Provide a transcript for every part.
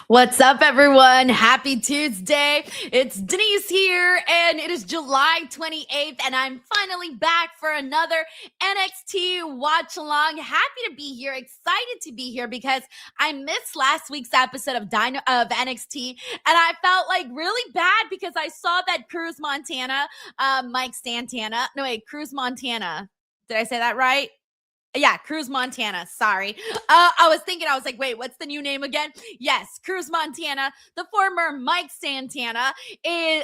What's up, everyone? Happy Tuesday. It's Denise here, and it is July 28th, and I'm finally back for another NXT watch along. Happy to be here, excited to be here because I missed last week's episode of NXT, and I felt like really bad because I saw that Cruz Montana, Cruz Montana. Did I say that right? Yeah, Cruz Montana. Sorry. I was like, wait, what's the new name again? Yes, Cruz Montana, the former Mike Santana,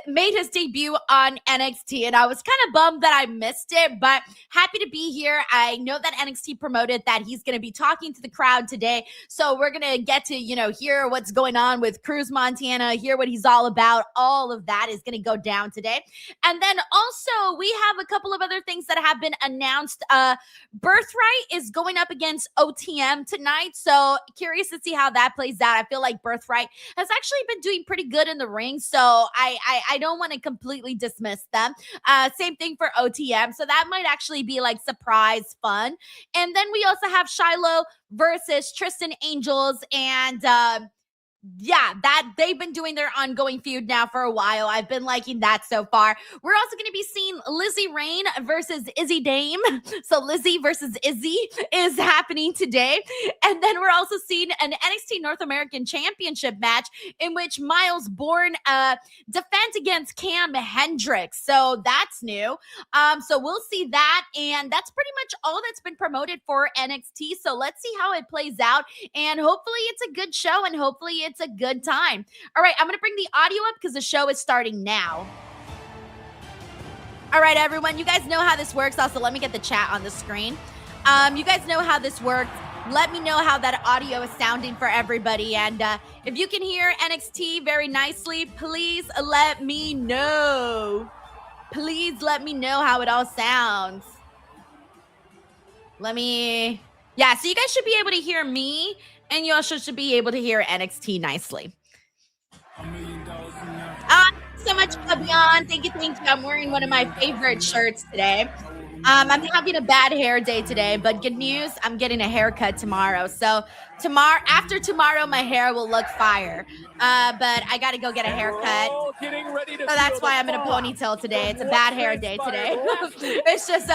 made his debut on NXT, and I was kind of bummed that I missed it, but happy to be here. I know that NXT promoted that he's going to be talking to the crowd today, so we're going to get to, hear what's going on with Cruz Montana, hear what he's all about. All of that is going to go down today. And then also, we have a couple of other things that have been announced. Birthright is going up against OTM tonight, so curious to see how that plays out. I feel like Birthright has actually been doing pretty good in the ring, so I don't want to completely dismiss them. Same thing for OTM, so that might actually be like surprise fun. And then we also have Shiloh versus Tristan Angels, and that they've been doing their ongoing feud now for a while. I've been liking that so far. We're also going to be seeing Lizzie Rain versus Izzy Dame. So Lizzie versus Izzy is happening today. And then we're also seeing an NXT North American Championship match in which Miles Bourne defends against Cam Hendricks. So that's new. So we'll see that. And that's pretty much all that's been promoted for NXT. So let's see how it plays out. And hopefully it's a good show, and hopefully it's a good time. All right, I'm going to bring the audio up because the show is starting now. All right, everyone, you guys know how this works. Also, let me get the chat on the screen. You guys know how this works. Let me know how that audio is sounding for everybody. And if you can hear NXT very nicely, please let me know. Please let me know how it all sounds. Yeah, so you guys should be able to hear me, and you also should be able to hear NXT nicely. So much, Fabian. Thank you. I'm wearing one of my favorite shirts today. I'm having a bad hair day today, but good news, I'm getting a haircut tomorrow. So after tomorrow, my hair will look fire. But I got to go get a haircut. So that's why I'm in a ponytail today. It's a bad hair day today. It's just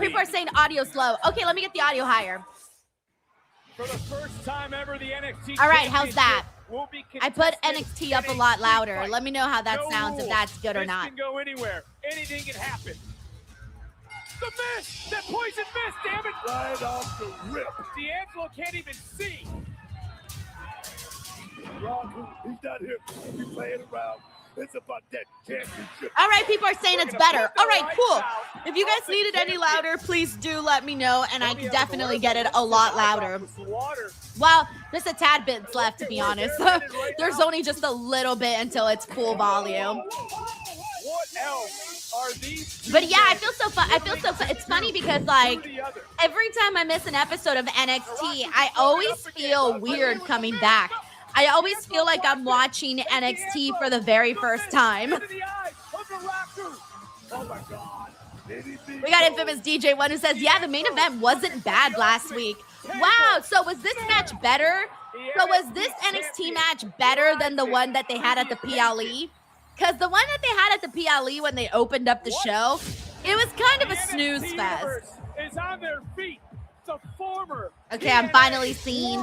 people are saying audio slow. Okay, let me get the audio higher. For the first time ever, the NXT All right, how's that? I put NXT up a lot louder. Let me know how that sounds, if that's good or not. This can go anywhere. Anything can happen. The miss! That poison miss, damn it! Right off the rip. D'Angelo can't even see. He's not here. He's playing around. It's about that championship. All right, people are saying it's better. All right, cool. If you guys need it any louder, please do let me know, and I can definitely get it a lot louder. Well, just a tad bit left, to be honest. There's only just a little bit until it's full volume. What else are these? But yeah, I feel so fun. It's funny because like every time I miss an episode of NXT, I always feel weird coming back. I always feel like I'm watching NXT for the very first time. We got Infamous DJ1 who says, yeah, the main event wasn't bad last week. Wow, so was this match better? So was this NXT match better than the one that they had at the PLE? Because the one that they had at the PLE when they opened up the show, it was kind of a snooze fest. Okay, I'm finally seeing...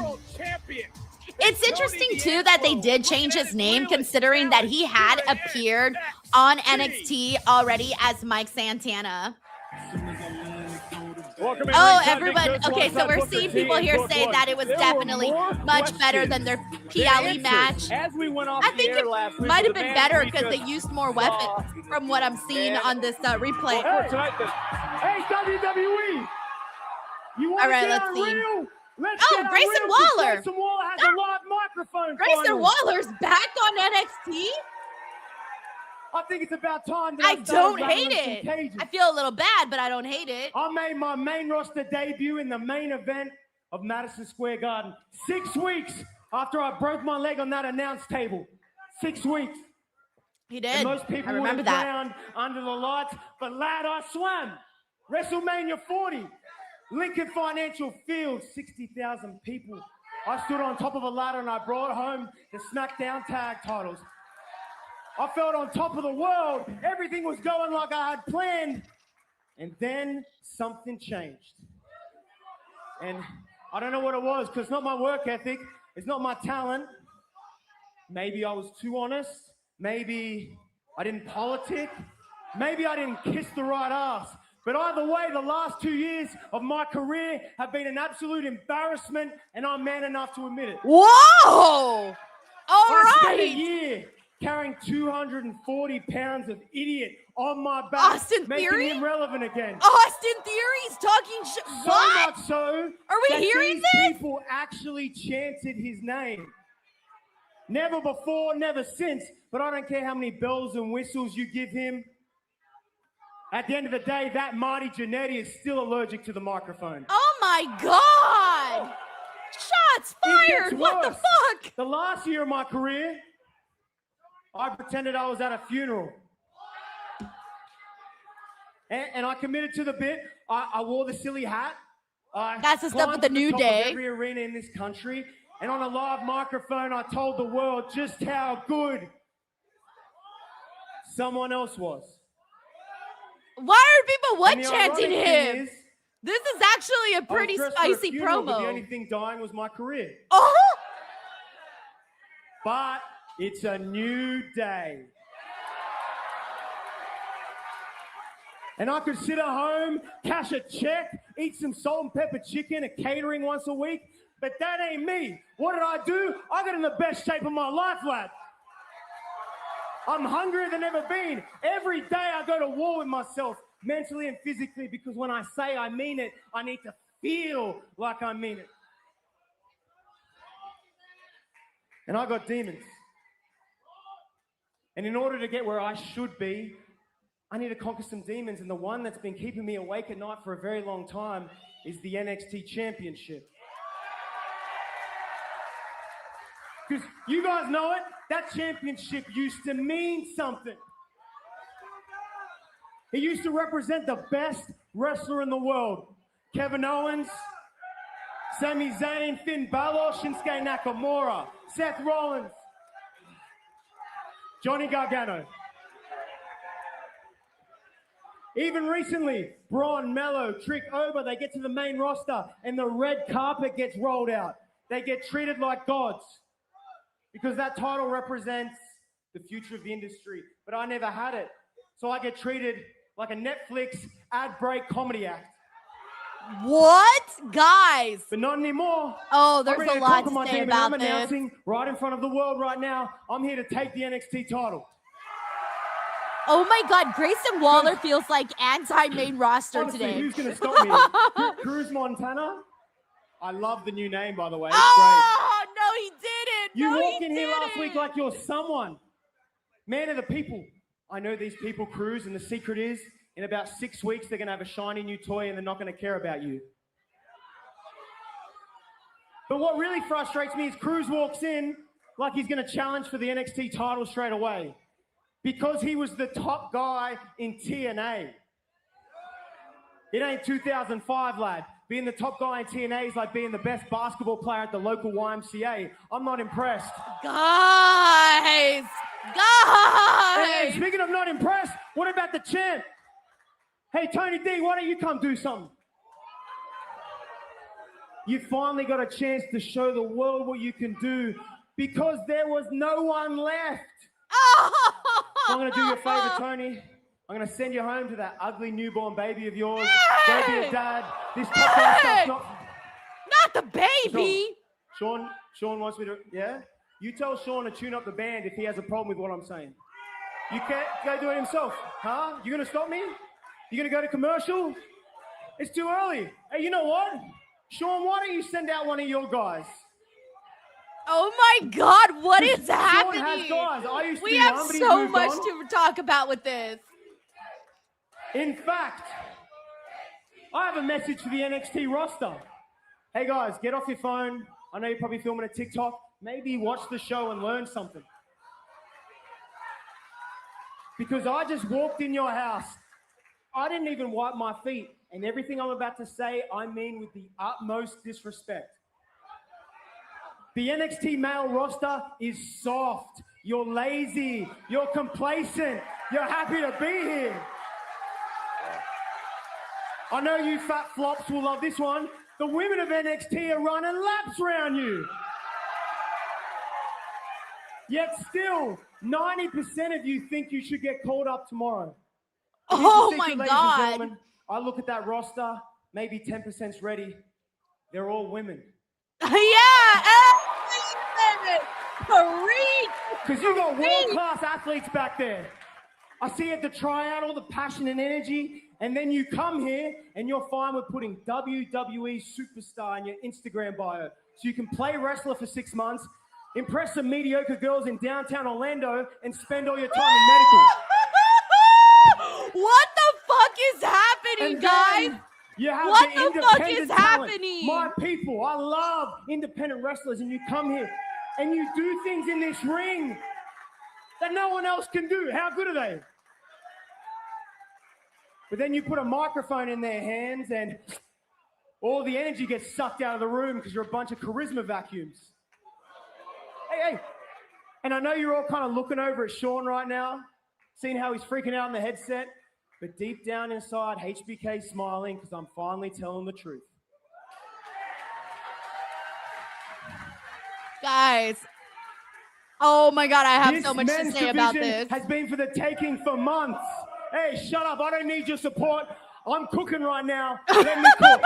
It's interesting, too, that they did change his name, considering that he had appeared on NXT already as Mike Santana. Oh, everyone. Okay, so we're seeing people here say that it was definitely much better than their PLE match. I think it might have been better because they used more weapons from what I'm seeing on this replay. Hey, WWE! All right, let's see. Oh, Grayson Waller. Grayson Waller has a live microphone. Grayson Waller's back on NXT. I think it's about time. I don't hate it. I feel a little bad, but I don't hate it. I made my main roster debut in the main event of Madison Square Garden 6 weeks after I broke my leg on that announce table. 6 weeks. He did. And most people I remember that. Drowned under the lights, but lad, I swam. WrestleMania 40. Lincoln Financial Field, 60,000 people I stood on top of a ladder and I brought home the SmackDown tag titles. I felt on top of the world. Everything was going like I had planned. And then something changed. And I don't know what it was, because it's not my work ethic. It's not my talent. Maybe I was too honest. Maybe I didn't politic. Maybe I didn't kiss the right ass. But either way, the last 2 years of my career have been an absolute embarrassment, and I'm man enough to admit it. Whoa! All I spent a right. year carrying 240 pounds of idiot on my back, Austin making Theory? him relevant again. Austin Theory's talking shit. So What? much so Are we that hearing these this? people actually chanted his name. Never before, never since. But I don't care how many bells and whistles you give him. At the end of the day, that Marty Jannetty is still allergic to the microphone. Oh my God! Shots It gets fired! What the worse. fuck? The last year of my career, I pretended I was at a funeral. And I committed to the bit. I wore the silly hat. That's the stuff with the New top of Day. every arena in this country. And on a live microphone, I told the world just how good someone else was. Why are people what And the chanting ironic thing him? is, This is actually a I was pretty dressed for a spicy funeral, but the promo. only thing dying was my career. Oh! But it's a new day. And I could sit at home, cash a check, eat some salt and pepper chicken at catering once a week, but that ain't me. What did I do? I got in the best shape of my life, lad. I'm hungrier than ever been. Every day I go to war with myself, mentally and physically, because when I say I mean it, I need to feel like I mean it. And I got demons. And in order to get where I should be, I need to conquer some demons. And the one that's been keeping me awake at night for a very long time is the NXT Championship. Because you guys know it, that championship used to mean something. It used to represent the best wrestler in the world. Kevin Owens, Sami Zayn, Finn Balor, Shinsuke Nakamura, Seth Rollins, Johnny Gargano. Even recently, Braun, Mello, Trick Ober, they get to the main roster and the red carpet gets rolled out. They get treated like gods because that title represents the future of the industry. But I never had it. So I get treated like a Netflix ad break comedy act. What? Guys. But not anymore. Oh, there's I'm ready a lot conquer to my say demon. about I'm this. announcing right in front of the world right now, I'm here to take the NXT title. Oh my God, Grayson Waller feels like anti-main roster Honestly, today. who's going to stop me? Cruz Montana? I love the new name, by the way. It's Oh, no, he didn't. great. You No, walked he in here last week didn't. like you're someone. Man of the people. I know these people, Cruz, and the secret is, in about 6 weeks, they're going to have a shiny new toy and they're not going to care about you. But what really frustrates me is Cruz walks in like he's going to challenge for the NXT title straight away because he was the top guy in TNA. It ain't 2005, lad. Being the top guy in TNA is like being the best basketball player at the local YMCA. I'm not impressed. Guys. Hey, Guys. speaking of not impressed, what about the champ? Hey, Tony D, why don't you come do something? You finally got a chance to show the world what you can do because there was no one left. I'm going to do you a favor, Tony. I'm going to send you home to that ugly newborn baby of yours. Go be a dad. This top down stuff's not... Not the baby. Sean wants me to... Yeah? You tell Sean to tune up the band if he has a problem with what I'm saying. You can't go do it himself. Huh? You going to stop me? You going to go to commercial? It's too early. Hey, you know what? Sean, why don't you send out one of your guys? Oh my God, what is Sean happening? has guys. I used to We be have one, but he's so moved much on. to talk about with this. In fact, I have a message for the NXT roster. Hey guys, get off your phone. I know you're probably filming a TikTok. Maybe watch the show and learn something. Because I just walked in your house. I didn't even wipe my feet. And everything I'm about to say, I mean with the utmost disrespect. The NXT male roster is soft. You're lazy. You're complacent. You're happy to be here. I know you fat flops will love this one. The women of NXT are running laps around you. Yet still, 90% of you think you should get called up tomorrow. Oh my ladies and God. gentlemen, I look at that roster, maybe 10%'s ready. They're all women. Yeah. Because you got world-class athletes back there. I see at the tryout all the passion and energy, and then you come here and you're fine with putting WWE superstar in your Instagram bio. So you can play wrestler for 6 months, impress some mediocre girls in downtown Orlando, and spend all your time in medical. What the fuck is happening, guys? You have what the fuck is independent talent. happening? My people, I love independent wrestlers, and you come here and you do things in this ring that no one else can do. How good are they? But then you put a microphone in their hands and all the energy gets sucked out of the room because you're a bunch of charisma vacuums. Hey. And I know you're all kind of looking over at Sean right now, seeing how he's freaking out in the headset. But deep down inside, HBK's smiling because I'm finally telling the truth. Guys. Oh my God, I have This so much to men's say about division this. has been for the taking for months. Hey, shut up. I don't need your support. I'm cooking right now. Let me cook.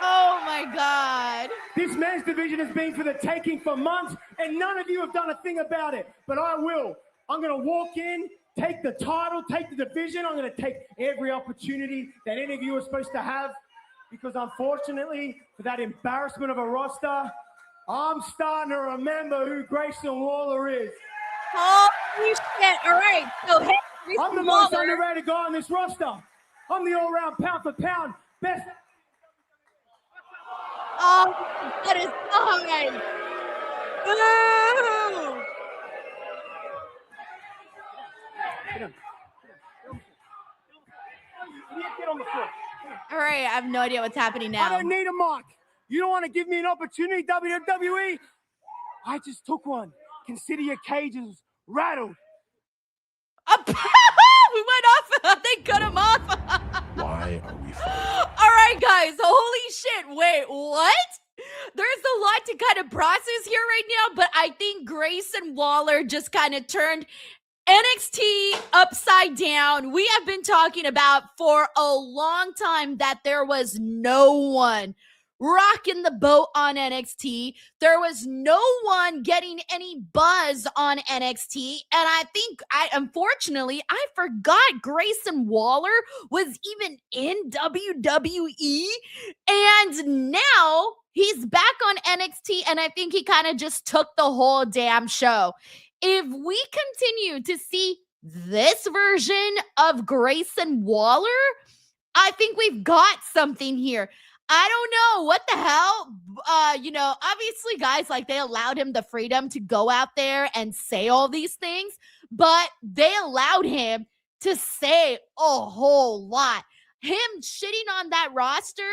Oh my God. This men's division has been for the taking for months, and none of you have done a thing about it. But I will. I'm going to walk in, take the title, take the division. I'm going to take every opportunity that any of you are supposed to have, because unfortunately, for that embarrassment of a roster, I'm starting to remember who Grayson Waller is. Holy shit. All right. So, hey, I'm the most underrated guy on this roster. I'm the all-round pound for pound best. Oh, that is fine. Boo! Get on the floor. All right, I have no idea what's happening now. I don't need a mic. You don't want to give me an opportunity, WWE? I just took one. Consider your cages rattled. We went off. They cut him off. Why are we fighting? All right, guys. Holy shit. Wait, what? There's a lot to kind of process here right now, but I think Grayson Waller just kind of turned NXT upside down. We have been talking about for a long time that there was no one rocking the boat on NXT. There was no one getting any buzz on NXT. And I think unfortunately, I forgot Grayson Waller was even in WWE. And now he's back on NXT. And I think he kind of just took the whole damn show. If we continue to see this version of Grayson Waller, I think we've got something here. I don't know what the hell, obviously guys, like they allowed him the freedom to go out there and say all these things, but they allowed him to say a whole lot. Him shitting on that roster.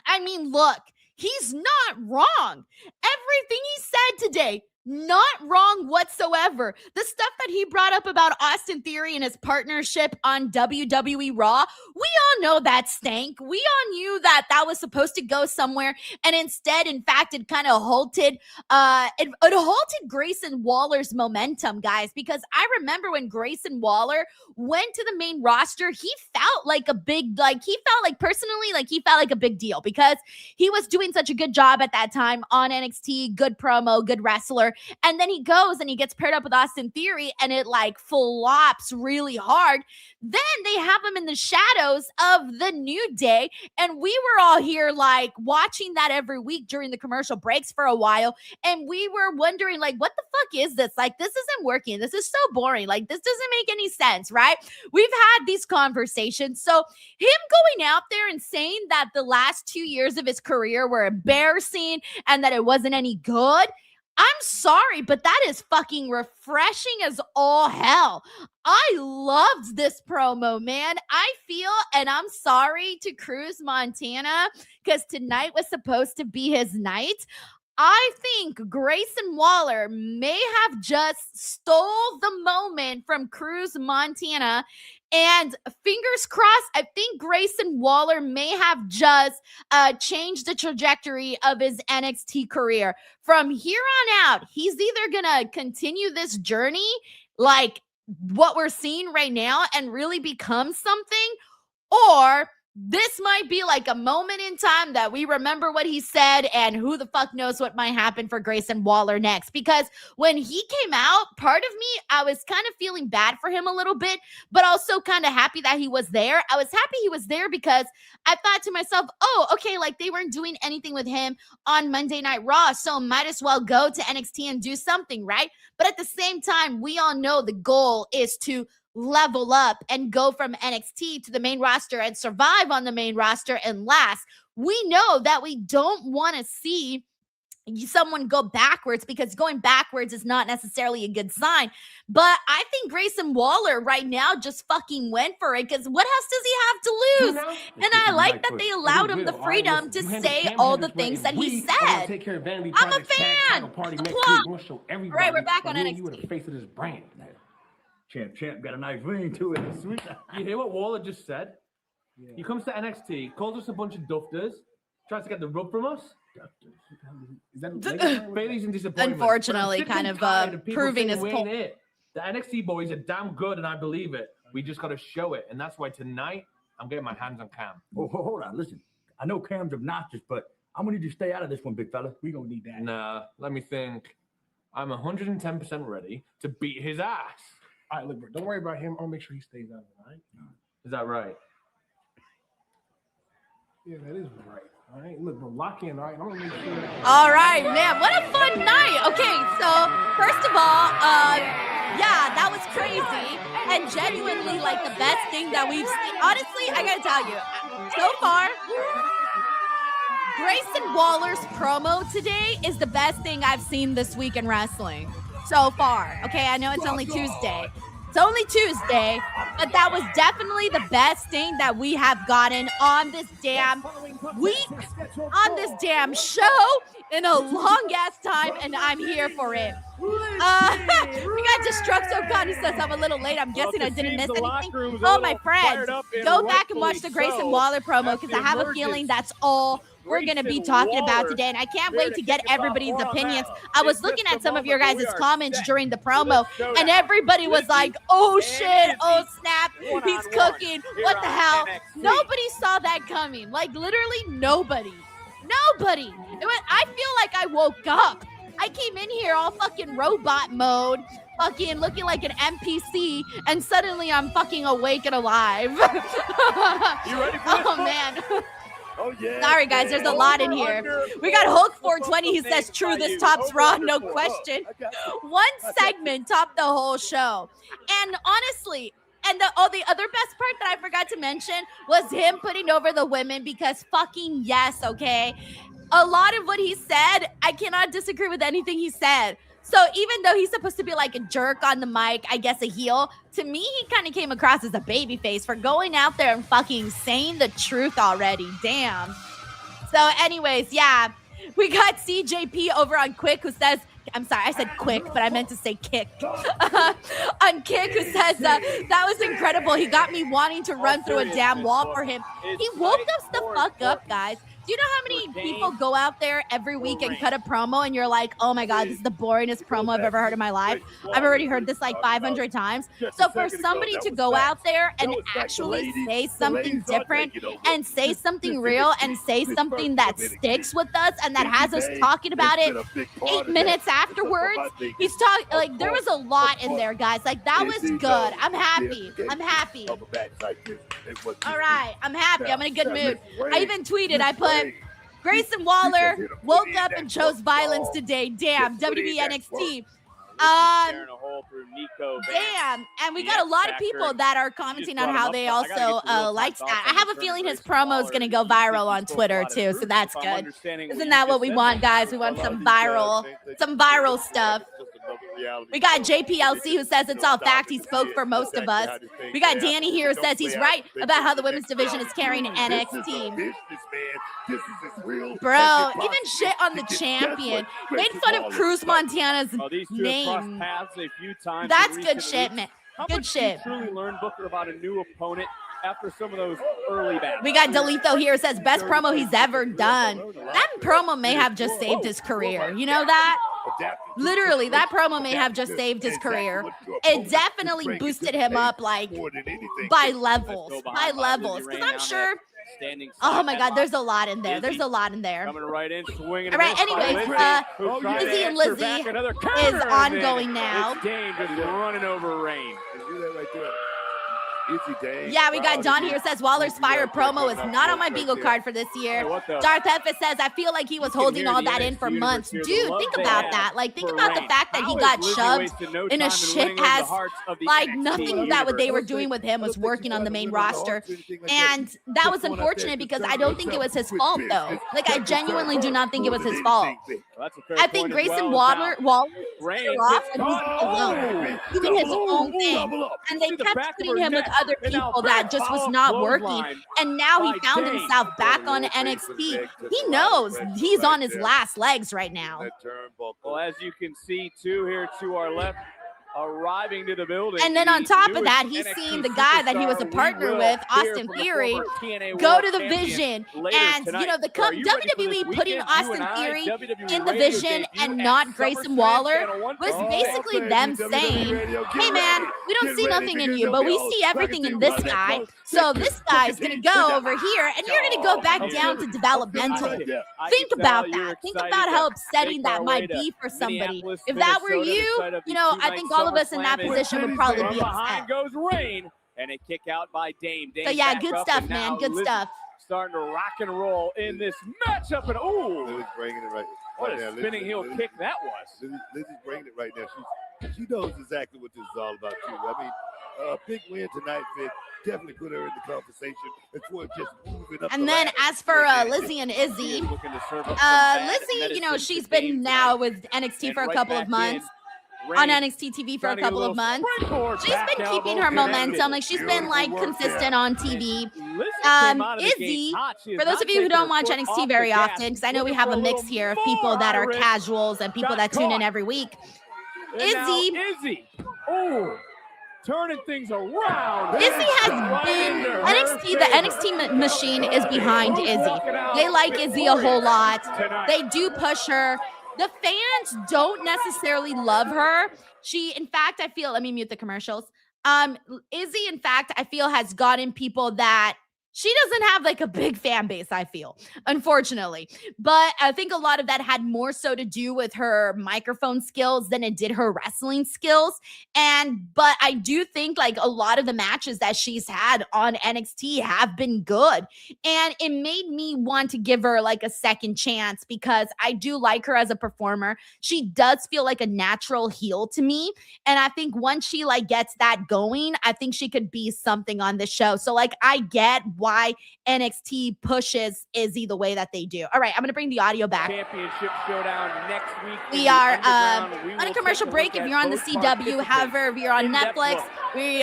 I mean, look, he's not wrong. Everything he said today, not wrong whatsoever. The stuff that he brought up about Austin Theory and his partnership on WWE Raw, we all know that stank. We all knew that that was supposed to go somewhere, and instead, in fact, it kind of halted. It halted Grayson Waller's momentum, guys. Because I remember when Grayson Waller went to the main roster, he felt like a big deal because he was doing such a good job at that time on NXT. Good promo, good wrestler. And then he goes and he gets paired up with Austin Theory and it like flops really hard. Then they have him in the shadows of the New Day. And we were all here like watching that every week during the commercial breaks for a while. And we were wondering like, what the fuck is this? Like, this isn't working. This is so boring. Like, this doesn't make any sense, right? We've had these conversations. So him going out there and saying that the last 2 years of his career were embarrassing and that it wasn't any good, I'm sorry, but that is fucking refreshing as all hell. I loved this promo, man. I feel, and I'm sorry to Cruz Montana, because tonight was supposed to be his night. I think Grayson Waller may have just stole the moment from Cruz Montana. And fingers crossed, I think Grayson Waller may have just changed the trajectory of his NXT career. From here on out, he's either going to continue this journey like what we're seeing right now and really become something, or this might be like a moment in time that we remember what he said, and who the fuck knows what might happen for Grayson Waller next. Because when he came out, part of me, I was kind of feeling bad for him a little bit, but also kind of happy that he was there. I was happy he was there because I thought to myself, oh, okay, like they weren't doing anything with him on Monday Night Raw, so might as well go to NXT and do something, right? But at the same time, we all know the goal is to level up and go from NXT to the main roster and survive on the main roster and last. We know that we don't want to see someone go backwards, because going backwards is not necessarily a good sign. But I think Grayson Waller right now just fucking went for it, because what else does he have to lose? And I like that they allowed him the freedom to say all the things that he said. I'm a fan. Applause. All right, we're back on NXT. You were the face of this brand. Champ got a nice ring to it. Sweet. You hear what Waller just said? Yeah. He comes to NXT, calls us a bunch of dufters, tries to get the rub from us. Is that Bailey's in disappointment? Unfortunately, kind of proving his point. The NXT boys are damn good, and I believe it. We just got to show it, and that's why tonight I'm getting my hands on Cam. Oh, hold on, listen. I know Cam's obnoxious, but I'm gonna need you to stay out of this one, big fella. We gonna need that. Nah, let me think. I'm 110% ready to beat his ass. All right, look, bro, don't worry about him. I'll make sure he stays out of it, all right? Is that right? Yeah, that is right. All right, look, bro, lock in, all right? I'm gonna make sure. All right, man, what a fun night. Okay, so first of all, yeah, that was crazy and genuinely like the best thing that we've seen. Honestly, I gotta tell you, so far, Grayson Waller's promo today is the best thing I've seen this week in wrestling. So far. Okay, I know it's only Tuesday. It's only Tuesday, but that was definitely the best thing that we have gotten on this damn week, on this damn show in a long ass time, and I'm here for it. We got Destructo God who says I'm a little late. I'm guessing I didn't miss anything. Oh, my friends, go back and watch the Grayson Waller promo, because I have a feeling that's all we're going to be talking about today, and I can't wait to get everybody's opinions. I was looking at some of your guys' comments during the promo, and everybody was like, oh shit, oh snap, he's cooking, what the hell? Nobody saw that coming. Like, literally nobody. I feel like I woke up. I came in here all fucking robot mode, fucking looking like an NPC, and suddenly I'm fucking awake and alive. You ready for this? Oh, man. Oh, yeah. Sorry, guys. There's a lot in here. We got Hulk 420. He says, true, this tops Raw, no question. One segment topped the whole show. And honestly, and the other best part that I forgot to mention was him putting over the women, because fucking yes, okay? A lot of what he said, I cannot disagree with anything he said. So even though he's supposed to be like a jerk on the mic, I guess a heel, to me, he kind of came across as a babyface for going out there and fucking saying the truth already. Damn. So anyways, yeah, we got CJP over on Quick who says, I'm sorry, I said quick, but I meant to say kick. On Kick, who says, that was incredible. He got me wanting to run through a damn wall for him. He woke us the fuck up, guys. Do you know how many people go out there every week and cut a promo and you're like, oh my God, this is the boringest promo I've ever heard in my life. I've already heard this like 500 times. So for somebody to go out there and actually say something different and say something real and say something that sticks with us and that has us talking about it 8 minutes afterwards, he's talking, like, there was a lot in there, guys. Like, that was good. I'm happy. All right, I'm happy. I'm in a good mood. I even tweeted, I put, Grayson Waller woke up and chose violence today. Damn, WWE NXT. Tearing a hole through Nico Vance. Damn, and we The got a lot of X-Factor. people that are You commenting just on brought how him they up. I gotta also get your real-time liked thoughts that. I on have a the feeling his Grayson promo is Waller. going to go You think viral he on spoke a Twitter lot of too, truth, so that's if I'm good. understanding what Isn't you that just what we said want, there. guys? We want some viral stuff. We got JPLC who says it's all fact. He spoke for most of us. We got Danny here who says he's right about how the women's division is carrying NXT. Bro, even shit on the champion. Made fun of Cruz Montana's Oh, these two have crossed name. paths a few times. That's in good recent shit, weeks. man. How Good much do you shit. truly learn, Booker, about a new opponent after some of those early battles? We got Delito here who says best promo he's ever done. That promo may have just saved his career. You know that? Literally, that promo may have just saved his career. It definitely boosted him up like by levels. Because I'm sure, oh my God, there's a lot in there. There's a lot in there. Coming right in, swinging. All right, anyways, Lizzie and Lizzie is ongoing now. It's Dame just running over Rain. Yeah, we got Don here says Waller's Fire promo is not on my bingo card for this year. Darth Effis says I feel like he was holding all that in for months. Dude, think about that. Like, think about the fact that he got shoved in a shit ass, like nothing that what they were doing with him was working on the main roster. And that was unfortunate because I don't think it was his fault though. Like, I genuinely do not think it was his fault. I think Grayson Waller off and he's alone, doing his own thing. And they kept putting him with other people that just was not working. And now he found himself back on NXT. He knows he's on his last legs right now. Well, as you can see, too, here to our left, arriving to the building. And then on top of that, he's seen the guy that he was a partner with, Austin Theory, go to the Vision. And, you know, the WWE putting Austin Theory in the Vision and not Grayson Waller was basically them saying, hey, man, we don't see nothing in you, but we see everything in this guy. So this guy's going to go over here, and you're going to go back down to developmental. Think about that. Think about how upsetting that might be for somebody. If that were you know, I think all of us in that position would probably be upset. Goes Rain, and a kick out by Dame. So yeah, good stuff, man. Good stuff. Starting to rock and roll in this matchup, and Lizzie's bringing it right. what a spinning heel kick that was. Lizzie's bringing it right now. She knows exactly what this is all about too. I mean, a big win tonight, Vic. Definitely put her in the conversation. It's for just moving up. And then as for Lizzie and Izzy, Lizzie, you know, she's been now with NXT for a couple of months. On NXT TV for a couple of months. She's been keeping her momentum. Like, she's been like consistent on TV. Izzy, for those of you who don't watch NXT very often, because I know we have a mix here of people that are casuals and people that tune in every week. Izzy, turning things around. Izzy has been NXT. The NXT machine is behind Izzy. They like Izzy a whole lot. They do push her. The fans don't necessarily love her. She, in fact, I feel, let me mute the commercials. Izzy, in fact, I feel has gotten people that she doesn't have like a big fan base, I feel, unfortunately. But I think a lot of that had more so to do with her microphone skills than it did her wrestling skills. But I do think like a lot of the matches that she's had on NXT have been good. And it made me want to give her like a second chance because I do like her as a performer. She does feel like a natural heel to me. And I think once she like gets that going, I think she could be something on the show. So like, I get why NXT pushes Izzy the way that they do. All right, I'm going to bring the audio back. Championship showdown next week. We are on a commercial break if you're on the CW. However, if you're on Netflix, we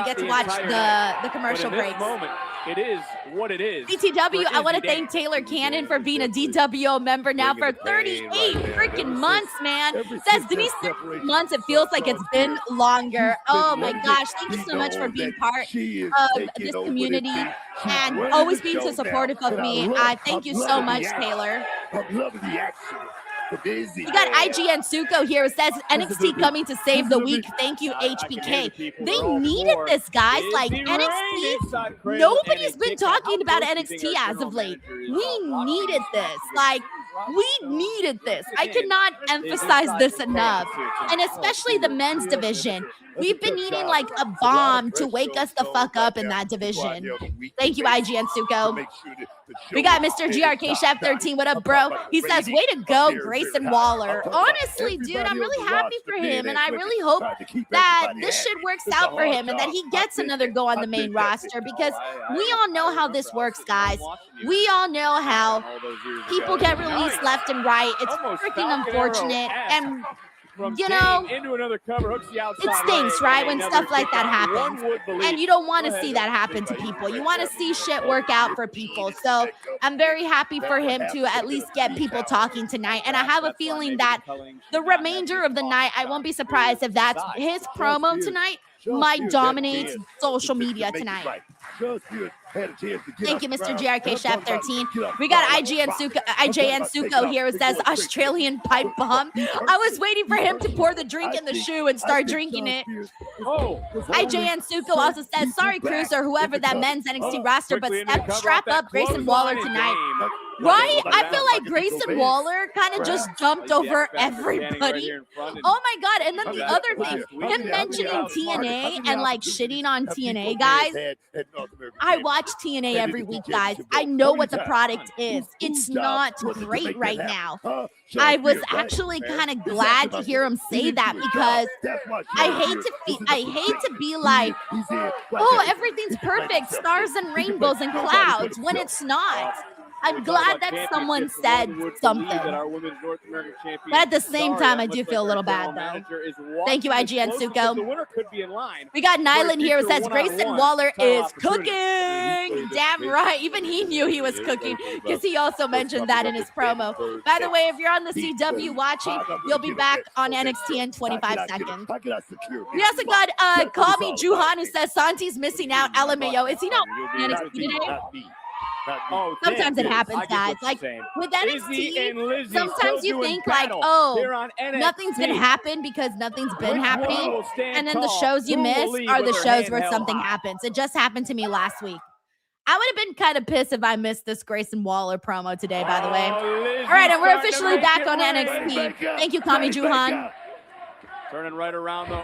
get to watch the commercial breaks. It is what it is. DTW, I want to thank Taylor Cannon for being a DWO member now for 38 freaking months, man. Says Denise, 30 months. It feels like it's been longer. Oh my gosh. Thank you so much for being part of this community and always being so supportive of me. Thank you so much, Taylor. We got IGN Suko here who says NXT coming to save the week. Thank you, HBK. They needed this, guys. Like NXT, nobody's been talking about NXT as of late. We needed this. Like, we needed this. I cannot emphasize this enough. And especially the men's division. We've been needing like a bomb to wake us the fuck up in that division. Thank you, IGN Suko. We got Mr. GRK Chef 13. What up, bro? He says, way to go, Grayson Waller. Honestly, dude, I'm really happy for him, and I really hope that this shit works out for him and that he gets another go on the main roster, because we all know how this works, guys. We all know how people get released left and right. It's freaking unfortunate, and you know, into another cover, hooks the outside it stinks, right, when leg. stuff like that One happens. would believe. And you don't want to see that happen to people. You want to see shit work out for people. So I'm very happy for him to at least get people talking tonight. And I have a feeling that the remainder of the night, I won't be surprised if that's his promo tonight might dominate social media tonight. Thank you, Mr. GRK Chef 13. We got IJN Suko here who says Australian pipe bomb. I was waiting for him to pour the drink in the shoe and start drinking it. IJN Suko also says, sorry, Cruz, or whoever that men's NXT roster, but strap up Grayson Waller tonight. Right? I feel like Grayson Waller kind of just jumped over everybody. Oh my God. And then the other thing, him mentioning TNA and like shitting on TNA, guys. I watch TNA every week, guys. I know what the product is. It's not great right now. I was actually kind of glad to hear him say that, because I hate to be like, oh, everything perfect, stars and rainbows and clouds, when it's not. I'm glad that someone said something. But at the same time, I do feel a little bad, though. Thank you, IGN Suko. We got Nyland here who says Grayson Waller is cooking. Damn right. Even he knew he was cooking, because he also mentioned that in his promo. By the way, if you're on the CW watching, you'll be back on NXT in 25 seconds. We also got Call Me Juhan who says Santi's missing out. LMAO. Is he not on NXT today? Sometimes it happens, guys. Like with NXT, sometimes you think like, oh, nothing's gonna happen because nothing's been happening, and then the shows you miss are the shows where something happens. It just happened to me last week. I would have been kind of pissed if I missed this Grayson Waller promo today, by the way. All right, and we're officially back on NXT. Thank you, Kami Juhan. Turning right around the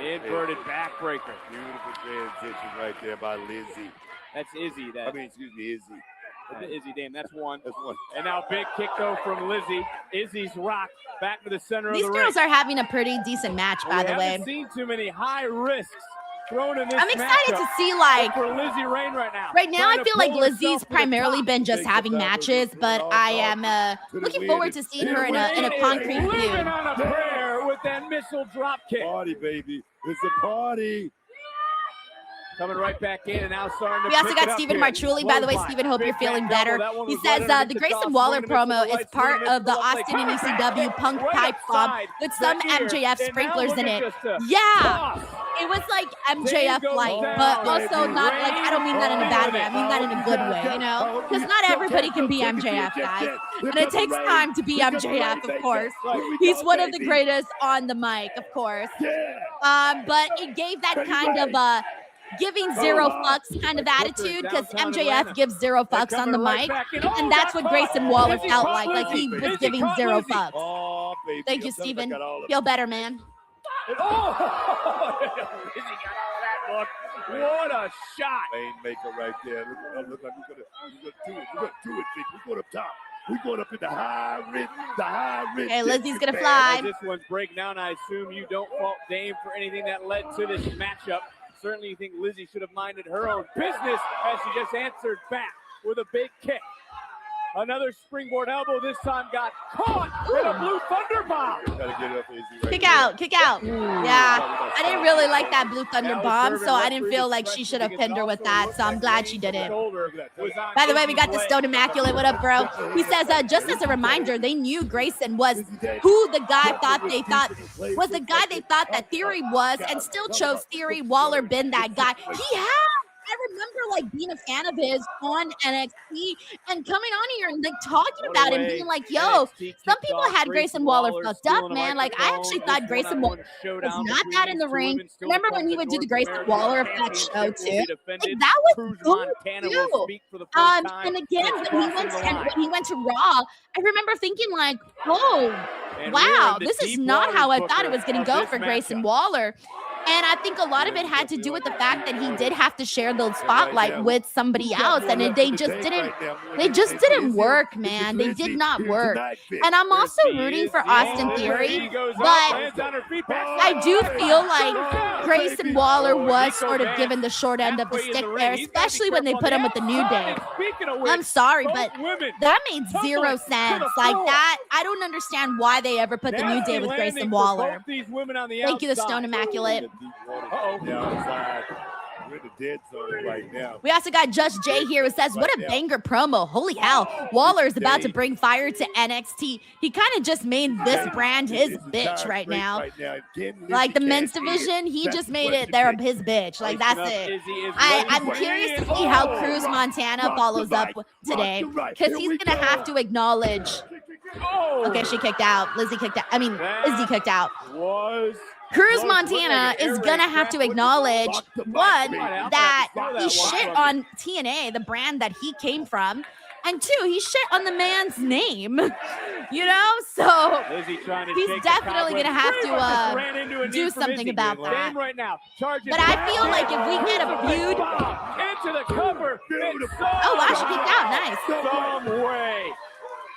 inverted backbreaker. Beautiful transition right there by Lizzie. That's Izzy. Excuse me, Izzy. Izzy, damn, that's one. That's one. And now big kick, though, from Lizzie. Izzy's rock back to the center of the ring. These girls are having a pretty decent match, by the way. We haven't seen too many high risks thrown in this I'm excited to see, like, for Lizzie Rain right now. Right now, I feel like Lizzie's primarily been just having matches, but I am looking forward to seeing her in a concrete feud. Living on a prayer with that missile drop kick. Party, baby. It's a party. Coming right back in and now starting to We also got Stephen Martrulli. By the way, Stephen, hope you're feeling better. He says the Grayson Waller promo is part of the Austin and ECW punk pipe bomb with some MJF sprinklers in it. Yeah, it was like MJF like, but also not like, I don't mean that in a bad way. I mean that in a good way, you know? Because not everybody can be MJF, guys. And it takes time to be MJF, of course. He's one of the greatest on the mic, of course. But it gave that kind of giving zero fucks kind of attitude, because MJF gives zero fucks on the mic, and that's what Grayson Waller felt like he was giving zero fucks. Thank you, Steven. Feel better, man. What a shot. Rainmaker right there. Look like we're gonna do it, Vic. We're going up top. We're going up in the high ridge. Hey, Lizzie's gonna fly. This one's breaking down. I assume you don't fault Dame for anything that led to this matchup. Certainly you think Lizzie should have minded her own business, as she just answered back with a big kick. Another springboard elbow, this time got caught in a blue thunder bomb. Kick out. Yeah, I didn't really like that blue thunder bomb, so I didn't feel like she should have pinned her with that, so I'm glad she did it. By the way, we got the Stone Immaculate. What up, bro? He says, just as a reminder, they knew Grayson was who the guy they thought that Theory was, and still chose Theory. Waller been that guy. I remember like being a fan of his on NXT and coming on here and like talking about him, being like, yo, some people had Grayson Waller fucked up, man. Like, I actually thought Grayson Waller was not that in the ring. Remember when he would do the Grayson Waller effect show too? Like, that was good too. And again, when he went to Raw, I remember thinking like, oh, wow, this is not how I thought it was going to go for Grayson Waller. And I think a lot of it had to do with the fact that he did have to share the spotlight with somebody else, and they just didn't work, man. They did not work. And I'm also rooting for Austin Theory, but I do feel like Grayson Waller was sort of given the short end of the stick there, especially when they put him with the New Day. I'm sorry, but that made zero sense. Like that, I don't understand why they ever put the New Day with Grayson Waller. Thank you, the Stone Immaculate. We're in the dead zone right now. We also got Just Jay here who says, what a banger promo. Holy hell. Waller is about to bring fire to NXT. He kind of just made this brand his bitch right now. Like the men's division, he just made it his bitch. Like that's it. I'm curious to see how Cruz Montana follows up today, because he's going to have to acknowledge. Okay, she kicked out. Izzy kicked out. Cruz Montana is going to have to acknowledge, one, that he shit on TNA, the brand that he came from, and two, he shit on the man's name, you know? So he's definitely going to have to do something about that. But I feel like if we get a feud... Oh, wow, she kicked out. Nice.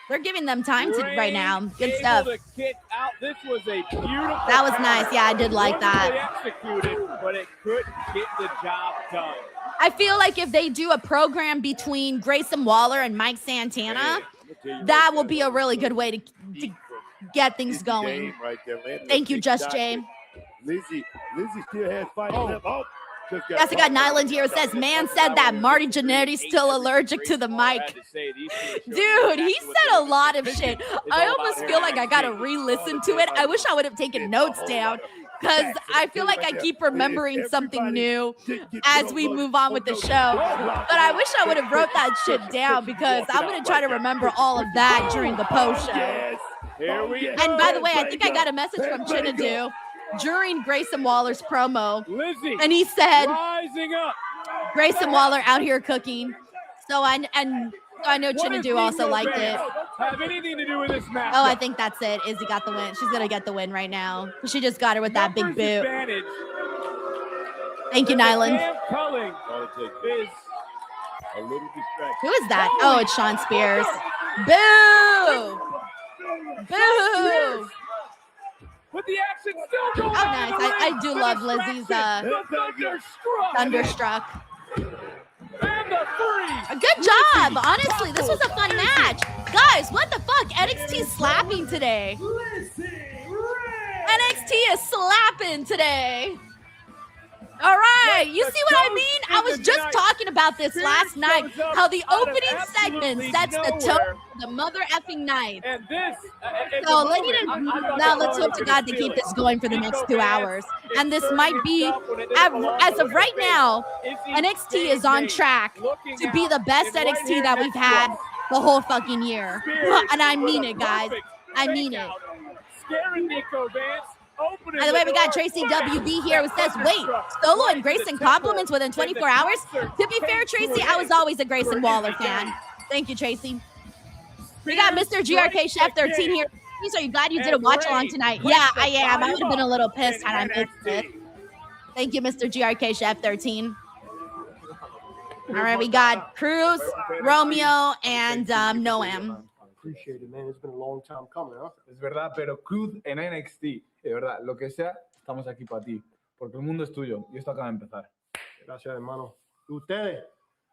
They're giving them time to right now. Good stuff. This was a beautiful. That was nice. Yeah, I did like that. Executed, but it couldn't get the job done. I feel like if they do a program between Grayson Waller and Mike Santana, that will be a really good way to get things going. Thank you, Just Jay. Lizzie still has fight left. Yes, I got Nyland here. It says, man said that Marty Jannetty's still allergic to the mic. Dude, he said a lot of shit. I almost feel like I got to re-listen to it. I wish I would have taken notes down, because I feel like I keep remembering something new as we move on with the show. But I wish I would have wrote that shit down, because I'm going to try to remember all of that during the post show. And by the way, I think I got a message from Chinadu during Grayson Waller's promo, and he said, Grayson Waller out here cooking. So I know Chinadu also liked it. Have anything to do with this match? Oh, I think that's it. Izzy got the win. She's gonna get the win right now. She just got her with that big boot. Thank you, Nyland. Who is that? Oh, it's Sean Spears. Boo! Boo! With the action still going. Oh, nice. I do love Lizzie's Thunderstruck. And the three. Good job. Honestly, this was a fun match. Guys, what the fuck? NXT is slapping today. NXT is slapping today. All right. You see what I mean? I was just talking about this last night, how the opening segment sets the tone for the mother effing night. And this, so now let's hope to God to keep this going for the next 2 hours. And this might be, as of right now, NXT is on track to be the best NXT that we've had the whole fucking year. And I mean it, guys. I mean it. Scaring Nico Vance. By the way, we got Tracy WB here who says, wait, Solo and Grayson compliments within 24 hours? To be fair, Tracy, I was always a Grayson Waller fan. Thank you, Tracy. We got Mr. GRK Chef 13 here. Are you glad you did a watch along tonight? Yeah, I am. I would have been a little pissed had I missed it. Thank you, Mr. GRK Chef 13. All right, we got Cruz, Romeo, and Noam. Appreciate it, man. It's been a long time coming, huh? Es verdad, pero Cruz en NXT, de verdad, lo que sea, estamos aquí para ti, porque el mundo es tuyo y esto acaba de empezar. Gracias, hermano. Ustedes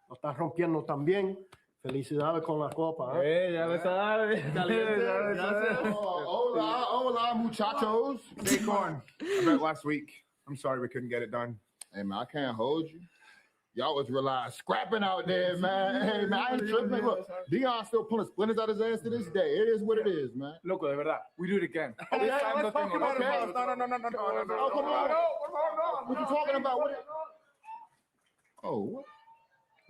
lo están rompiendo también. Felicidades con la copa, ¿eh? Ya lo sabes. Hola, hola, muchachos. Acorn. I bet last week. I'm sorry we couldn't get it done. Hey, man, I can't hold you. Y'all was real scrapping out there, man. Hey, man, I ain't tripping. Look, Dion still pulling splinters out his ass to this day. It is what it is, man. Loco, de verdad. We do it again. Let's talk about it. No. Come on. What you talking about? What?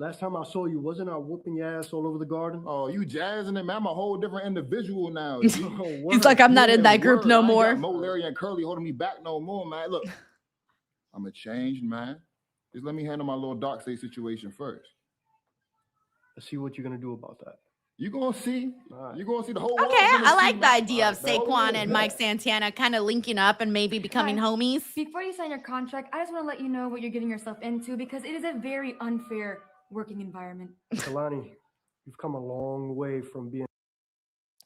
Last time I saw you, wasn't I whooping your ass all over the garden? Oh, you jazzing it, man. I'm a whole different individual now. He's like, I'm not in that group no more. I ain't got Mo, Larry, and Curly holding me back no more, man. Look, I'm a changed man. Just let me handle my little dark state situation first. Let's see what you're going to do about that. You gonna see. Alright. You gonna see the whole. Okay, world's gonna I see, like the man. idea of Alright, Saquon man. and Mike Santana kind of linking up and maybe becoming Hi. homies. Before you sign your contract, I just want to let you know what you're getting yourself into because it is a very unfair working environment. Kalani, you've come a long way from being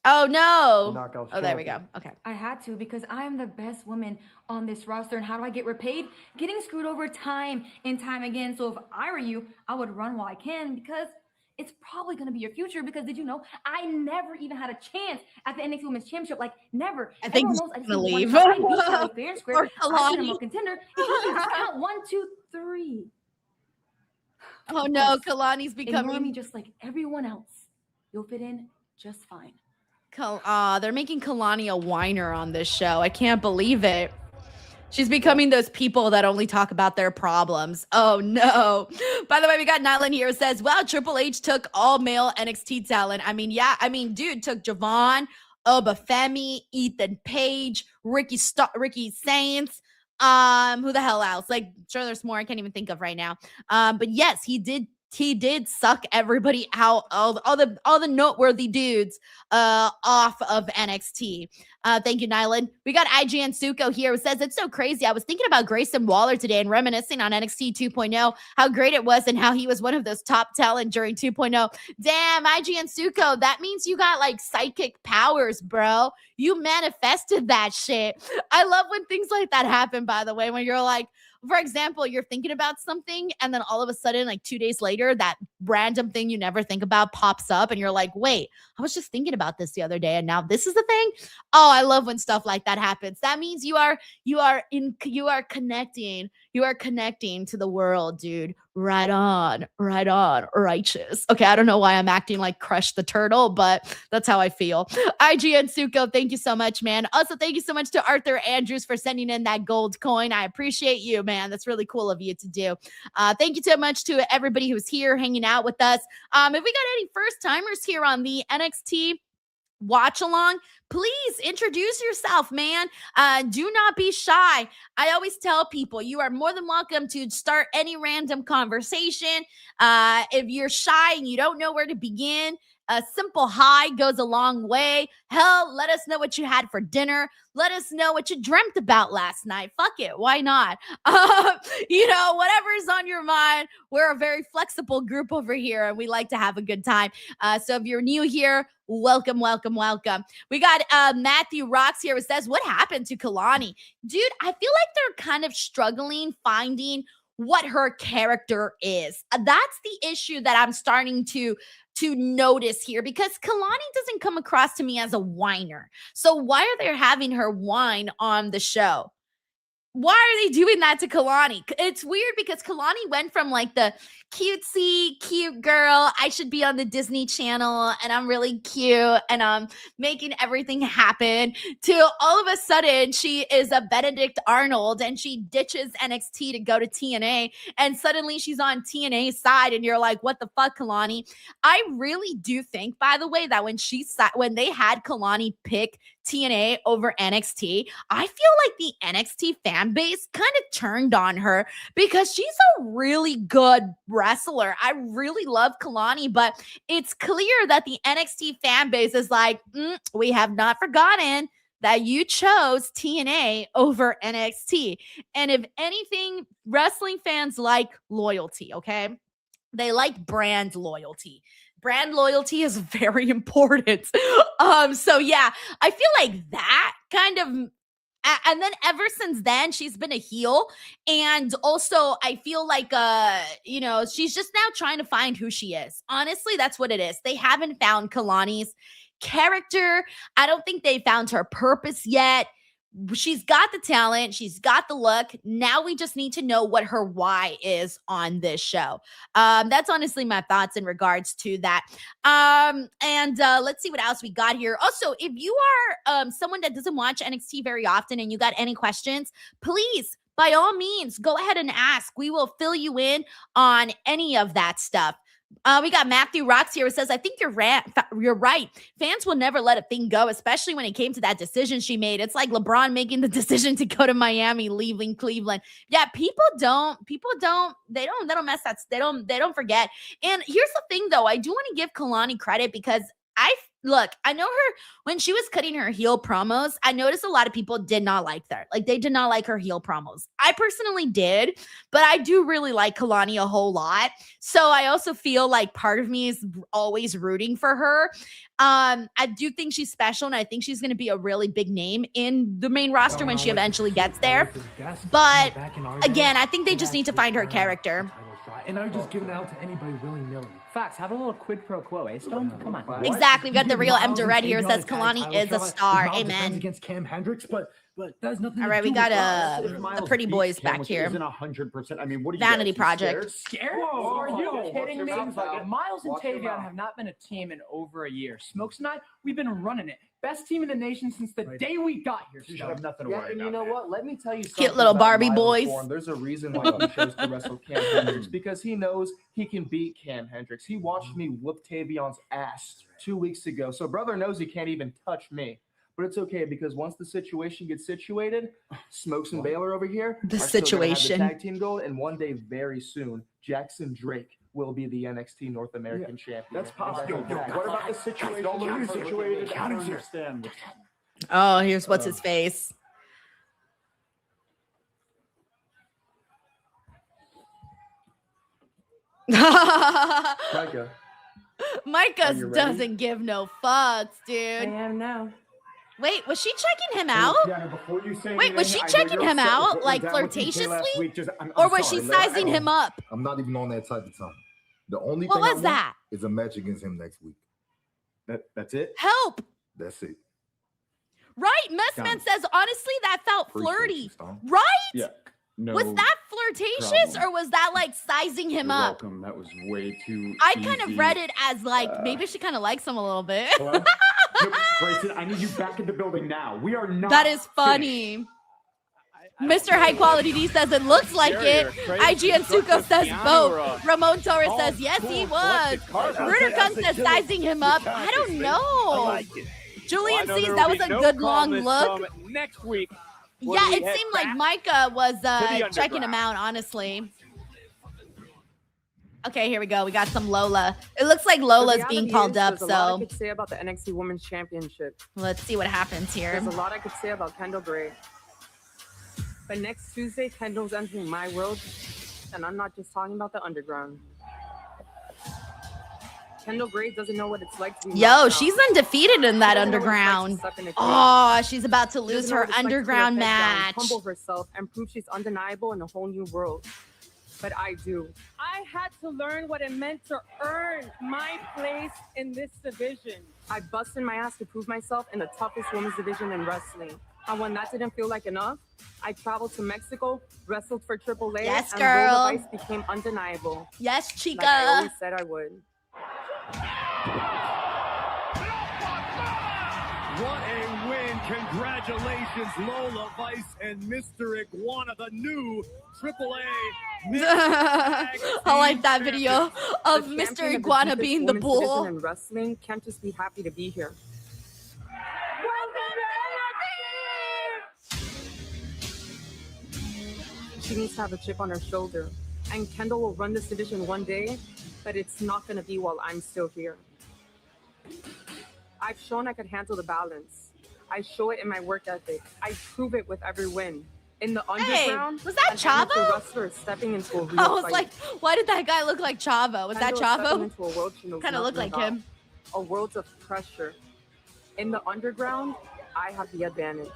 Oh the no. Knockouts Oh, there we go. champion. Okay. I had to because I am the best woman on this roster. And how do I get repaid? Getting screwed over time and time again. So if I were you, I would run while I can because it's probably going to be your future. Because did you know I never even had a chance at the NXT Women's Championship? Like never. I think Everyone he's knows I just gonna need one leave. shot. I beat Charlie fair and square. Or I've been a Kalani. more contender. If you can just count 1, 2, 3. Oh no, Kalani's Ignore me becoming. just like everyone else. You'll fit in just fine. They're making Kalani a whiner on this show. I can't believe it. She's becoming those people that only talk about their problems. Oh no. By the way, we got Nyland here who says, wow, Triple H took all male NXT talent. I mean, yeah, dude took Javon, Obafemi, Ethan Page, Ricky Saints. Who the hell else? Like, sure, there's more I can't even think of right now. But yes, he did suck everybody out, all the noteworthy dudes off of NXT. Thank you, Nyland. We got IGN Suko here who says, it's so crazy. I was thinking about Grayson Waller today and reminiscing on NXT 2.0, how great it was and how he was one of those top talent during 2.0. Damn, IGN Suko, that means you got like psychic powers, bro. You manifested that shit. I love when things like that happen, by the way, when you're like, for example, you're thinking about something and then all of a sudden, like 2 days later, that random thing you never think about pops up and you're like, wait, I was just thinking about this the other day and now this is the thing. Oh, I love when stuff like that happens. That means you are connecting to the world, dude. Right on, righteous. Okay, I don't know why I'm acting like Crush the Turtle, but that's how I feel. IGN Suko, thank you so much, man. Also, thank you so much to Arthur Andrews for sending in that gold coin. I appreciate you, man. That's really cool of you to do. Thank you so much to everybody who's here hanging out with us. If we got any first timers here on the NXT watch along, please introduce yourself, man. Do not be shy. I always tell people you are more than welcome to start any random conversation. If you're shy and you don't know where to begin, a simple hi goes a long way. Hell, let us know what you had for dinner. Let us know what you dreamt about last night. Fuck it. Why not? Whatever's on your mind. We're a very flexible group over here and we like to have a good time. So if you're new here, welcome. We got Matthew Rocks here who says, what happened to Kalani? Dude, I feel like they're kind of struggling finding what her character is. That's the issue that I'm starting to notice here because Kalani doesn't come across to me as a whiner. So why are they having her whine on the show? Why are they doing that to Kalani? It's weird because Kalani went from like the cutesy, cute girl, I should be on the Disney Channel and I'm really cute and I'm making everything happen, to all of a sudden she is a Benedict Arnold and she ditches NXT to go to TNA and suddenly she's on TNA's side and you're like, what the fuck, Kalani? I really do think, by the way, that when they had Kalani pick TNA over NXT, I feel like the NXT fan base kind of turned on her because she's a really good wrestler. I really love Kalani, but it's clear that the NXT fan base is like, we have not forgotten that you chose TNA over NXT. And if anything, wrestling fans like loyalty, okay? They like brand loyalty. Brand loyalty is very important. So yeah, I feel like that kind of, and then ever since then, she's been a heel. And also I feel like, she's just now trying to find who she is. Honestly, that's what it is. They haven't found Kalani's character. I don't think they found her purpose yet. She's got the talent. She's got the look. Now we just need to know what her why is on this show. That's honestly my thoughts in regards to that. And let's see what else we got here. Also, if you are someone that doesn't watch NXT very often and you got any questions, please, by all means, go ahead and ask. We will fill you in on any of that stuff. We got Matthew Rocks here who says, I think you're right. Fans will never let a thing go, especially when it came to that decision she made. It's like LeBron making the decision to go to Miami, leaving Cleveland. Yeah, they don't mess that. They don't forget. And here's the thing though. I do want to give Kalani credit because I know her when she was cutting her heel promos. I noticed a lot of people did not like that. Like they did not like her heel promos. I personally did, but I do really like Kalani a whole lot. So I also feel like part of me is always rooting for her. I do think she's special, and I think she's going to be a really big name in the main roster when she eventually gets there. But again, I think they just need to find her character. And I'm just giving it out to anybody willy-nilly. Facts. Have a little quid pro quo, eh, Stone? Come on. Exactly. We got the real M Red here. Says Kalani is a star. Amen. Against Cam Hendricks, but that's nothing. All right, we got the pretty boys back here. 100%. I mean, what are you Vanity Project. Scared? Whoa, are you kidding me? Miles and Tavion have not been a team in over a year. Smokes and I, we've been running it. Best team in the nation since the day we got here. You should have nothing to worry about. And you know what? Let me tell you something. Cute little about Barbie Miles boys. Bourne. There's a reason why he chose to wrestle Cam Hendricks, because he knows he can beat Cam Hendricks. He watched me whoop Tavion's ass 2 weeks ago. So brother knows he can't even touch me. But it's okay, because once the situation gets situated, Smokes and Baylor over here The are still gonna have situation. the tag team gold, and one day very soon, Jackson Drake will be the NXT North American champion. That's possible. That's What about the situation? Don't look at the situation. I don't understand. Oh, here's what's his face. Micah. Micah Are you ready? doesn't give no fucks, dude. am now. Wait, was she checking him out? Before you say Wait, was she anything, I know checking you're him upset with out, what like went down with TJ last flirtatiously? week. I'm Or was sorry, she let- I sizing don't- him up? I'm not even on that type of time. The only What thing I was want that? is a match against him next week. That's it. Help. That's it. Right? Messman Done. says, honestly, that felt Appreciate flirty. you, Stone. Right? Yeah. No. Was that flirtatious problem. or was that like sizing him You're up? welcome. That was way too. I kind of easy. read it as like maybe she kind of likes him a little bit. Hello? Nope, Grayson, I need you back in the building now. We are not. That is funny. Mr. High Quality D says it looks like it. IGN Suko says both. Ramon Torres says yes, he was. Bruder Gun says sizing him up. I don't know. Julian Well, I know sees there that will was a be no good long calmness look. come next week. Yeah, it seemed like Micah was checking him underground. out, honestly. Okay, here we go. We got some Lola. It looks like Lola's being called up, There's a lot I so could say about the NXT Women's Championship. let's see what happens here. There's a lot I could say about Kendall Gray. But next Tuesday, Kendall's entering my world, and I'm not just talking about the underground. Kendall Gray doesn't know what it's like to be Yo, knocked out. she's undefeated in that She doesn't know what it's like to underground. step in a cage. Oh, she's about to She lose doesn't know her what it's like to put underground head down, match. humble herself, and prove she's undeniable in a whole new world. But I do. I had to learn what it meant to earn my place in this division. I busted my ass to prove myself in the toughest women's division in wrestling. And when that didn't feel like enough, I traveled to Mexico, wrestled for AAA, Yes, and girl. Roll the Vice became undeniable. Yes, chica. Like I always said I would. What a win. Congratulations, Lola Vice and Mr. Iguana, the new AAA. I like that video of The Mr. champion of the Iguana deepest being the women's division bull. in wrestling can't just be happy to be here. She needs to have a chip on her shoulder. And Kendall will run this division one day, but it's not going to be while I'm still here. I've shown I could handle the balance. I show it in my work ethic. I prove it with every win. In the underground, was that an amateur Chavo? wrestler is stepping into a real I was fight. like, why did that guy look like Chavo? Was that Kendall is stepping Chavo? into a world she knows Kind of looked nothing like about. him. A world of pressure. In the underground, I have the advantage.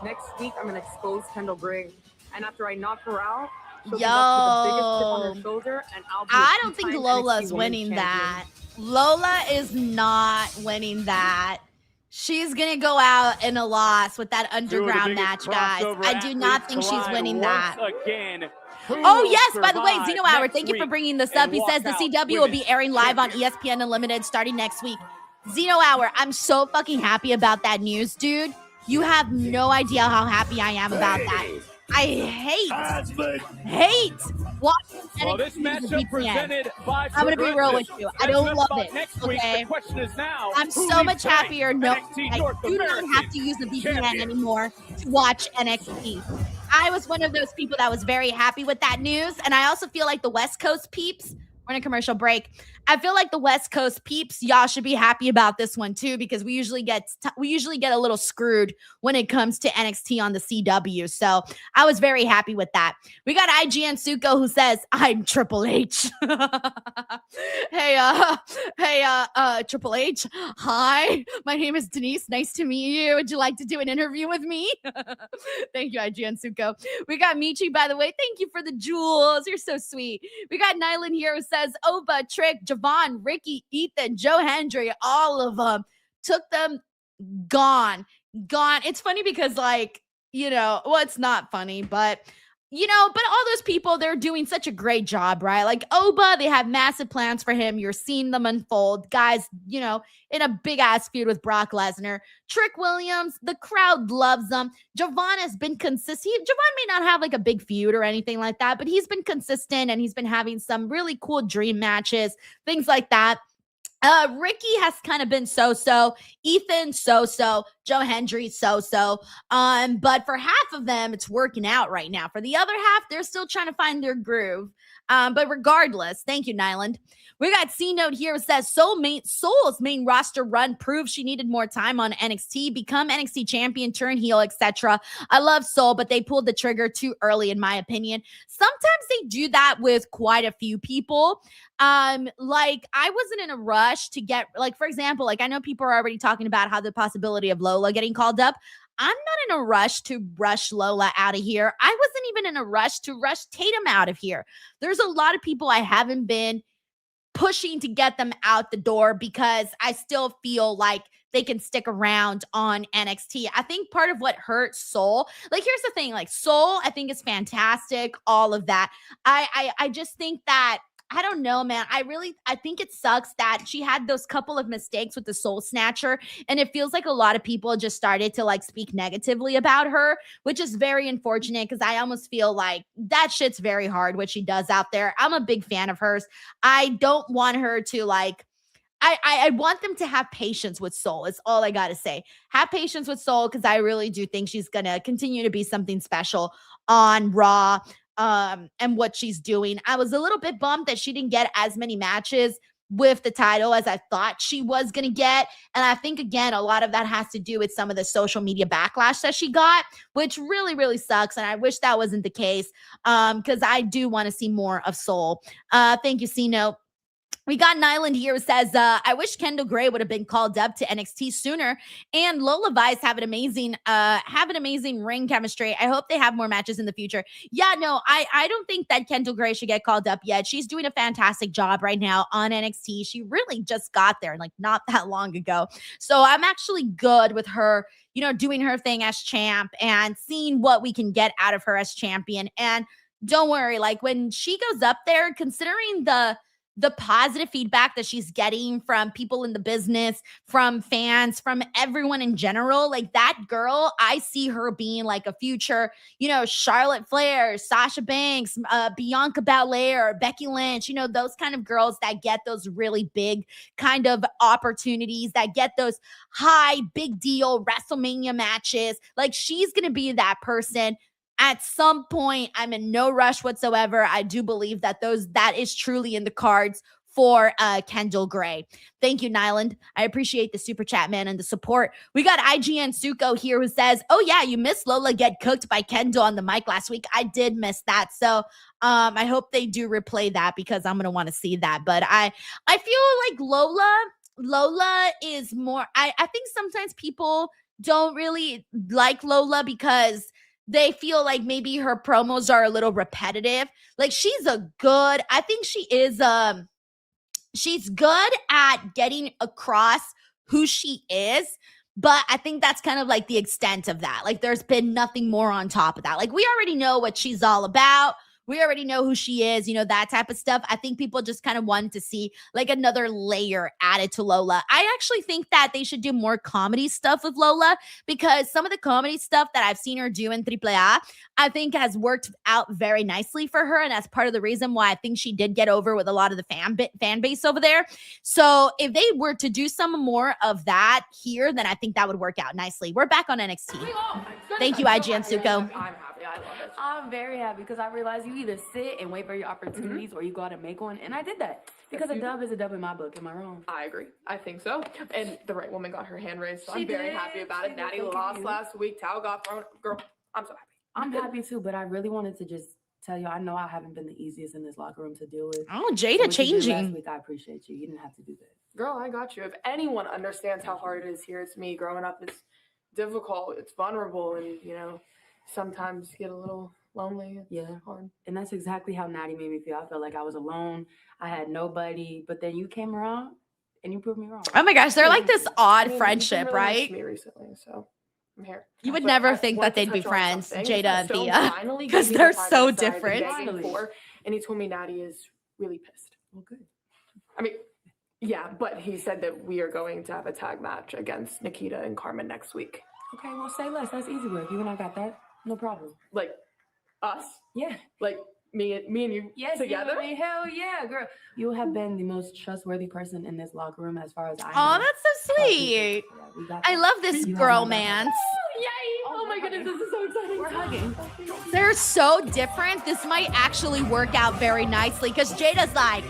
Next week, I'm gonna expose Kendall Gray, and after I knock her out, she'll be left with the biggest chip on her Yo. shoulder, and I'll be. I a don't think two-time Lola's NXT Women's winning Champion. that. Lola is not winning that. She's gonna go out in a loss with that Two of the underground biggest match, guys. crossover I do not athletes think she's collide winning once that. Again. Who Oh will yes, by the way, survive Zeno Hour, next thank you for week bringing this and up. He walk says the out CW will be women's airing live on champion? ESPN Unlimited starting next week. Zeno Hour, I'm so fucking happy about that news, dude. You have no idea how happy I am about that. I hate watching Well, this NXT matchup VPN. presented by I'm gonna be real with Progressive. you. I don't That's love about it. Next week. Okay. The question is now, I'm who so leads much the happier knowing NXT I North do not have American to use the VPN champion. anymore to watch NXT. I was one of those people that was very happy with that news. And I also feel like the West Coast peeps, we're in a commercial break. I feel like the West Coast peeps, y'all should be happy about this one too, because we usually get a little screwed when it comes to NXT on the CW. So I was very happy with that. We got IGN Suko who says, "I'm Triple H." Hey, Triple H. Hi, my name is Denise. Nice to meet you. Would you like to do an interview with me? Thank you, IGN Suko. We got Michi, by the way. Thank you for the jewels. You're so sweet. We got Nylan here who says, Oba, Trick, Javon, Ricky, Ethan, Joe Hendry, all of them. Took them, gone. It's funny because, like, it's not funny, but all those people, they're doing such a great job, right? Like Oba, they have massive plans for him. You're seeing them unfold. Guys, in a big ass feud with Brock Lesnar. Trick Williams, the crowd loves them. Javon has been consistent. Javon may not have like a big feud or anything like that, but he's been consistent and he's been having some really cool dream matches, things like that. Ricky has kind of been so-so. Ethan, so-so. Joe Hendry, so-so. But for half of them, it's working out right now. For the other half, they're still trying to find their groove. But regardless, thank you, Nyland. We got C-Note here who says, Soul's main roster run proves she needed more time on NXT, become NXT champion, turn heel, etc. I love Soul, but they pulled the trigger too early, in my opinion. Sometimes they do that with quite a few people. Like I wasn't in a rush to get, like, for example, like I know people are already talking about how the possibility of Lola getting called up. I'm not in a rush to rush Lola out of here. I wasn't even in a rush to rush Tatum out of here. There's a lot of people I haven't been pushing to get them out the door because I still feel like they can stick around on NXT. I think part of what hurts Soul, like here's the thing, like Soul, I think is fantastic, all of that. I just think that I don't know, man. I think it sucks that she had those couple of mistakes with the Soul Snatcher, and it feels like a lot of people just started to like speak negatively about her, which is very unfortunate because I almost feel like that shit's very hard what she does out there. I'm a big fan of hers. I don't want her to like, I want them to have patience with Soul is all I got to say. Have patience with Soul because I really do think she's going to continue to be something special on Raw. And what she's doing. I was a little bit bummed that she didn't get as many matches with the title as I thought she was going to get. And I think, again, a lot of that has to do with some of the social media backlash that she got, which really, really sucks. And I wish that wasn't the case because I do want to see more of Soul. Thank you, C-Note. We got Nyland here who says, I wish Kendall Gray would have been called up to NXT sooner. And Lola Vice have an amazing ring chemistry. I hope they have more matches in the future. Yeah, no, I don't think that Kendall Gray should get called up yet. She's doing a fantastic job right now on NXT. She really just got there like not that long ago. So I'm actually good with her, doing her thing as champ and seeing what we can get out of her as champion. And don't worry, like when she goes up there, considering the positive feedback that she's getting from people in the business, from fans, from everyone in general, like that girl, I see her being like a future, Charlotte Flair, Sasha Banks, Bianca Belair, Becky Lynch, those kind of girls that get those really big kind of opportunities, that get those high, big deal WrestleMania matches. Like she's going to be that person. At some point, I'm in no rush whatsoever. I do believe that that is truly in the cards for Kendall Gray. Thank you, Nyland. I appreciate the super chat, man, and the support. We got IGN Suko here who says, oh, yeah, you missed Lola get cooked by Kendall on the mic last week. I did miss that. So I hope they do replay that because I'm going to want to see that. But I feel like Lola is more, I think sometimes people don't really like Lola because they feel like maybe her promos are a little repetitive. Like I think she is, she's good at getting across who she is, but I think that's kind of like the extent of that. Like there's been nothing more on top of that. Like we already know what she's all about. We already know who she is, that type of stuff. I think people just kind of wanted to see like another layer added to Lola. I actually think that they should do more comedy stuff with Lola because some of the comedy stuff that I've seen her do in AAA, I think has worked out very nicely for her. And that's part of the reason why I think she did get over with a lot of the fan base over there. So if they were to do some more of that here, then I think that would work out nicely. We're back on NXT. Thank you, IGN Suko. I'm happy. I love it. I'm very happy because I realized you either sit and wait for your opportunities or you go out and make one, and I did that because a dub is a dub in my book. Am I wrong? I agree. I think so. And the right woman got her hand raised, so She I'm very did. happy about She it. did. Natty Thank lost you. last week. Towel got thrown. Girl, I'm so happy. I'm happy too, but I really wanted to just tell you, I know I haven't been the easiest in this locker room to deal with. Oh, Jada So what you did changing. last week, I appreciate you. You didn't have to do that. Girl, I got you. If anyone understands how hard it is here, it's me. Growing up is difficult. It's vulnerable, and sometimes you get a little lonely. It's hard. And that's exactly how Natty made me feel. I felt like I was alone. I had nobody, but then you came around and you proved me wrong. Oh my gosh, they're like this odd I mean, you've been friendship, really nice right? to me recently, so I'm here. You would But never I think wanted that they'd to be touch on friends, something. Jada and Stone Thea, finally because gave me they're the so finals that I've been different. begging for, and he told me Natty is really pissed. Well, good. I mean, yeah, but he said that we are going to have a tag match against Nikita and Carmen next week. Okay, well, say less. That's easy work. You and I got that. No problem. Like us? Yeah. Like me and you Yes, together? You and me. Hell yeah, girl. You have been the most trustworthy person in this locker room as far as I know. Oh, that's so sweet. We got I that. love this You have my back. bromance. Yay! Oh my goodness, this is so exciting. We're hugging. They're so different. This might actually work out very nicely because Jada's like,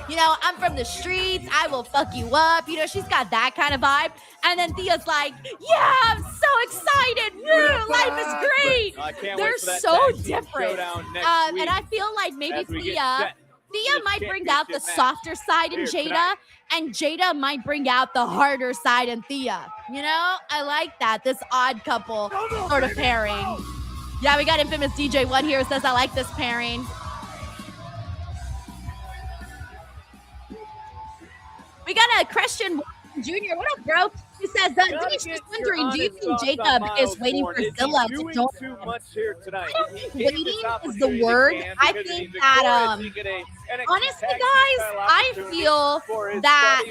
I'm from the streets. I will fuck you up. She's got that kind of vibe. And then Thea's like, yeah, I'm so excited. Woo, life is great. I can't They're wait for that so tag team different. showdown next And week I feel like maybe as we get Thea set for might this bring out the championship softer side in here Jada, tonight. and Jada might bring out the harder side in Thea. I like that. This odd couple sort of pairing. Yeah, we got infamous DJ One here who says, I like this pairing. We got a Christian Jr. What up, bro? He says, Denise, just wondering, do you think Jacob is waiting for Zilla to join too him? much here tonight. I don't think waiting is the word. I think that, honestly, guys, I feel that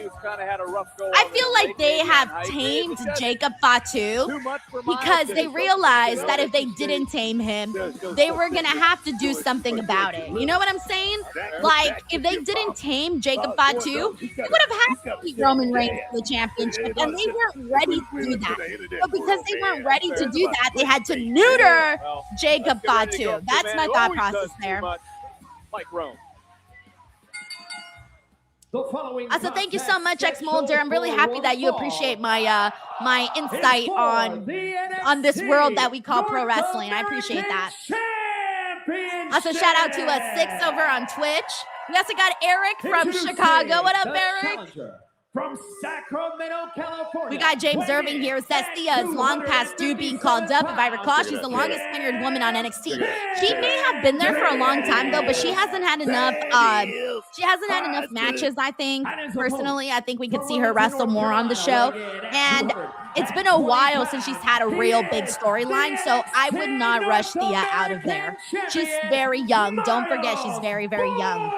they have tamed Jacob Fatu because they realized that if they didn't tame him, they were going to have to do something about it. You know what I'm saying? Like, if they didn't tame Jacob Fatu, they would have had to beat Roman Reigns for the championship, and they weren't ready to do that. But because they weren't ready to do that, they had to neuter Jacob Fatu. That's my thought process there. Like Rome. So thank you so much, X Molder. I'm really happy that you appreciate my my insight on this world that we call pro wrestling. I appreciate that. Also, shout out to Six over on Twitch. We also got Eric from Chicago. What up, Eric? From Sacramento, California. We got James Irving here who says Thea is long past due being called up. If I recall, she's the longest tenured woman on NXT. She may have been there for a long time though, but she hasn't had enough. She hasn't had enough matches. I think personally, I think we could see her wrestle more on the show. And it's been a while since she's had a real big storyline, so I would not rush Thea out of there. She's very young. Don't forget, she's very, very young.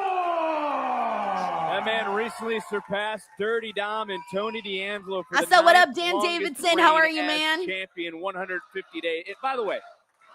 That man recently surpassed Dirty Dom and Tony D'Angelo for the So what up, ninth Dan longest Davidson? How reign are you, as man? Champion, 150 days. By the way,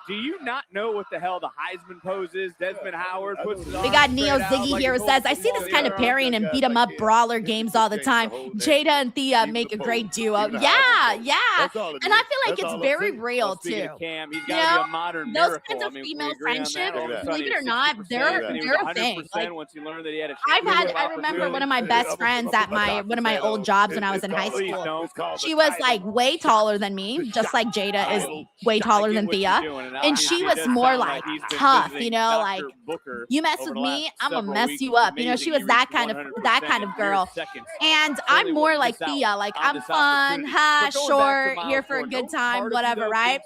do you not know what the hell the Heisman pose is? Desmond Howard puts it on. We got Neo straight out Ziggy like here a who says, I see this kind of pairing and beat 'em up brawler games all the time. Jada and Thea make a great duo. Yeah, yeah. And I feel like it's very real too. Cam, he's You got to be know, a modern those miracle. kinds of I mean, female we agree on that. friendships, All of a sudden, believe he it or was not, 60%, they're and he was a thing. 100% Like, once he learned that he had a I championship remember opportunity. one of my best friends at one of my old jobs when I was in high school. She was like way taller than me, just like Jada is way taller than Thea. And she was more like tough, like you mess with me, I'm gonna mess you up. She was that kind of girl. And I'm more like Thea, like I'm fun, short, here for a good time, whatever, right?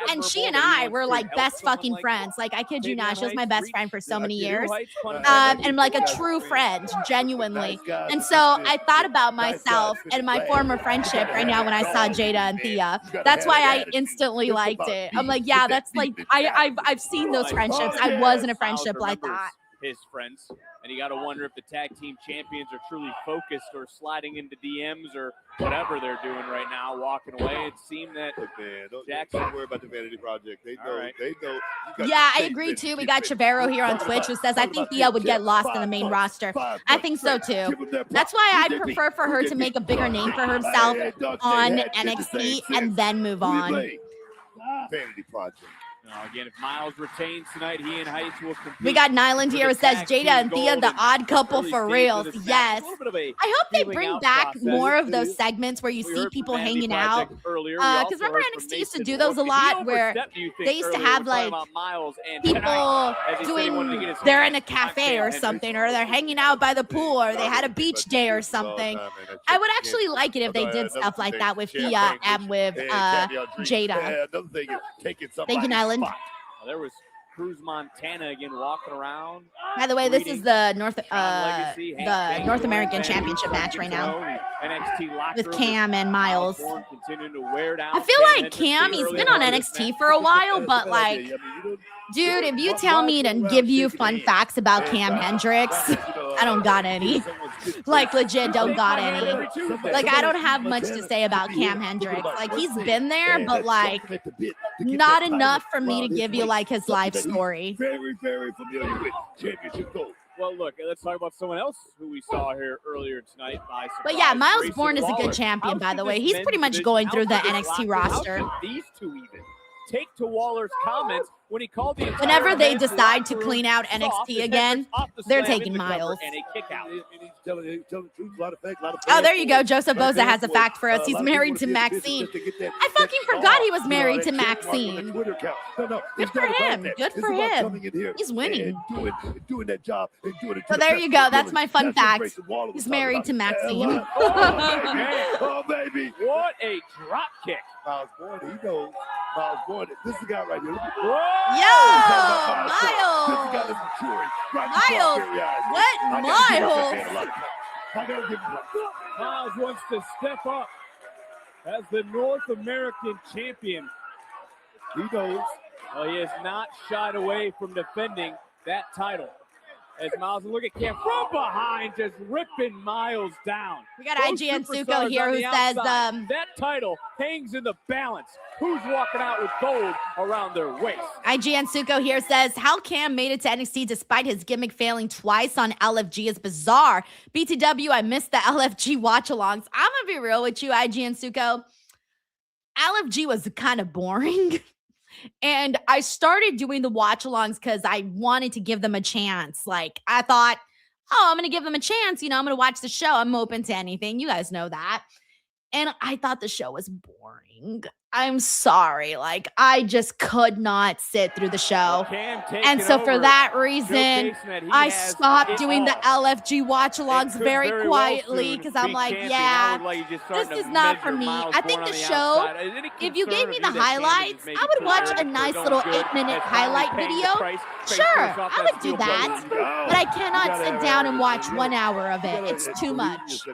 And she and I were like best fucking friends. Like I kid you not, she was my best friend for so many years. And like a true friend, genuinely. And so I thought about myself and my former friendship right now when I saw Jada and Thea. That's why I instantly liked it. I'm like, yeah, that's like I've seen those friendships. I was in a friendship like that. His friends, and you got to wonder if the tag team champions are truly focused or sliding into DMs or whatever they're doing right now, walking away. It seemed that Jackson. Don't worry about the Vanity Project. They know. Right. They know. Yeah, I agree too. We got Chavero here on Twitch who says, I think Thea would get lost in the main roster. I think so too. That's why I prefer for her to make a bigger name for herself on NXT and then move on. Vanity Project. Again, if Miles retains tonight, he and Heights will compete. We got Nyland for here. the It says tag Jada team and Thea, gold the in odd couple early for stages reals. of this match. Yes. A little bit of a I hope they feeling bring out back process. more of those segments where you We see heard people from Vanity hanging out. Project earlier. Because remember NXT used to do those a lot where they used to have like people doing, they're in a cafe or something, or they're hanging out by the pool, or they had a beach day or something. I would actually like it if they did stuff like that with Thea and with Jada. Thank you, Nyland. There was Cruz Montana again walking around. By the way, this is the North American Championship match right now with Cam and Miles. I feel like Cam, he's been on NXT for a while, but like, dude, if you tell me to give you fun facts about Cam Hendricks, I don't got any. Like, legit, don't got any. Like, I don't have much to say about Cam Hendricks. Like, he's been there, but like, not enough for me to give you like his life story. Very, very familiar with championship gold. Well, look, let's talk about someone else who we saw here earlier tonight. But yeah, Miles Bourne is a good champion, by the way. He's pretty much going through the NXT roster. How could these two even take to Waller's comments when he called the whenever they decide to clean out NXT again, they're taking Miles. Oh, there you go. Joseph Boza has a fact for us. He's married to Maxine. I fucking forgot he was married to Maxine. Good for him. Good for him. He's winning. So there you go. That's my fun fact. He's married to Maxine. Oh, baby. What a drop kick. Miles Bourne, he knows. Miles Bourne, this is the guy right here. Yo, Miles. Miles. What Miles? Miles wants to step up as the North American champion. He knows. Well, he has not shied away from defending that title. As Miles, look at Cam from behind, just ripping Miles down. We got IGN Suko here who says that title hangs in the balance. Who's walking out with gold around their waist? IGN Suko here says how Cam made it to NXT despite his gimmick failing twice on LFG is bizarre. BTW, I missed the LFG watch-alongs. I'm gonna be real with you, IGN Suko. LFG was kind of boring. And I started doing the watch-alongs because I wanted to give them a chance. Like, I thought, oh, I'm going to give them a chance. You know, I'm going to watch the show. I'm open to anything. You guys know that. And I thought the show was boring. I'm sorry. Like, I just could not sit through the show. And so for that reason, I stopped doing the LFG watch-alongs very quietly because I'm like, yeah, this is not for me. I think the show, if you gave me the highlights, I would watch a nice little 8-minute highlight video. Sure, I would do that. But I cannot sit down and watch 1 hour of it. It's too much.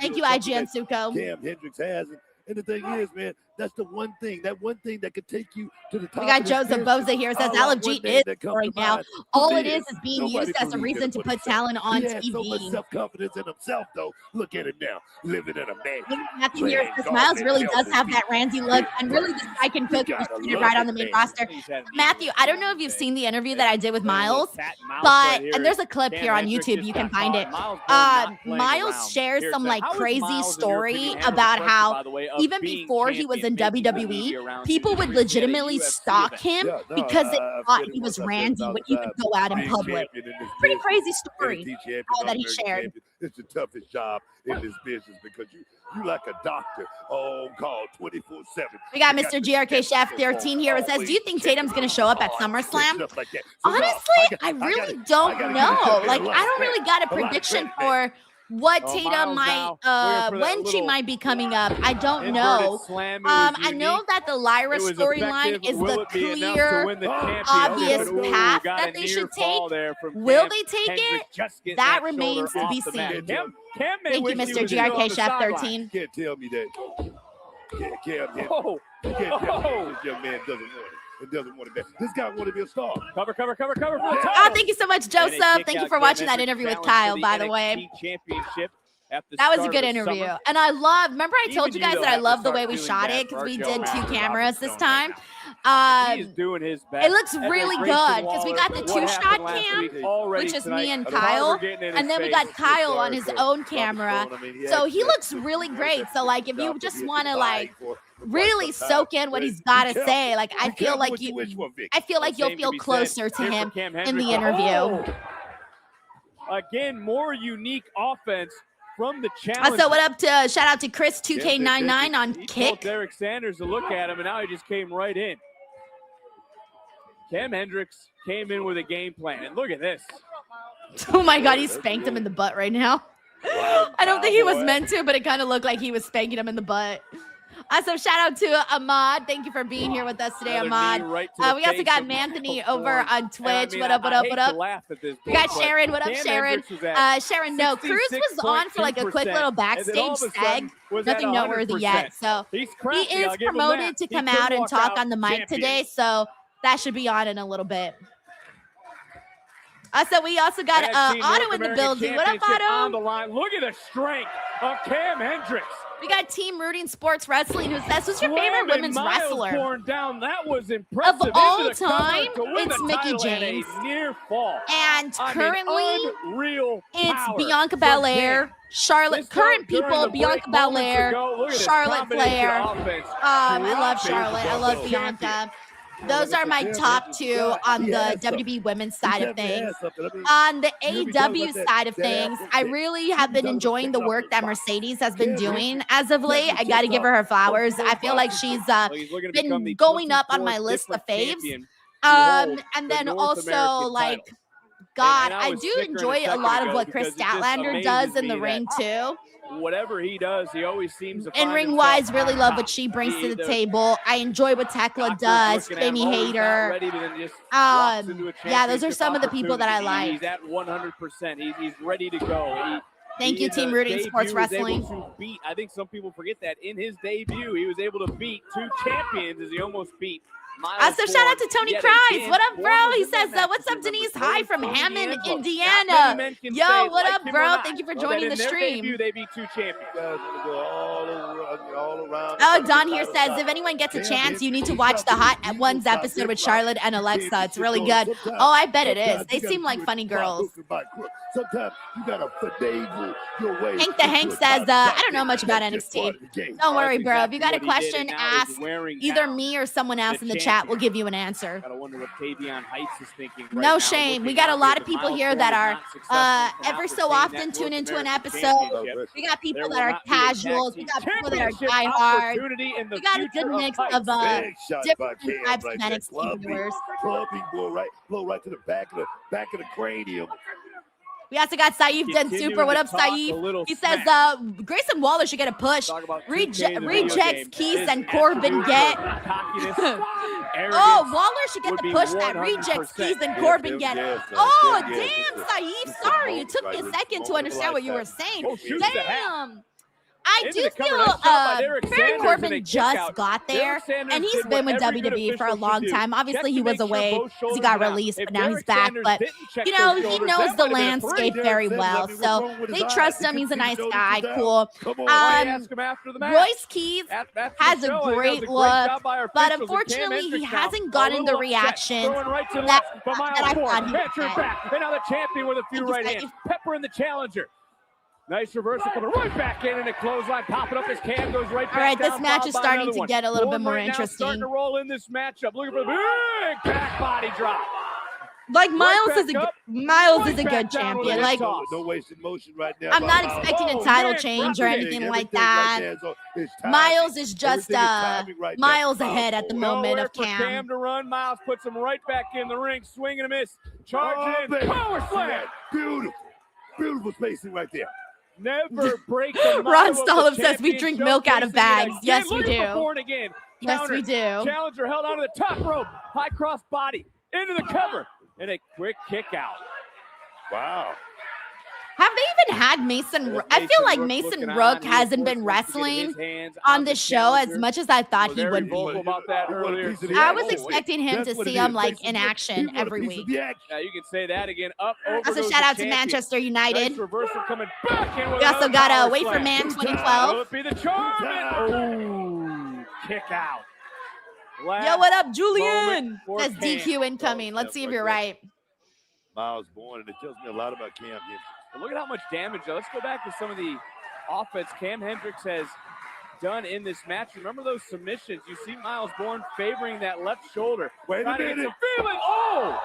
Thank you, IGN Suko. Cam Hendricks has it. And the thing is, man, that's the one thing that could take you to the top. We got Joseph Boza here says LFG is boring now. All it is being used as a reason to put talent on TV. So much self-confidence in himself, though. Look at him now, living in a mansion. Matthew here says Miles really does have that Ramsey look, and really this guy can cook right on the main roster. Matthew, I don't know if you've seen the interview that I did with Miles, but and there's a clip here on YouTube. You can find it. Miles shares some like crazy story about how even before he was in WWE, people would legitimately stalk him because they thought he was Randy when he would go out in public. Pretty crazy story that he shared. It's the toughest job in this business because you like a doctor on call 24/7. We got Mr. GRK Chef 13 here. It says, do you think Tatum's going to show up at SummerSlam? Honestly, I really don't know. Like, I don't really got a prediction for what Tatum might, when she might be coming up. I don't know. I know that the Lyra storyline is the clear, obvious path that they should take. Will they take it? That remains to be seen. Thank you, Mr. GRK Chef 13. Can't tell me that. Cam this young man doesn't want it. It doesn't want to be. This guy want to be a star. Cover. Oh, thank you so much, Joseph. Thank you for watching that interview with Kyle, by the way. That was a good interview. And I love, remember I told you guys that I love the way we shot it because we did 2 cameras this time. He's doing his best. It looks really good because we got the 2-shot cam, which is me and Kyle, and then we got Kyle on his own camera. So he looks really great. So like if you just want to like really soak in what he's got to say. Like I feel like you'll feel closer to him in the interview. Again, more unique offense from the challenge. So what up to shout out to Chris 2K99 on He kick. told Derek Sanders to look at him, and now he just came right in. Cam Hendricks came in with a game plan, and look at this. Oh my God, he spanked him in the butt right now. I don't think he was meant to, but it kind of looked like he was spanking him in the butt. So shout out to Ahmad. Thank you for being here with us today, Ahmad. We also got Manthony over on Twitch. What up, what up, what up? We got Sharon. What up, Sharon? Sharon, no, Cruz was on for like a quick little backstage seg. Nothing noteworthy yet. So he is promoted to come out and talk on the mic today. So that should be on in a little bit. So we also got Otto in the building. What up, Otto? On the line. Look at the strength of Cam Hendricks. We got Team Rooting Sports Wrestling who says, who's your favorite women's wrestler? Down. That was impressive. Of all time, it's Mickie James. Near fall. And currently, it's power Bianca Belair, Charlotte. Current people, Bianca Belair, Charlotte Flair. I love Charlotte. I love Bianca. Those are my top two on the WWE women's side of things. On the AEW side of things, I really have been enjoying the work that Mercedes has been doing as of late. I got to give her flowers. I feel like she's been going up on my list of faves. And then also, like, God, I do enjoy a lot of what Chris Statlander does in the ring, too. Whatever he does, he always seems to in ring wise, really love what she brings to the table. I enjoy what Tekla does, Jamie Hayter. Yeah, those are some of the people that I like. He's at 100%. He's ready to go. Thank you, Team Rooting Sports Wrestling. I think some people forget that in his debut, he was able to beat two champions as he almost beat. So shout out to Tony Price. What up, bro? He says, what's up, Denise? Hi from Hammond, Indiana. Yo, what up, bro? Thank you for joining the stream. They beat two champions. Oh, Don here says, if anyone gets a chance, you need to watch the Hot Ones episode with Charlotte and Alexa. It's really good. Oh, I bet it is. They seem like funny girls. Sometimes you gotta finagle your way. Hank the Hank says, I don't know much about NXT. Don't worry, bro. If you got a question, ask either me or someone else in the chat. We'll give you an answer. Gotta wonder what Tavion Heights is thinking. No shame. We got a lot of people here that are every so often tune into an episode. We got people that are casuals. We got people that are diehard. We got a good mix of different types of NXT viewers. Blow right to the back of the cranium. We also got Saif Den Super. What up, Saif? He says Grayson Waller should get a push. Rejects Keith and Corbin get. Oh, Waller should get the push that rejects Keith and Corbin get. Oh, damn, Saif. Sorry, it took me a second to understand what you were saying. Damn. I do feel Baron Corbin just got there, and he's been with WWE for a long time. Obviously, he was away because he got released, but now he's back. But, you know, he knows the landscape very well, so they trust him. He's a nice guy. Cool. Royce Keys has a great look, but unfortunately, he hasn't gotten the reaction that I thought he would. And now the champion with a few right hands. Pepper in the challenger. Nice reversal coming right back in, and a clothesline popping up as Cam goes right back. All right, this match is starting to get a little bit more interesting. Starting to roll in this matchup. Looking for the big back body drop. Like Miles is a good champion. Like no wasted motion right now. I'm not expecting a title change or anything like that. Miles is just miles ahead at the moment of Cam. Cam to run. Miles puts him right back in the ring, swing and a miss, charge in, power slam. Beautiful spacing right there. Never break the Ron Stallum says we drink milk out of bags. Yes, we do. Yes, we do. Challenger held onto the top rope. High cross body. Into the cover. And a quick kick out. Wow. Have they even had Mason? I feel like Mason Rook hasn't been wrestling on the show as much as I thought he would be. I was expecting him to see him like in action every week. Yeah, you can say that again. Up over. Also, shout out to Manchester United. Nice reversal coming back in. We also got a Wait for Man 2012. Be the charm. Oh, kick out. Yo, what up, Julian? That's DQ incoming. Let's see if you're right. Miles Bourne, and it tells me a lot about Cam. But look at how much damage. Let's go back to some of the offense Cam Hendricks has done in this match. Remember those submissions? You see Miles Bourne favoring that left shoulder. Wait a minute. Feeling. Oh!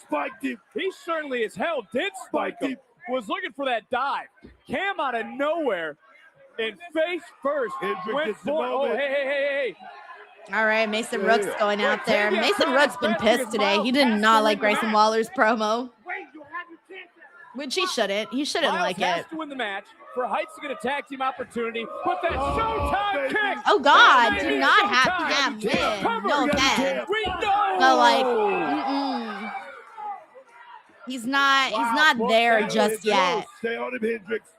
Spiked him. He certainly as hell did spike him. Was looking for that dive. Cam out of nowhere and face first. Went for oh, hey. All right, Mason Rook's going out there. Mason Rook's been pissed today. He did not like Grayson Waller's promo. Which he shouldn't. He shouldn't Miles like has it. to win the match for Heights to get a tag team opportunity. But that Showtime kick. Oh God, do not have him win. No offense. We know. But like, he's not there just yet. Stay on him, Hendricks.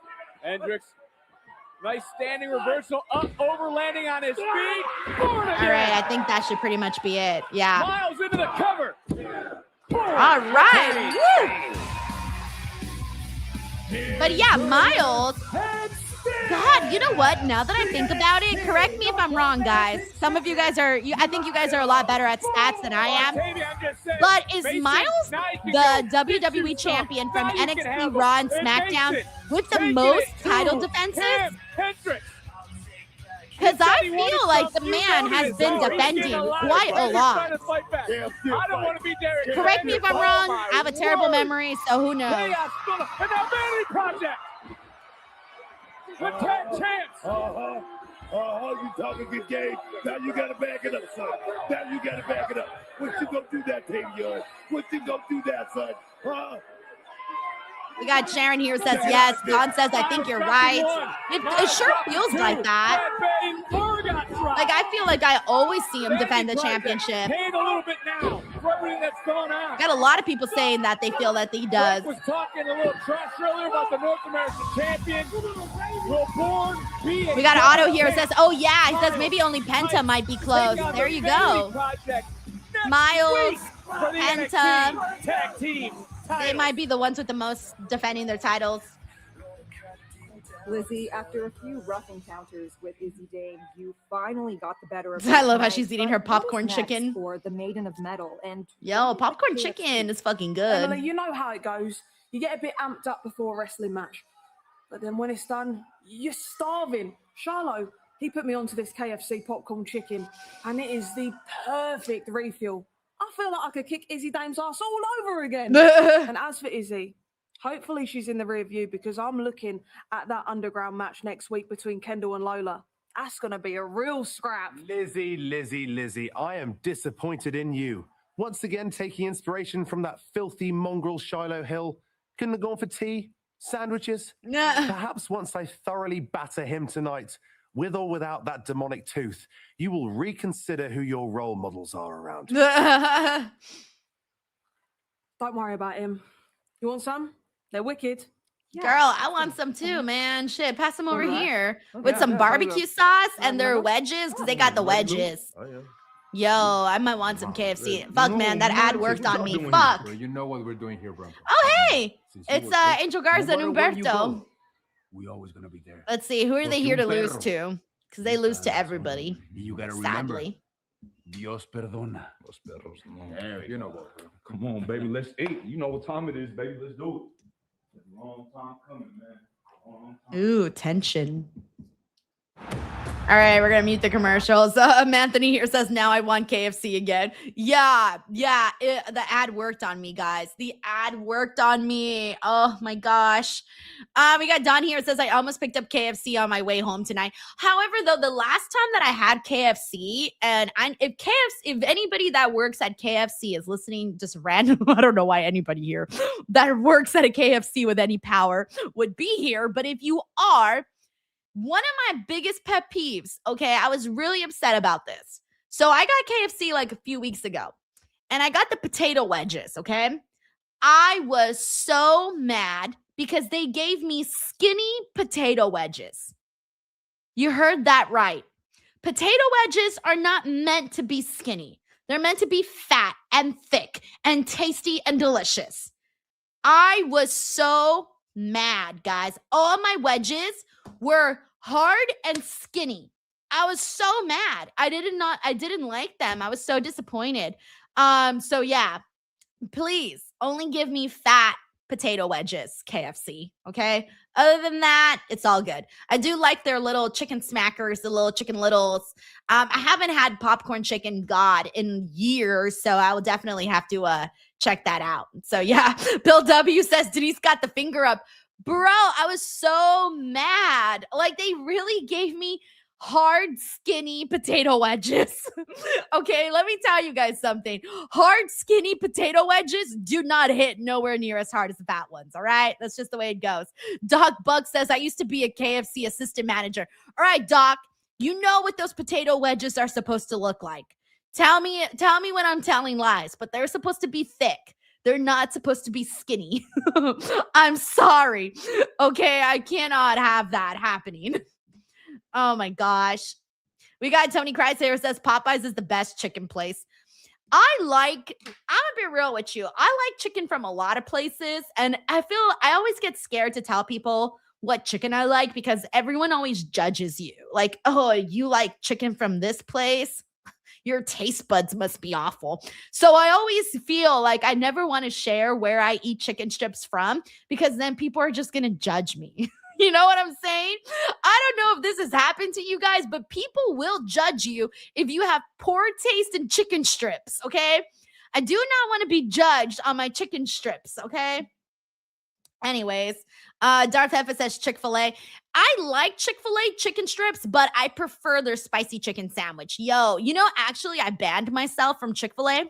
Hendricks. Nice standing reversal, up, over, landing on his feet. All right, I think that should pretty much be it. Yeah. Miles into the cover. All right. Woo. But yeah, Miles. God, you know what? Now that I think about it, correct me if I'm wrong, guys. Some of you guys are, I think you guys are a lot better at stats than I am. But is Miles the WWE champion from NXT Raw and SmackDown with the most title defenses? Because I feel like the man has been defending quite a lot. Correct me if I'm wrong. I have a terrible memory, so who knows? The tag champs. You talking good game. Now you gotta back it up, son. Now you gotta back it up. What you gonna do that, Tavion? What you gonna do that, son? We got Sharon here says yes. Don says I think you're right. It sure feels like that. Like I feel like I always see him defend the championship. Paid a little bit now for everything that's going on. Got a lot of people saying that they feel that he does. Was talking a little trash earlier about the North American champion. Will Bourne be We got an auto here. It says, oh yeah. He says maybe only Penta might be close. There you go. Miles, Penta. Tag team. They might be the ones with the most defending their titles. Lizzie, after a few rough encounters with Izzy Dame, you finally got the better of I love how she's eating her popcorn chicken. For the Maiden of Metal. And yo, popcorn chicken is fucking good. Emily, you know how it goes. You get a bit amped up before a wrestling match, but then when it's done, you're starving. Charlo, he put me onto this KFC popcorn chicken, and it is the perfect refuel. I feel like I could kick Izzy Dame's ass all over again. And as for Izzy, hopefully she's in the rear view because I'm looking at that underground match next week between Kendall and Lola. That's going to be a real scrap. Lizzie, I am disappointed in you. Once again, taking inspiration from that filthy mongrel Shiloh Hill. Couldn't have gone for tea, sandwiches. Perhaps once I thoroughly batter him tonight, with or without that demonic tooth, you will reconsider who your role models are around. Don't worry about him. You want some? They're wicked. Girl, I want some too, man. Shit, pass them over here with some barbecue sauce and their wedges because they got the wedges. Yo, I might want some KFC. Fuck, man, that ad worked on me. Fuck. You know what we're doing here, bro. Oh, hey, it's Angel Garza and Humberto. We always gonna be there. Let's see, who are they here to lose to? Because they lose to everybody. You gotta remember. Sadly. Dios perdona. Los perros, no. There you know what? Come on, baby, let's eat. You know what time it is, baby. Let's do it. It's a long time coming, man. Long time. Ooh, tension. All right, we're gonna mute the commercials. Anthony here says, now I want KFC again. Yeah, the ad worked on me, guys. The ad worked on me. Oh my gosh. We got Don here. It says, I almost picked up KFC on my way home tonight. However, though, the last time that I had KFC, and if anybody that works at KFC is listening, just random, I don't know why anybody here that works at a KFC with any power would be here, but if you are, one of my biggest pet peeves, okay, I was really upset about this. So I got KFC like a few weeks ago, and I got the potato wedges, okay? I was so mad because they gave me skinny potato wedges. You heard that right. Potato wedges are not meant to be skinny. They're meant to be fat and thick and tasty and delicious. I was so mad, guys. All my wedges were hard and skinny. I was so mad. I didn't like them. I was so disappointed. So yeah, please only give me fat potato wedges, KFC. Okay. Other than that, it's all good. I do like their little chicken smackers, the little chicken littles. I haven't had popcorn chicken god in years, so I will definitely have to check that out. So yeah, Bill W says Denise got the finger up. Bro, I was so mad. Like, they really gave me hard, skinny potato wedges. Okay, let me tell you guys something. Hard, skinny potato wedges do not hit nowhere near as hard as the fat ones, all right? That's just the way it goes. Doc Buck says, I used to be a KFC assistant manager. All right, Doc, you know what those potato wedges are supposed to look like. Tell me when I'm telling lies, but they're supposed to be thick. They're not supposed to be skinny. I'm sorry. Okay, I cannot have that happening. Oh my gosh. We got Tony Chrysler says Popeyes is the best chicken place. I'm gonna be real with you. I like chicken from a lot of places, and I always get scared to tell people what chicken I like because everyone always judges you. Like, oh, you like chicken from this place? Your taste buds must be awful. So I always feel like I never want to share where I eat chicken strips from because then people are just going to judge me. You know what I'm saying? I don't know if this has happened to you guys, but people will judge you if you have poor taste in chicken strips, okay? I do not want to be judged on my chicken strips, okay? Anyways, Darth Effa says Chick-fil-A. I like Chick-fil-A chicken strips, but I prefer their spicy chicken sandwich. Yo, you know, actually, I banned myself from Chick-fil-A.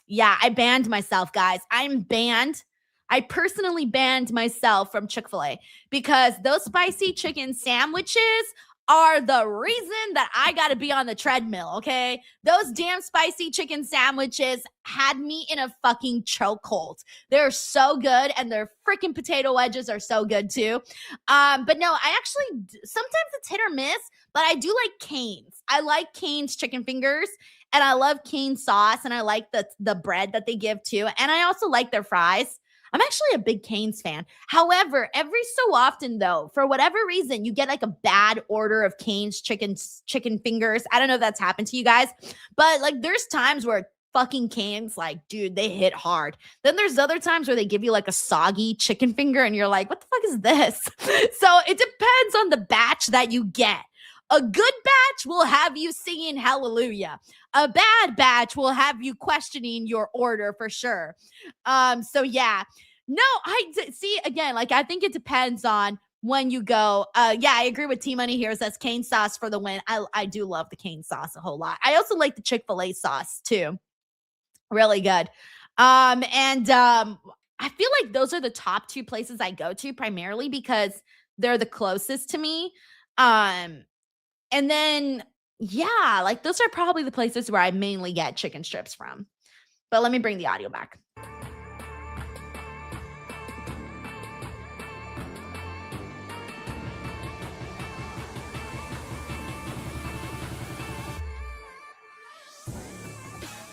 Yeah, I banned myself, guys. I'm banned. I personally banned myself from Chick-fil-A because those spicy chicken sandwiches are the reason that I got to be on the treadmill, okay? Those damn spicy chicken sandwiches had me in a fucking chokehold. They're so good, and their freaking potato wedges are so good too. But no, I actually, sometimes it's hit or miss, but I do like Cane's. I like Cane's chicken fingers, and I love Cane's sauce, and I like the bread that they give too, and I also like their fries. I'm actually a big Cane's fan. However, every so often, though, for whatever reason, you get like a bad order of Cane's chicken fingers. I don't know if that's happened to you guys, but like there's times where fucking Cane's, like, dude, they hit hard. Then there's other times where they give you like a soggy chicken finger and you're like, what the fuck is this? So it depends on the batch that you get. A good batch will have you singing hallelujah. A bad batch will have you questioning your order for sure. So yeah. No, I see again, like I think it depends on when you go. Yeah, I agree with T Money here. Says cane sauce for the win. I do love the cane sauce a whole lot. I also like the Chick-fil-A sauce too. Really good. I feel like those are the top two places I go to primarily because they're the closest to me. And then, yeah, like those are probably the places where I mainly get chicken strips from. But let me bring the audio back.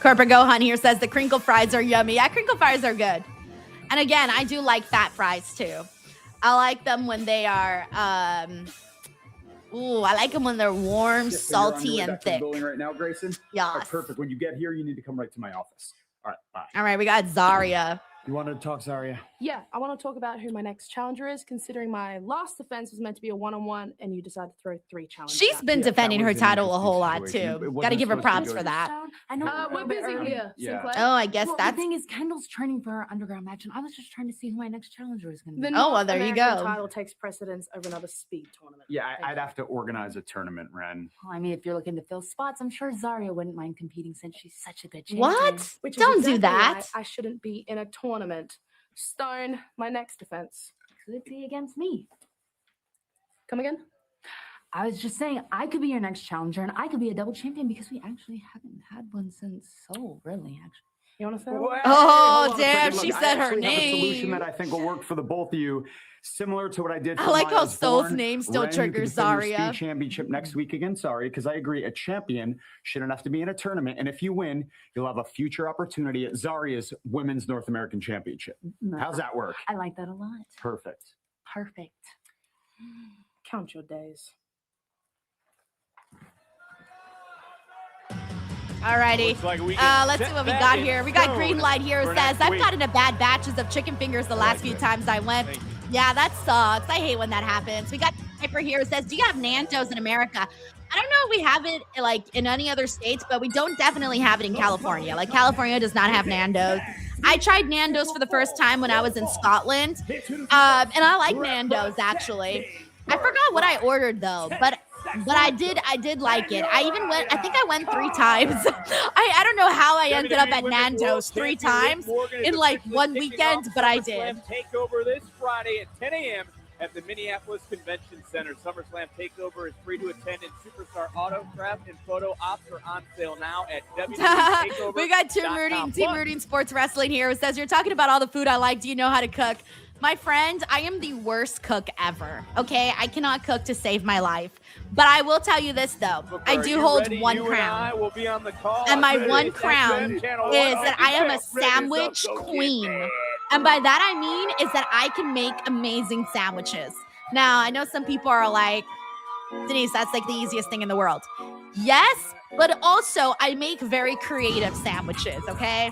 Corporate Gohan here says the crinkle fries are yummy. Yeah, crinkle fries are good. And again, I do like fat fries too. I like them when they are... Ooh, I like them when they're warm, salty, and thick. Building right now, Grayson. Yeah. Right, perfect. When you get here, you need to come right to my office. All right, bye. All right, we got Zarya. You want to talk, Zarya? Yeah, I want to talk about who my next challenger is, considering my last defense was meant to be a one-on-one, and you decided to throw 3 challenges. She's been defending her title a whole lot, too. Got to give her props for that. I know we're busy here. Yeah. Oh, I guess well, that's... The thing is, Kendall's training for her underground match, and I was just trying to see who my next challenger is going to be. The well, there you go. Title takes precedence over another speed tournament. Yeah, I'd have to organize a tournament, Ren. Well, I mean, if you're looking to fill spots, I'm sure Zarya wouldn't mind competing since she's such a good champion. What? Which Don't is do exactly that. why I shouldn't be in a tournament. Stone, my next defense. Could be against me. Come again? I was just saying, I could be your next challenger, and I could be a double champion because we actually haven't had one since Seoul, really, actually. You want to say? Oh, damn, she Look, said I her actually have a solution name. that I think will work for the both of you. Similar to what I did for I like how Miles Soul's Bourne. name still Ren, you triggers can defend your Zarya. speed championship next week again. Sorry, because I agree. A champion shouldn't have to be in a tournament. And if you win, you'll have a future opportunity at Zarya's Women's North American Championship. How's that work? I like that a lot. Perfect. Perfect. Count your days. Alrighty. Like let's see what we got here. We got green light here. It says, I've gotten a bad batches of chicken fingers the last few times I went. Yeah, that sucks. I hate when that happens. We got Piper here who says, do you have Nando's in America? I don't know if we have it like in any other states, but we don't definitely have it in California. Like California does not have Nando's. I tried Nando's for the first time when I was in Scotland, and I like Nando's actually. I forgot what I ordered though, but I did like it. I think I went 3 times. I don't know how I ended up at Nando's 3 times in like one weekend, but I did. Takeover this Friday at 10 a.m. at the Minneapolis Convention Center. SummerSlam Takeover is free to attend, and Superstar autograph and photo ops are on sale now at WWE. We got Team Rooting Sports Wrestling here who says, you're talking about all the food I like. Do you know how to cook? My friend, I am the worst cook ever, okay? I cannot cook to save my life. But I will tell you this, though. I do hold one crown. And my one crown is that I am a sandwich queen. And by that, I mean is that I can make amazing sandwiches. Now, I know some people are like, Denise, that's like the easiest thing in the world. Yes, but also I make very creative sandwiches, okay?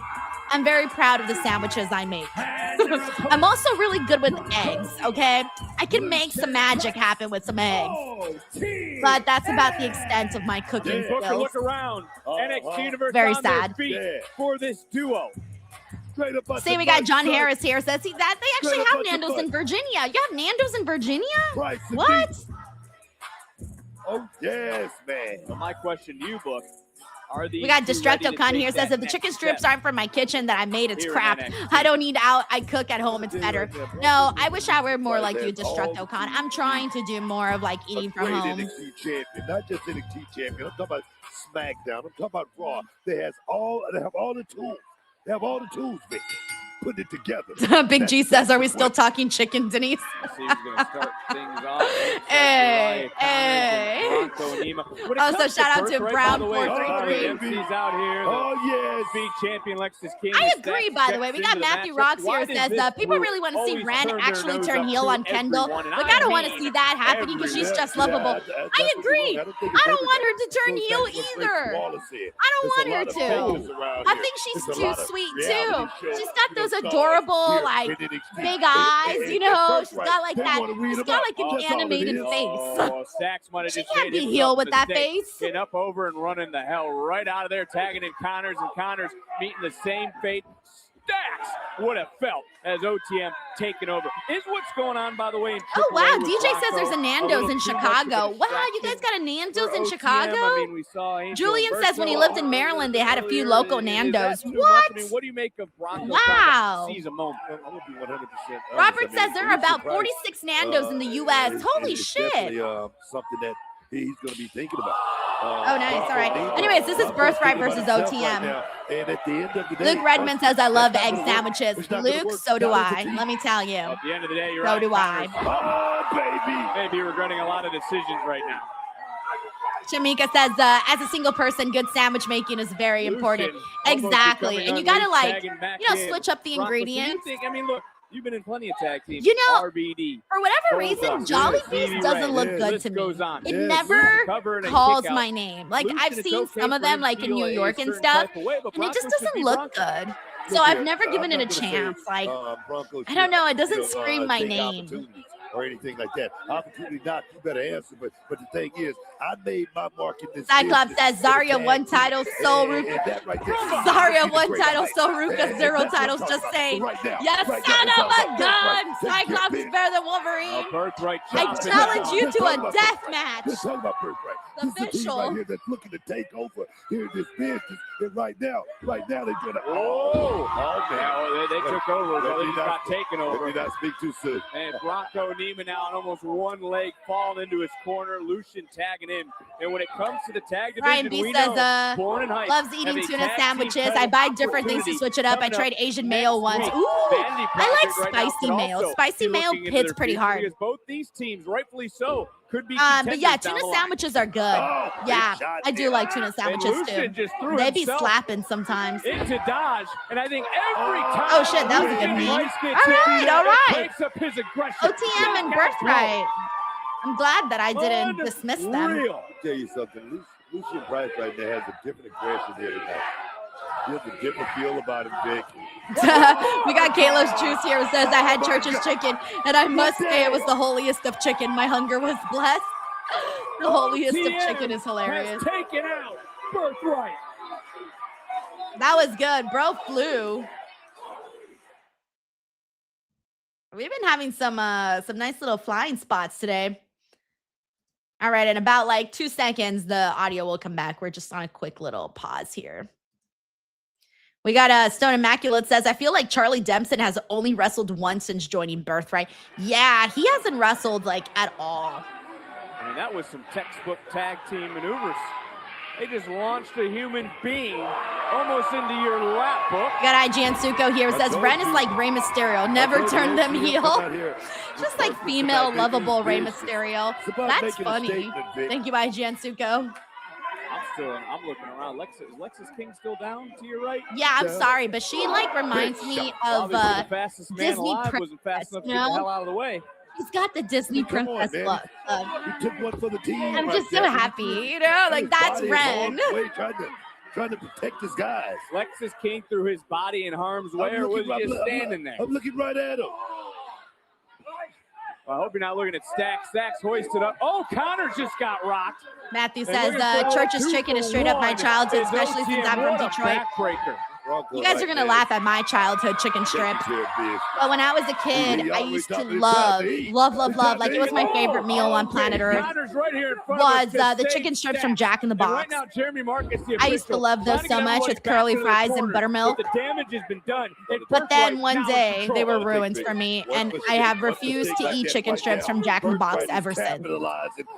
I'm very proud of the sandwiches I make. I'm also really good with eggs, okay? I can make some magic happen with some eggs. But that's about the extent of my cooking skills. Look around. NXT Universe Very on their sad. feet for this duo. Say we got John Harris here. Says that they actually have Nando's in Virginia. You have Nando's in Virginia? What? Oh, yes, man. So my question to you, Book. We got Destructocon here. Says if the chicken strips aren't from my kitchen that I made, it's crap. I don't eat out. I cook at home. It's better. No, I wish I were more like you, Destructocon. I'm trying to do more of like eating from home. NXT champion, not just NXT champion. I'm talking about SmackDown. I'm talking about Raw. They have all the tools. They have all the tools, Vic. Put it together. Big G says, are we still talking chicken, Denise? Hey. Also, shout out to Brown433. MC's out here. Oh, yes. Big champion Lexus King. I agree, by the way. We got Matthew Rocks here says, people really want to see Ren actually turn heel on Kendall. Like, I don't want to see that happening because she's just lovable. I agree. I don't want her to turn heel either. I don't want her to. I think she's too sweet, too. She's got those adorable, like, big eyes, you know? She's got like that. She's got like an animated face. She can't be heel with that face. Getting up over and running the hell right out of there, tagging in Connors, and Connors meeting the same fate. Stacks would have felt as OTM taking over. Is what's going on, by the way, in Oh, wow. DJ says there's a Nando's in Chicago. Wow, you guys got a Nando's in Chicago? Julian says when he lived in Maryland, they had a few local Nando's. What? I mean, what do you make of Bronco? Wow. Seize a moment. Robert says there are about 46 Nando's in the U.S. Holy shit. Something that he's going to be thinking about. Oh, nice. All right. Anyways, this is Birthright versus OTM. And at the end of the day, Luke Redmond says, I love egg sandwiches. Luke, so do I. Let me tell you. At the end of the day, you're So right. do I. Oh, baby. Maybe regretting a lot of decisions right now. Shamika says, as a single person, good sandwich making is very important. Exactly. And you got to, like, switch up the ingredients. I mean, look, you've been in plenty of tag teams. You know, RBD. For whatever reason, Jolly Feast doesn't look good to me. It never calls my name. Like, I've seen some of them, like, in New York and stuff, and it just doesn't look good. So I've never given it a chance. Like, I don't know. It doesn't scream my name. Or anything like that. Opportunity not, you better answer. But the thing is, I made my mark in this. Cyclops says Zarya won title, Soul Ruka. Zarya won title, Soul Ruka, 0 titles, just saying. Yes, son of a gun! Cyclops is better than Wolverine. I challenge you to a death match. Let's talk about Birthright. Official. Right here that's looking to take over here in this business. And right now they're gonna. They took over. They just got taken over. Let me not speak too soon. And Bronco Neiman now on almost one leg falling into his corner. Lucian tagging in. And when it comes to the tag division, Ryan B says, Born and Hype loves eating tuna sandwiches. I buy different things to switch it up. I tried Asian mayo once. Ooh, I like spicy mayo. Spicy mayo hits pretty hard. Because both these teams, rightfully so, could be but yeah, tuna sandwiches are good. Yeah, I do like tuna sandwiches too. They be slapping sometimes. Into dodge, and I think every time. Oh shit, that was a good meme. All right. OTM and Birthright. I'm glad that I didn't dismiss them. I'll tell you something. Lucian Price right now has a different aggression here tonight. He has a different feel about him, Vic. We got Caleb's Juice here who says, I had Church's chicken, and I must say it was the holiest of chicken. My hunger was blessed. The holiest of chicken is hilarious. Has taken out Birthright. That was good. Bro flew. We've been having some nice little flying spots today. All right, in about like 2 seconds, the audio will come back. We're just on a quick little pause here. We got Stone Immaculate says, I feel like Charlie Dempson has only wrestled once since joining Birthright. Yeah, he hasn't wrestled like at all. I mean, that was some textbook tag team maneuvers. They just launched a human being almost into your lap, book. We got IGN Suko here who says, Ren is like Rey Mysterio. Never turn them heel. Just like female lovable Rey Mysterio. That's funny. Thank you, IGN Suko. I'm looking around. Lexus King still down to your right? Yeah, I'm sorry, but she like reminds me of the fastest man Disney alive wasn't fast enough to get the hell out of the way. He's got the Disney princess look. He took one for the team. I'm just so happy, you know, like that's Ren. Trying to protect his guys. Lexus King threw his body in harm's way, or was he just standing there? I'm looking right at him. I hope you're not looking at Stacks. Stacks hoisted up. Oh, Connor just got rocked. Matthew says, Church's chicken is straight up my childhood, especially since I'm from Detroit. You guys are going to laugh at my childhood chicken strips. But when I was a kid, I used to love, like it was my favorite meal on planet Earth, was the chicken strips from Jack in the Box. I used to love those so much with curly fries and buttermilk. But then one day, they were ruined for me, and I have refused to eat chicken strips from Jack in the Box ever since.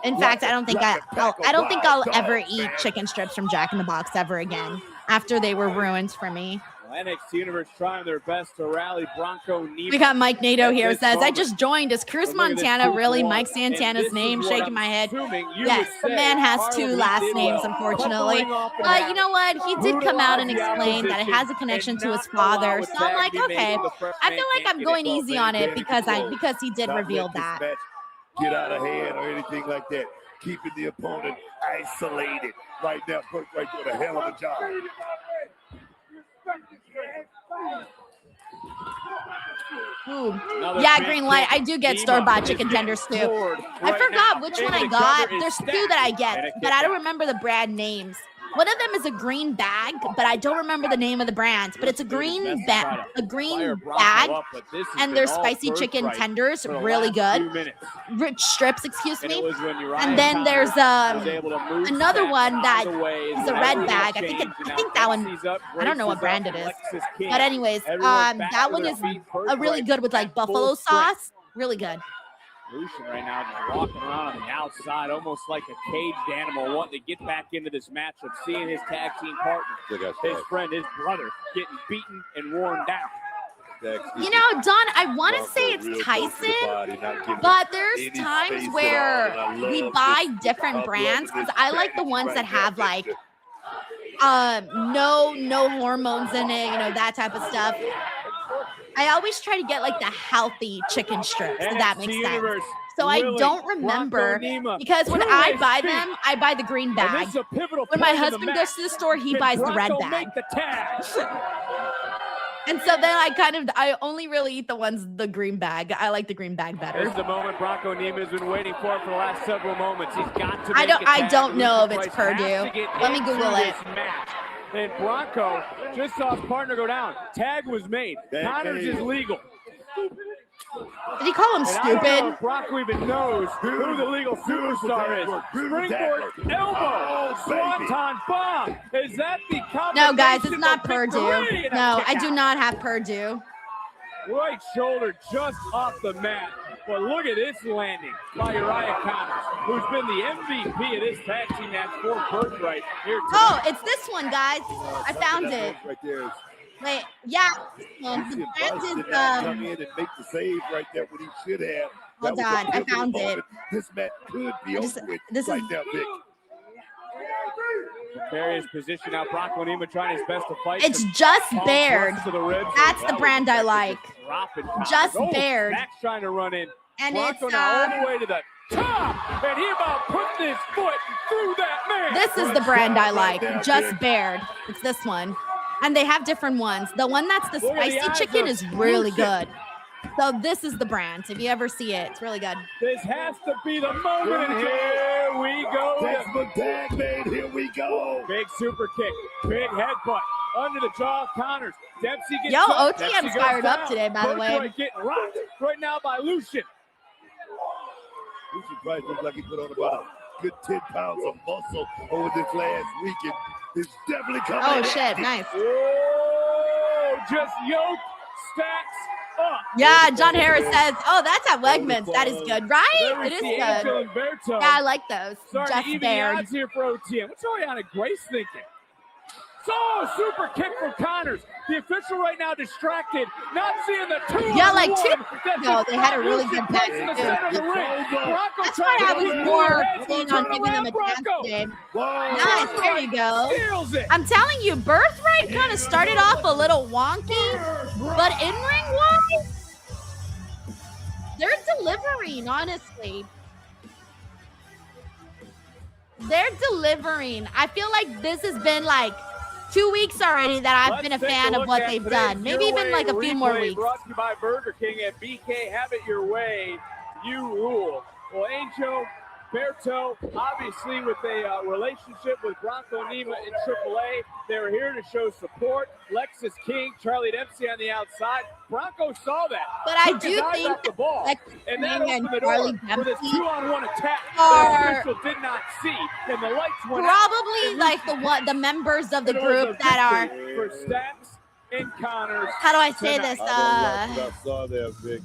In fact, I don't think I'll ever eat chicken strips from Jack in the Box ever again, after they were ruined for me. NXT Universe trying their best to rally Bronco Nemo. We got Mike Nato here says, I just joined. Is Cruz Montana really Mike Santana's name? Shaking my head. Yes, the man has 2 last names, unfortunately. But you know what? He did come out and explain that it has a connection to his father. So I'm like, okay. I feel like I'm going easy on it because he did reveal that. Get out of hand or anything like that. Keeping the opponent isolated. Right now, Birthright doing a hell of a job. Ooh. Yeah, green light. I do get store-bought chicken tenders too. I forgot which one I got. There's 2 that I get, but I don't remember the brand names. One of them is a green bag, but I don't remember the name of the brand. But it's a green bag, and there's spicy chicken tenders, really good. Rich strips, excuse me. And then there's another one that is a red bag. I think that one. I don't know what brand it is. But anyways, that one is a really good with like buffalo sauce. Really good. Lucian right now just walking around on the outside, almost like a caged animal, wanting to get back into this matchup, seeing his tag team partner, his friend, his brother, getting beaten and worn down. You know, Don, I want to say it's Tyson, but there's times where we buy different brands because I like the ones that have like no hormones in it, you know, that type of stuff. I always try to get like the healthy chicken strips, if that makes sense. So I don't remember because when I buy them, I buy the green bag. When my husband goes to the store, he buys the red bag. And so then I only really eat the green bag. I like the green bag better. This is the moment Bronco Nemo has been waiting for the last several moments. He's got to I don't know if it's Purdue. Let me Google it. And Bronco just saw his partner go down. Tag was made. Connors is legal. Did he call him stupid? I don't know if Bronco even knows who the legal superstar is. Springboard elbow. Swanton bomb. Is that the combination? No, guys, it's not Purdue. No, I do not have Purdue. Right shoulder just off the mat. But look at this landing by Uriah Connors, who's been the MVP of this tag team match for Birthright here tonight. Oh, it's this one, guys. I found it. Right there. Wait, yeah. The brand is come in and make the save right there when he should have. Hold on, I found it. This match could be over with right now, Vic. Precarious position now. Bronco Nemo trying his best to fight. It's Just Baird. That's the brand I like. Just Baird. Max trying to run in. And Bronco it's now all the way to the top, and he about put his foot through that man. This is the brand I like. Just Baird. It's this one. And they have different ones. The one that's the Look at the spicy eyes chicken of is really Lucian. good. So this is the brand. If you ever see it, it's really good. This has to be the moment, and here we go. That's my dad made. Here we go. Big super kick, big headbutt, under the jaw counters. Dempsey gets Yo, up. OTM's Dempsey goes fired up down. today, by the way. Birthright getting rocked right now by Lucian. Lucian Price looks like he put on about a good 10 pounds of muscle over this last weekend. It's definitely coming. Oh, shit. Nice. Whoa, just yoke stacks up. Yeah, John Harris says, oh, that's at Wegmans. That is good, right? There we It is see good. Angel and Berto. Yeah, I like those. Starting Just to even the Baird. odds here for OTM. What's Oriana Grace thinking? So, super kick from Connors. The official right now distracted, not seeing the 2-on-1. Yeah, like 2 That's ago, just they had a really Lucian good match, Price in the too. center of the ring. Bronco That's trying why I to was keep more moving heads. keen Turn on giving them a around, chance Bronco. today. Whoa. Nice, there you go. Steals it. I'm telling you, Birthright kind of started off a little wonky, but in-ring wise, they're delivering, honestly. They're delivering. I feel like this has been like 2 weeks already that I've been a Let's take fan a of look what at they've today's done. Maybe Your even Way like a few more replay weeks. Brought to you by Burger King and BK. Have it your way. You rule. Well, Angel, Berto, obviously with a relationship with Bronco Nima in AAA, they're here to show support. Lexus King, Charlie Dempsey on the outside. Bronco saw that. But I Took his do eyes think off the ball, Lexus and that King opened and the door Charlie for this Dempsey 2-on-1 attack are that official did not see, and the lights went out. probably like the members of the And it was a group that are, victory for Stacks and Connors. how do I say tonight. this? I saw there, Vic.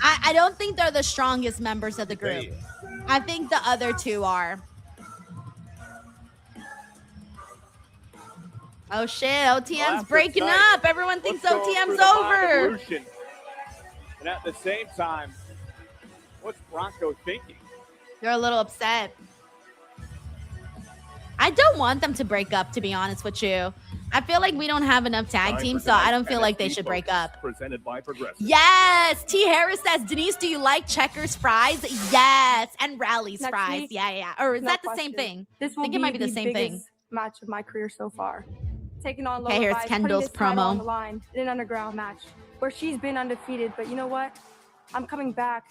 I don't think they're the strongest members of the group. I think the other two are. Oh shit, OTM's breaking up. Everyone thinks OTM's over. Lucian. And at the same time, what's Bronco thinking? They're a little upset. I don't want them to break up, to be honest with you. I feel like we don't have enough tag teams, so I don't feel like they should break up. Presented by Progressive. Yes! T. Harris says, Denise, do you like Checkers fries? Yes. And Rally's Next fries. week, Yeah. Or is no that the same question. thing? This I will think it might be the same thing. biggest match of my career so far. Taking on Okay, Lola here's Vice, Kendall's putting this title promo. on the line in an underground match where she's been undefeated. But you know what? I'm coming back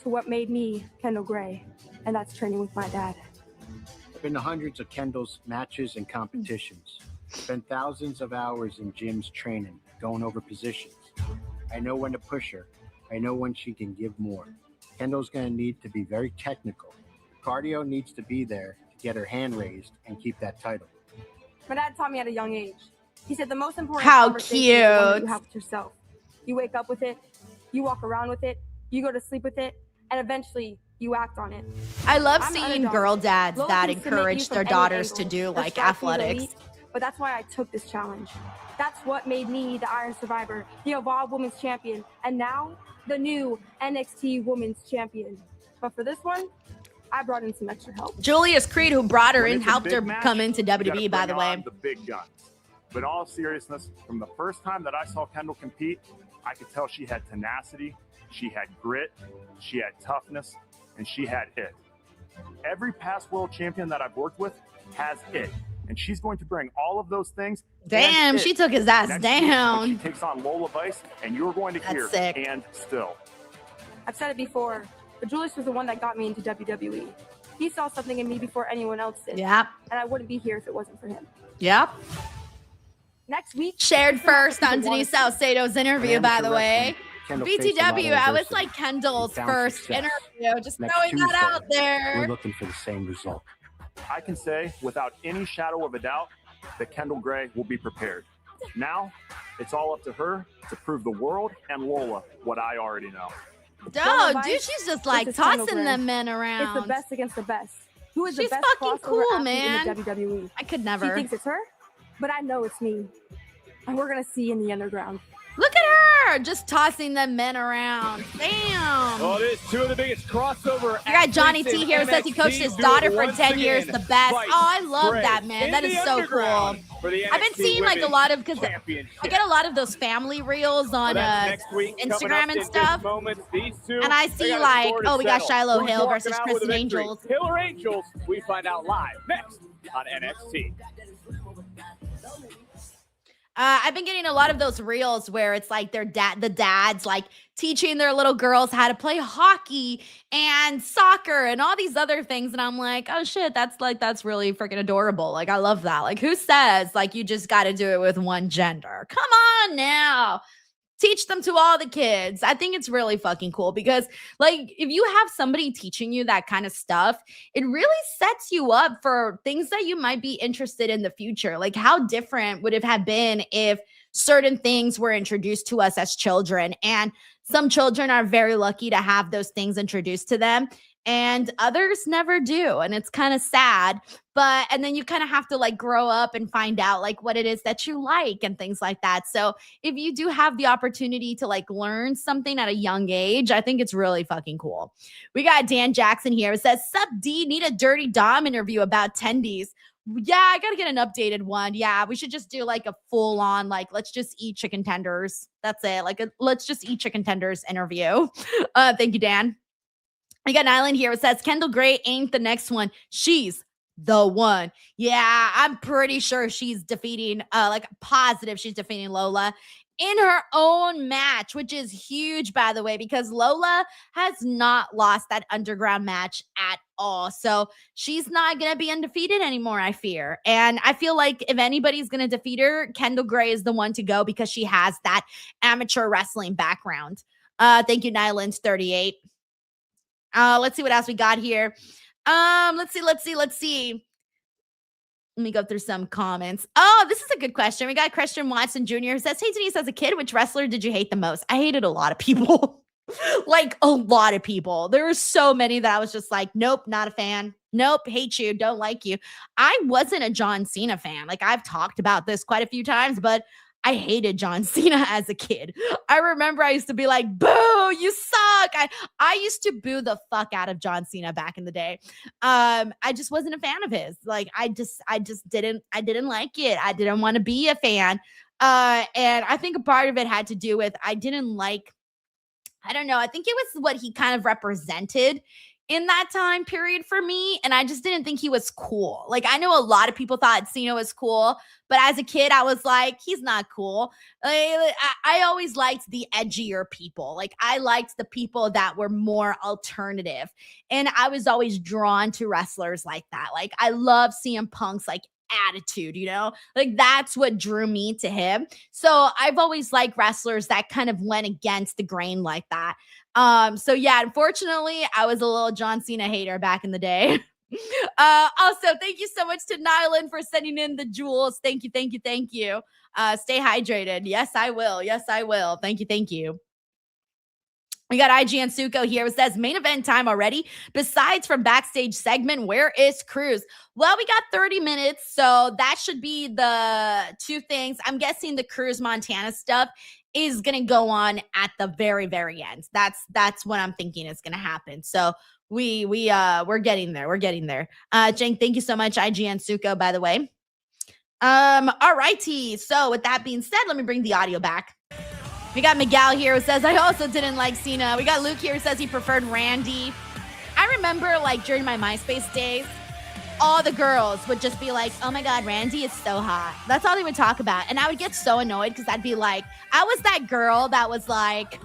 to what made me Kendall Gray, and that's training with my dad. I've been to hundreds of Kendall's matches and competitions. Spent thousands of hours in gyms training, going over positions. I know when to push her. I know when she can give more. Kendall's going to need to be very technical. Cardio needs to be there to get her hand raised and keep that title. My dad taught me at a young age. He said the most important How conversation is the one that cute. you have with yourself. You wake up with it, you walk around with it, you go to sleep with it, and eventually you act on it. I love I'm the seeing underdog. girl dads Lola that can submit encourage you from their any daughters to angle. do Her like striking is athletics. elite, but that's why I took this challenge. That's what made me the Iron Survivor, the Evolve Women's Champion, and now the new NXT Women's Champion. But for this one, I brought in some extra help. Julius Creed, who brought her When in, it's a helped big her match, come into you gotta WWE, by the bring way. on the big guns. But in all seriousness, from the first time that I saw Kendall compete, I could tell she had tenacity, she had grit, she had toughness, and she had it. Every past world champion that I've worked with has it. And she's going to bring all of those things. Damn, and she it took his ass next week when down. She takes on Lola Vice, and you're going to That's hear sick. and still. I've said it before, but Julius was the one that got me into WWE. He saw something in me before anyone else did. Yep. And I wouldn't be here if it wasn't for him. Yep. Next week, Shared it's the match first that on people Denise wanna see. Salcedo's interview, by the way. Kendall faced a lot of BTW, I was adversity like Kendall's and found first success. interview. Just Next throwing that Tuesday, out there. We're looking for the same result. I can say without any shadow of a doubt that Kendall Gray will be prepared. Now, it's all up to her to prove the world and Lola what I already know. Oh, dude, she's just like versus Kendall tossing Gray. them men It's around. the best against the best. Who is She's the best fucking crossover cool, athlete man. in the WWE? I could She never. thinks it's her, but I know it's me. And we're gonna see in the underground. Look at her, just tossing them men around. Damn. Oh, it is two of the biggest crossover. You got Johnny athletes T in here, says he coached NXT his do daughter it for once 10 years. again. The best. Vice Oh, I love Gray that, man. in That the is so cool. underground for the I've been NXT seeing like a Women's lot of, because Championship. I get a lot of those family reels on That's next week, coming up Instagram in and just stuff. moments. These two, And I they see got a like, score to oh, we got settle. Shiloh Who's Hill walking versus out with Kristen a victory? Angels. Hill or Angels? We find out live next on NXT. I've been getting a lot of those reels where it's like the dads like teaching their little girls how to play hockey and soccer and all these other things. And I'm like, oh shit, that's really freaking adorable. Like, I love that. Like, who says like you just got to do it with one gender? Come on now. Teach them to all the kids. I think it's really fucking cool because, like, if you have somebody teaching you that kind of stuff, it really sets you up for things that you might be interested in the future. Like, how different would it have been if certain things were introduced to us as children? And some children are very lucky to have those things introduced to them, and others never do. And it's kind of sad. And then you kind of have to like grow up and find out like what it is that you like and things like that. So if you do have the opportunity to like learn something at a young age, I think it's really fucking cool. We got Dan Jackson here. It says, "Sup D, need a Dirty Dom interview about tendies." Yeah, I gotta get an updated one. Yeah, we should just do like a full on, like, let's just eat chicken tenders. That's it. Like, let's just eat chicken tenders interview. Thank you, Dan. I got an island here. It says, "Kendall Gray ain't the next one. She's the one." Yeah, I'm pretty sure she's defeating, like positive she's defeating Lola in her own match, which is huge, by the way, because Lola has not lost that underground match at all. So she's not going to be undefeated anymore, I fear. And I feel like if anybody's going to defeat her, Kendall Gray is the one to go because she has that amateur wrestling background. Thank you, Nyland38. Let's see what else we got here. Let's see. Let me go through some comments. Oh, this is a good question. We got Christian Watson Jr. who says, "Hey, Denise, as a kid, which wrestler did you hate the most?" I hated a lot of people. Like, a lot of people. There were so many that I was just like, nope, not a fan. Nope, hate you, don't like you. I wasn't a John Cena fan. Like, I've talked about this quite a few times, but I hated John Cena as a kid. I remember I used to be like, "Boo, you suck." I used to boo the fuck out of John Cena back in the day. I just wasn't a fan of his. Like, I didn't like it. I didn't want to be a fan. And I think a part of it had to do with I don't know. I think it was what he kind of represented in that time period for me. And I just didn't think he was cool. Like, I know a lot of people thought Cena was cool, but as a kid, I was like, he's not cool. I always liked the edgier people. Like, I liked the people that were more alternative. And I was always drawn to wrestlers like that. Like, I love CM Punk's like attitude, you know, like that's what drew me to him. So I've always liked wrestlers that kind of went against the grain like that. So yeah, unfortunately, I was a little John Cena hater back in the day. Also, thank you so much to Nyland for sending in the jewels. Thank you. Stay hydrated. Yes, I will. Thank you. We got IGN Suko here. It says, "Main event time already. Besides from backstage segment, where is Cruz?" Well, we got 30 minutes, so that should be the two things. I'm guessing the Cruz Montana stuff is going to go on at the very, very end. That's what I'm thinking is going to happen. So we're getting there. Jane, thank you so much, IGN Suko, by the way. All righty. So with that being said, let me bring the audio back. We got Miguel here who says, "I also didn't like Cena." We got Luke here who says he preferred Randy. I remember like during my MySpace days, all the girls would just be like, "Oh my God, Randy is so hot." That's all they would talk about. And I would get so annoyed because I'd be like, I was that girl that was like,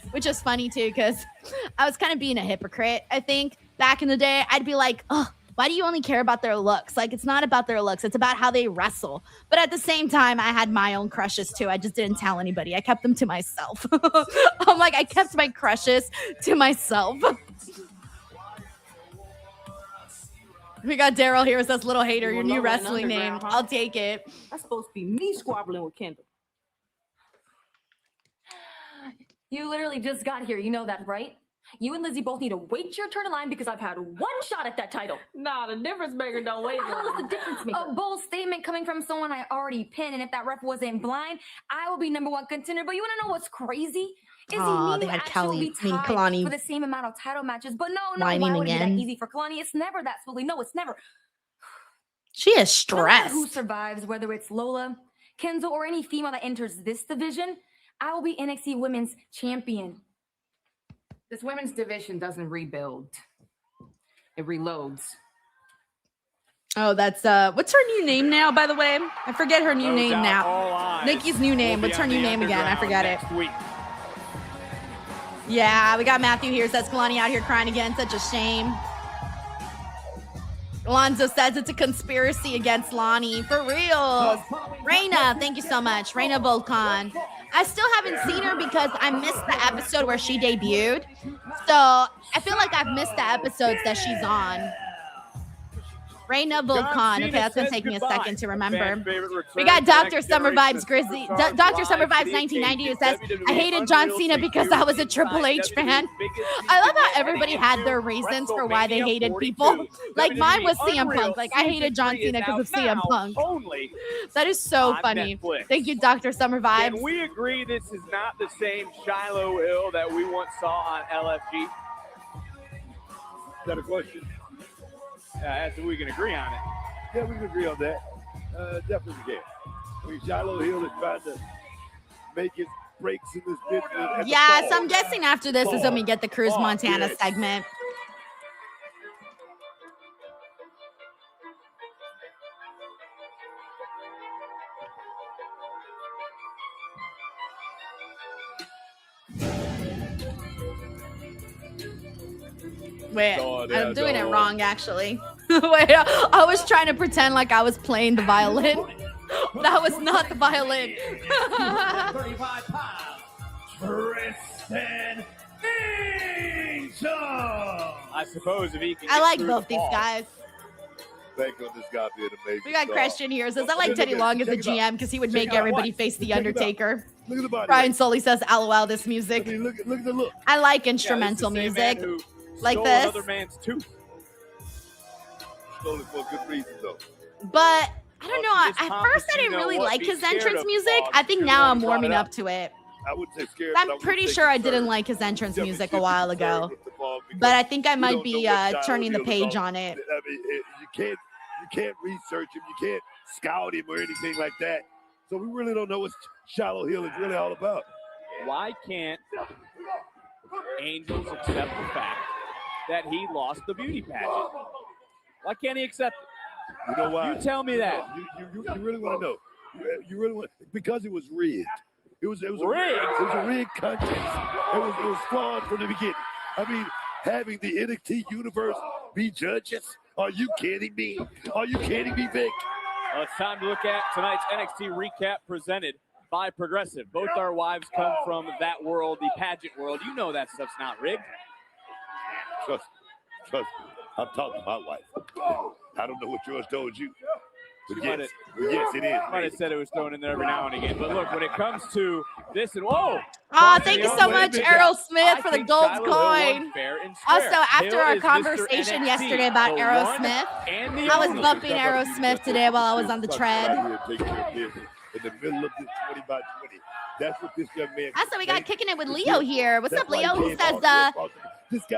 which is funny too, because I was kind of being a hypocrite, I think, back in the day. I'd be like, "Oh, why do you only care about their looks?" Like, it's not about their looks. It's about how they wrestle. But at the same time, I had my own crushes too. I just didn't tell anybody. I kept them to myself. I'm like, I kept my crushes to myself. We got Daryl here who says, "Little hater, your new wrestling name." I'll take it. That's supposed to be me squabbling with Kendall. You literally just got here. You know that, right? You and Lizzie both need to wait your turn in line because I've had one shot at that title. Nah, the difference maker don't wait. How's the difference maker? A bold statement coming from someone I already pinned, and if that ref wasn't blind, I will be #1 contender. But you want to know what's crazy? Is they had Kalani for the same amount of title matches. But no, why would it be that easy for Kalani? It's never that smoothly. No, it's never. She is stressed. No matter who survives, whether it's Lola, Kenzo, or any female that enters this division, I will be NXT Women's Champion. This women's division doesn't rebuild. It reloads. Oh, that's what's her new name now, by the way? I forget her new name now. Nikki's new name. What's her new name again? I forgot it. Yeah, we got Matthew here. Says Kalani out here crying again. Such a shame. Alonzo says it's a conspiracy against Lonnie. For real. Reina, thank you so much. Reina Volkan. I still haven't seen her because I missed the episode where she debuted. So I feel like I've missed the episodes that she's on. Reina Volkan. Okay, that's going to take me a second to remember. We got Dr. Summer Vibes Grizzly. Dr. Summer Vibes 1990 who says, I hated John Cena because I was a Triple H fan. I love how everybody had their reasons for why they hated people. Like mine was CM Punk. Like I hated John Cena because of CM Punk. That is so funny. Thank you, Dr. Summer Vibes. Can we agree this is not the same Shiloh Hill that we once saw on LFG? Is that a question? We can agree on it. Yeah, we can agree on that. Definitely we can. I mean, Shiloh Hill is trying to make his breaks in this business. Yeah, so I'm guessing after this is when we get the Cruz Montana segment. Wait, I'm doing it wrong, actually. Wait, I was trying to pretend like I was playing the violin. That was not the violin. 35 pounds, Tristan Angel. I suppose if he can. I like both these guys. Thank God this guy being amazing. We got star. Christian here. Says, I like Teddy Long as a GM because he would make out. everybody Watch. face The Check it out. Undertaker. Look at the body. Brian Sully says, LOL, this music. I mean, look at the look. I like instrumental music. Like this. Another man's tooth. Stole it for a good reason, though. But I don't know. At first, I didn't really like his entrance music. I think now I'm warming up to it. I wouldn't say scared. I'm pretty sure I didn't like his entrance music a while ago. But I think I might be turning the page on it. I mean, you can't research him. You can't scout him or anything like that. So we really don't know what Shiloh Hill is really all about. Why can't Angels accept the fact that he lost the beauty pageant? Why can't he accept it? You know why? You tell me that. You really want to know? You really want because it was rigged. It was rigged. It was a rigged contest. It was flawed from the beginning. I mean, having the NXT universe be judges. Are you kidding me? Are you kidding me, Vic? Well, it's time to look at tonight's NXT recap presented by Progressive. Both our wives come from that world, the pageant world. You know that stuff's not rigged. Trust me. I'm talking to my wife. I don't know what yours told you. But yes, it is. Might have said it was thrown in there every now and again. But look, when it comes to this and whoa. Oh, thank you so much, Errol Smith, for the gold coin. Also, after our conversation yesterday about Errol Smith, I was bumping Errol Smith today while I was on the tread. In the middle of this 20 by 20. That's what this young man. Also, we got kicking it with Leo here. What's up, Leo? He says,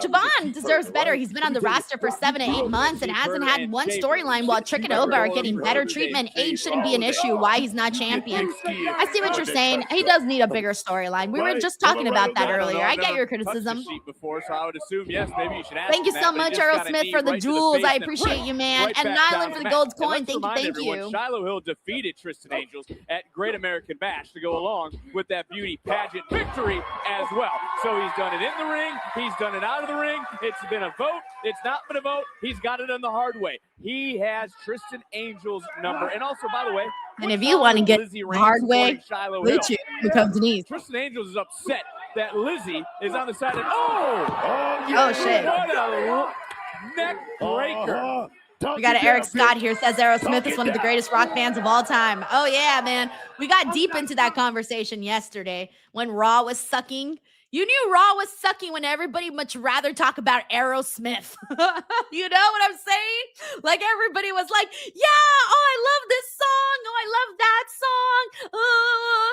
Javon deserves better. He's been on the roster for 7 to 8 months and hasn't had one storyline while Trick and Oba are getting better treatment. Age shouldn't be an issue. Why he's not champion. I see what you're saying. He does need a bigger storyline. We were just talking about that earlier. I get your criticism. Before, so I would assume, yes, maybe you should ask Thank you so much, Earl Smith, for the jewels. I appreciate you, man. And Nyland for the gold coin. Thank you. Shiloh Hill defeated Tristan Angels at Great American Bash to go along with that beauty pageant victory as well. So he's done it in the ring. He's done it out of the ring. It's been a vote. It's not been a vote. He's got it on the hard way. He has Tristan Angel's number. And also, by the way, and if you want to get the hard way, Blue Chew becomes Denise. Tristan Angels is upset that Lizzie is on the side of oh shit. What a neck breaker. We got Eric Scott here, says Aerosmith is one of the greatest rock bands of all time. Oh yeah, man. We got deep into that conversation yesterday when Raw was sucking. You knew Raw was sucking when everybody much rather talk about Aerosmith. You know what I'm saying? Like everybody was like, yeah, oh, I love this song. Oh, I love that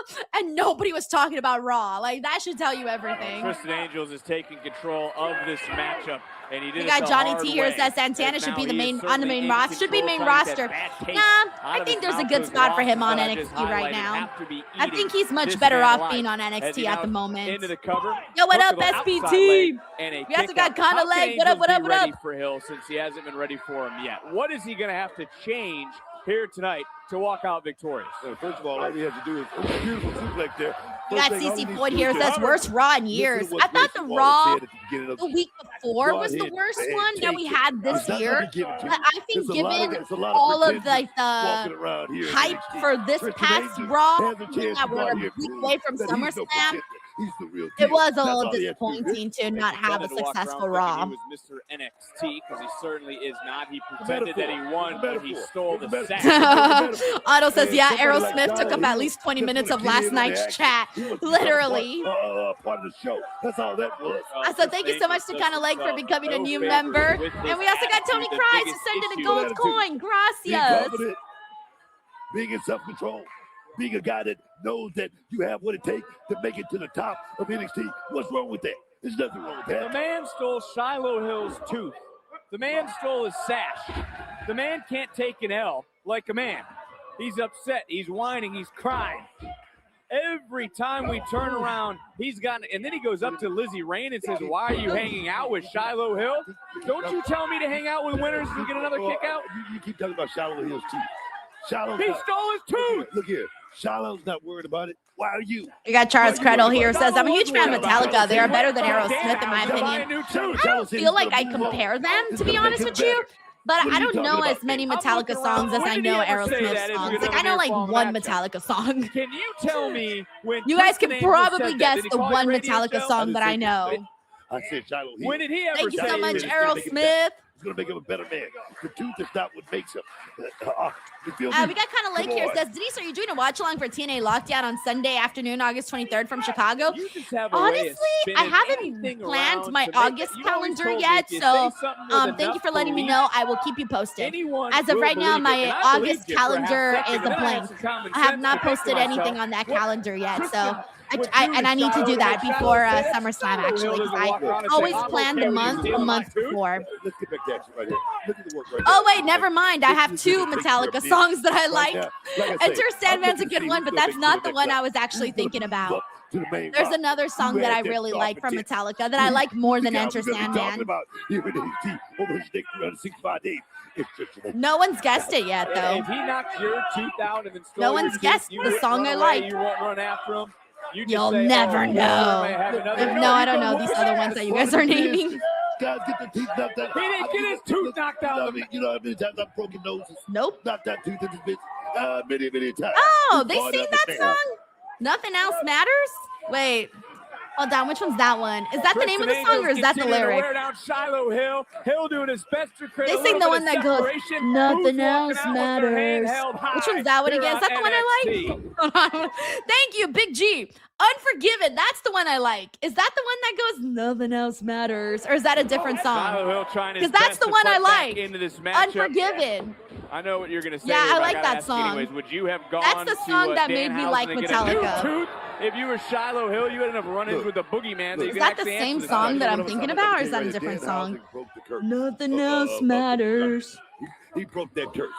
song. And nobody was talking about Raw. Like that should tell you everything. Tristan Angels is taking control of this matchup. And he did we got Johnny T here says Santana should be the main on the main roster. Should be main roster. Nah, I think there's a good spot for him on NXT right now. I think he's much better off being on NXT at the moment. Into the cover. Yo, what up, SPT? We also got Conor Leg. What up? What up? What up? For Hill since he hasn't been ready for him yet. What is he going to have to change here tonight to walk out victorious. First of all he has to do is a beautiful suplex there. We got CC Floyd here. Says worst Raw in years. I thought the Raw the week before was the worst one that we had this year. But I think given all of the hype for this past Raw, that we're a week away from SummerSlam, it was a little disappointing to not have a successful Raw. He was Mr. NXT because he certainly is not. He pretended that he won, but he stole the sack. Otto says, yeah, Aerosmith took up at least 20 minutes of last night's chat. Literally. Part of the show. That's all that was. So thank you so much to Kinda Like for becoming a new member. And we also got Tony Price who sent in a gold coin. Gracias. Being in self-control. Being a guy that knows that you have what it takes to make it to the top of NXT. What's wrong with that? There's nothing wrong with that. The man stole Shiloh Hill's tooth. The man stole his sash. The man can't take an L like a man. He's upset. He's whining. He's crying. Every time we turn around, he's got, and then he goes up to Lizzie Rain and says, why are you hanging out with Shiloh Hill? Don't you tell me to hang out with winners and get another kick out? You keep talking about Shiloh Hill's teeth. He stole his tooth. Look here. Shiloh's not worried about it. Why are you? We got Charles Credle here says, I'm a huge fan of Metallica. They are better than Aerosmith in my opinion. I don't feel like I compare them, to be honest with you. But I don't know as many Metallica songs as I know Aerosmith songs. Like I know like one Metallica song. Can you tell me when you guys can probably guess the one Metallica song that I know? I said Shiloh Hill. When did he ever Thank you so much, Aerosmith. It's going to make him a better man. The tooth is not what makes him. We got Kinda Like here. Says, Denise, are you doing a watch along for TNA Lockdown on Sunday afternoon, August 23rd from Chicago? Honestly, I haven't planned my August calendar yet, so thank you for letting me know. I will keep you posted. As of right now, my August calendar is a blank. I have not posted anything on that calendar yet, so I need to do that before SummerSlam, actually, because I always plan the month a month before. Oh, wait, never mind. I have two Metallica songs that I like. Enter Sandman's a good one, but that's not the one I was actually thinking about. There's another song that I really like from Metallica that I like more than Enter Sandman. No one's guessed it yet, though. If he knocks your tooth out and then no one's guessed the song I like. You won't run after him. You'll never know. No, I don't know these other ones that you guys are naming. Guys get their teeth knocked out. He didn't get his tooth knocked out. You know how many times I've broken noses? Nope. Knocked that tooth in this bitch. Many times. Oh, they sing that song? Nothing Else Matters? Wait. Hold on, which one's that one? Is that the name of the song or is that the lyric? Shiloh Hill. Hill doing his best to create they sing the one that goes, Nothing Else Matters. Which one's that one again? Is that the one I like? Thank you, Big G. Unforgiven. That's the one I like. Is that the one that goes, Nothing Else Matters? Or is that a different song? Because that's the one I like. Unforgiven. I know what you're going to say. Yeah, I like that song. Anyways, would you have gone That's the song that made me like Metallica. If you were Shiloh Hill, you had enough run-ins with the boogeyman. Is that the same song that I'm thinking about, or is that a different song? Nothing Else Matters. He broke that curse.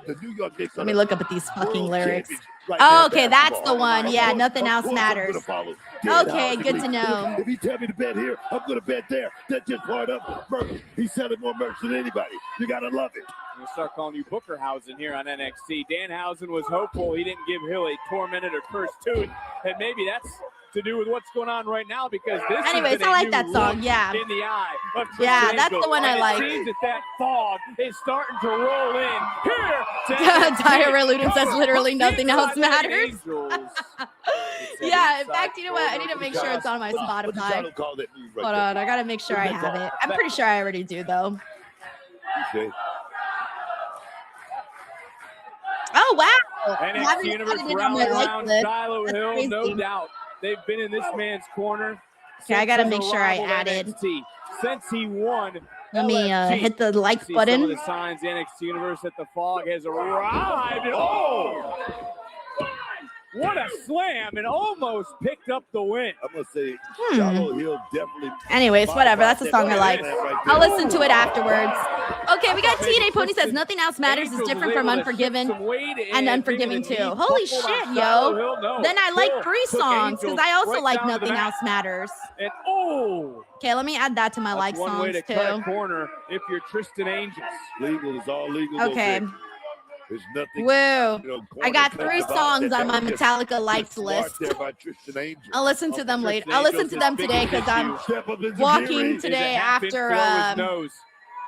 The New York Knicks. Let me look up at these fucking lyrics. Oh, okay, that's the one. Yeah, Nothing Else Matters. Okay, good to know. If he tell me to bet here, I'm going to bet there. That's just part of merch. He's selling more merch than anybody. You got to love it. We'll start calling you Bookerhausen here on NXT. Danhausen was hopeful he didn't give Hill a tormented or cursed tooth, and maybe that's to do with what's going on right now because this. Anyways, I like that song. Yeah. In the eye of yeah, that's the one I like. It seems that fog is starting to roll in here. Tyra Ludin says literally nothing else matters. Yeah, in fact, you know what? I need to make sure it's on my Spotify. Hold on, I gotta make sure I have it. I'm pretty sure I already do though. Oh wow! NXT Universe round Shiloh Hill, no doubt. They've been in this man's corner. Okay, I gotta make sure I added. Since he won. Let me hit the like button. Some of the signs NXT Universe that the fog has arrived. Oh! What a slam, and almost picked up the win. I'm going to say Shiloh Hill definitely. Anyways, whatever. That's the song I like. I'll listen to it afterwards. Okay, we got TNA Pony says Nothing Else Matters is different from Unforgiven and Unforgiving too. Holy shit, yo. Then I like 3 songs because I also like Nothing Else Matters. Okay, let me add that to my like songs too. Corner if you're Tristan Angels. Legal is all legal. Okay. There's nothing. Woo. You know, I got corny 3 about songs that. on my That was just- Metallica liked just smart list. there by Tristan Angel. I'll listen to them later. Tristan I'll listen Angel's to them his today biggest because I'm issue Step up into walking Fury. today Is a half-inch after for his nose.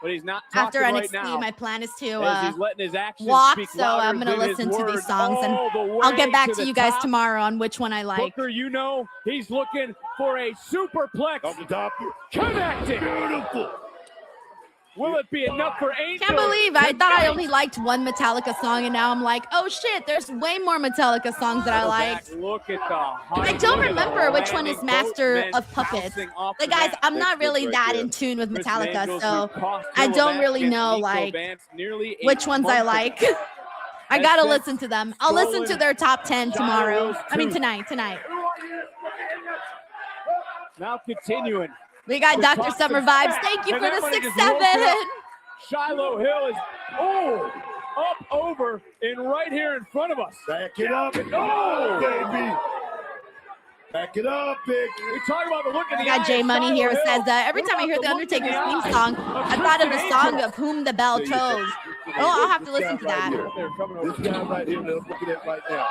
But he's not after talking right NXT. now. My plan is to As he's letting his actions walk, speak so I'm louder gonna than his listen to these words songs, and all the I'll way get back to the you guys top. tomorrow on which one I like. Booker, you know, he's looking for a superplex. On the top. Connecting. Beautiful. Will it be enough for Angel? Can't believe I thought I only liked one Metallica song, and now I'm like, oh shit, there's way more Metallica songs that I liked. Look at the I don't remember which one is Master of Puppets. Like, guys, I'm not really that in tune with Metallica, so I don't really know like which ones I like. I gotta listen to them. I'll listen to their top 10 tomorrow. I mean tonight. Now continuing. We got Dr. Summer Vibes. Thank you for the 6-7. Shiloh Hill is up over and right here in front of us. Back it up. Oh, baby. Back it up, big. We talk about the look in the We got eye J of Money Shiloh here Hill. says that every What time I about hear the look in Undertaker's eye theme song, I thought of the Tristan song Angel? of Whom the Bell Chose. Oh, I'll have to listen to that. This guy right here that I'm looking at right now.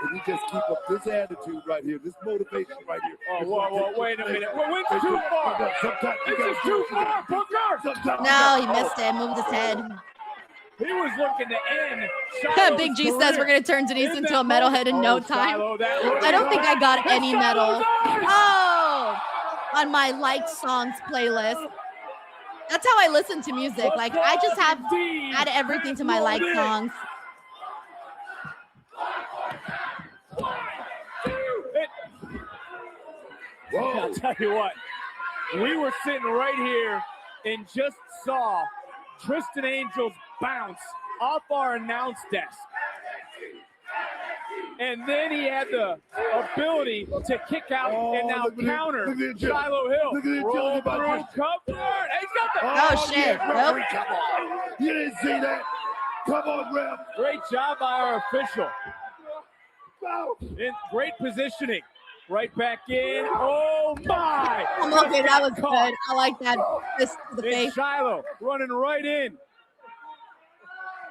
If he just keep up this attitude right here, this motivation right here. Oh, whoa, wait a minute. Wentz too far. Sometimes you This is gotta too do far, Booker. No, he missed it. Moved his head. He was looking to end Shiloh's Big G says career. we're gonna turn Denise In into that a metalhead in no moment. time. Shiloh, that look. I don't think I got And any metal. Shiloh's eyes. Oh, on my liked songs playlist. That's how I listen to music. Like I just have add everything to my liked songs. I'll tell you what, we were sitting right here and just saw Tristan Angel's bounce off our announce desk. And then he had the ability to kick out and now counter Shiloh Hill. Roll through comfort. He's got the Oh, shit. Referee, Nope. come on. You didn't see that. Come on, ref. Great job by our official. In great positioning. Right back in. Oh my! I'm okay, that was good. I like that. Fist to the And face. Shiloh running right in.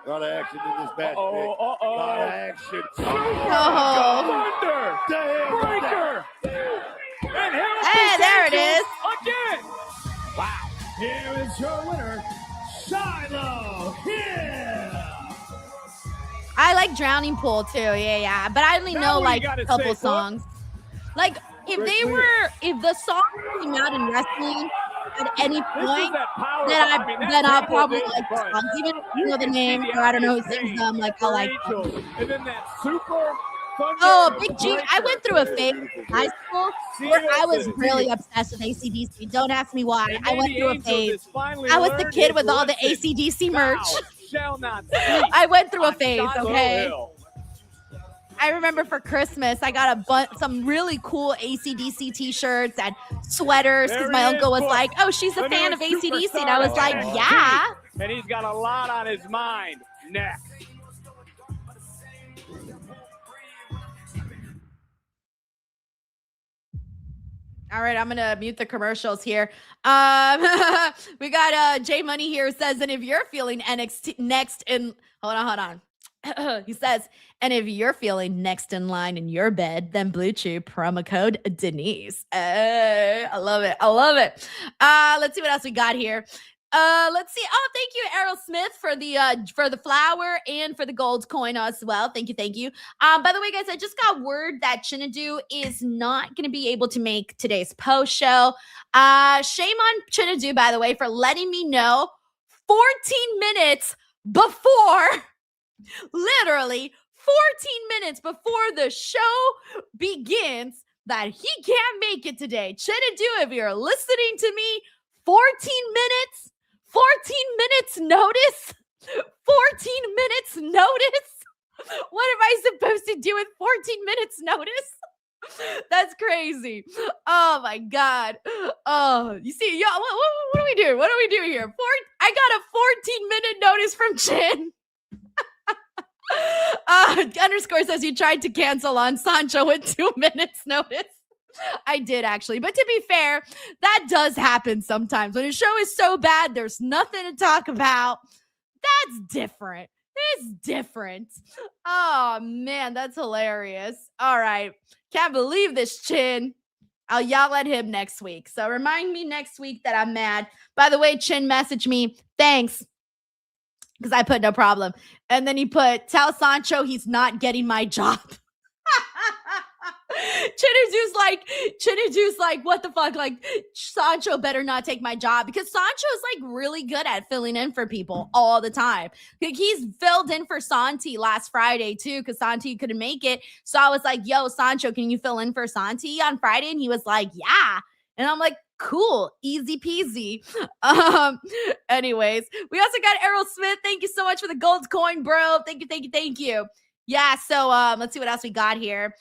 A lot of action in this match. Uh-oh, Nick. uh-oh. A lot of action. Oh. Thunder! The hell was that? Breaker! And Hill Hey, there it is. again! Wow. Here is your winner, Shiloh Hill. I like Drowning Pool too. Yeah. But I only Now know what like you gotta a couple say, Book? songs. Like if the song came out in wrestling at any point, that power. then I'll probably table like did the run. songs. Even if You you know the can see name the or I don't know who obvious sings pain them, like I'll for like them. Angel. And then that super thunder. Oh, Big G, I went through a phase in high school See, where I was listen. really obsessed with AC/DC. Don't ask me why. And I went maybe through a Angel phase. has finally I was the learned kid his with all the lesson. AC/DC merch. Thou shall not I went through a on phase, Shiloh okay? Hill. I remember for Christmas, I got some really cool AC/DC t-shirts and sweaters because There my he uncle is, was Book. like, oh, she's a The fan of newest AC/DC. superstar And I was of like, NXT. yeah. And he's got a lot on his mind. Next. All right, I'm gonna mute the commercials here. We got J Money here who says, and if you're feeling NXT next in hold on. He says, and if you're feeling next in line in your bed, then Blue Chew promo code Denise. I love it. Let's see what else we got here. Let's see. Oh, thank you, Errol Smith, for the flower and for the gold coin as well. Thank you. By the way, guys, I just got word that Chinadu is not going to be able to make today's post show. Shame on Chinadu, by the way, for letting me know 14 minutes before, literally 14 minutes before the show begins, that he can't make it today. Chinadu, if you're listening to me, 14 minutes notice. 14 minutes notice. What am I supposed to do with 14 minutes notice? That's crazy. Oh my God. Oh, you see, y'all, what do we do? What do we do here? I got a 14-minute notice from Chin. Underscore says you tried to cancel on Sancho with 2 minutes notice. I did actually, but to be fair, that does happen sometimes when a show is so bad there's nothing to talk about. That's different. It's different. Oh man, that's hilarious. All right. Can't believe this, Chin. I'll yell at him next week. So remind me next week that I'm mad. By the way, Chin messaged me. Thanks. Because I put no problem. And then he put, tell Sancho he's not getting my job. Chinedu's like, what the fuck? Like, Sancho better not take my job, because Sancho is like really good at filling in for people all the time. Like, he's filled in for Santi last Friday too, because Santi couldn't make it. So I was like, yo, Sancho, can you fill in for Santi on Friday? And he was like, yeah. And I'm like, cool, easy peasy. Anyways, we also got Errol Smith. Thank you so much for the gold coin, bro. Thank you. Yeah, so let's see what else we got here.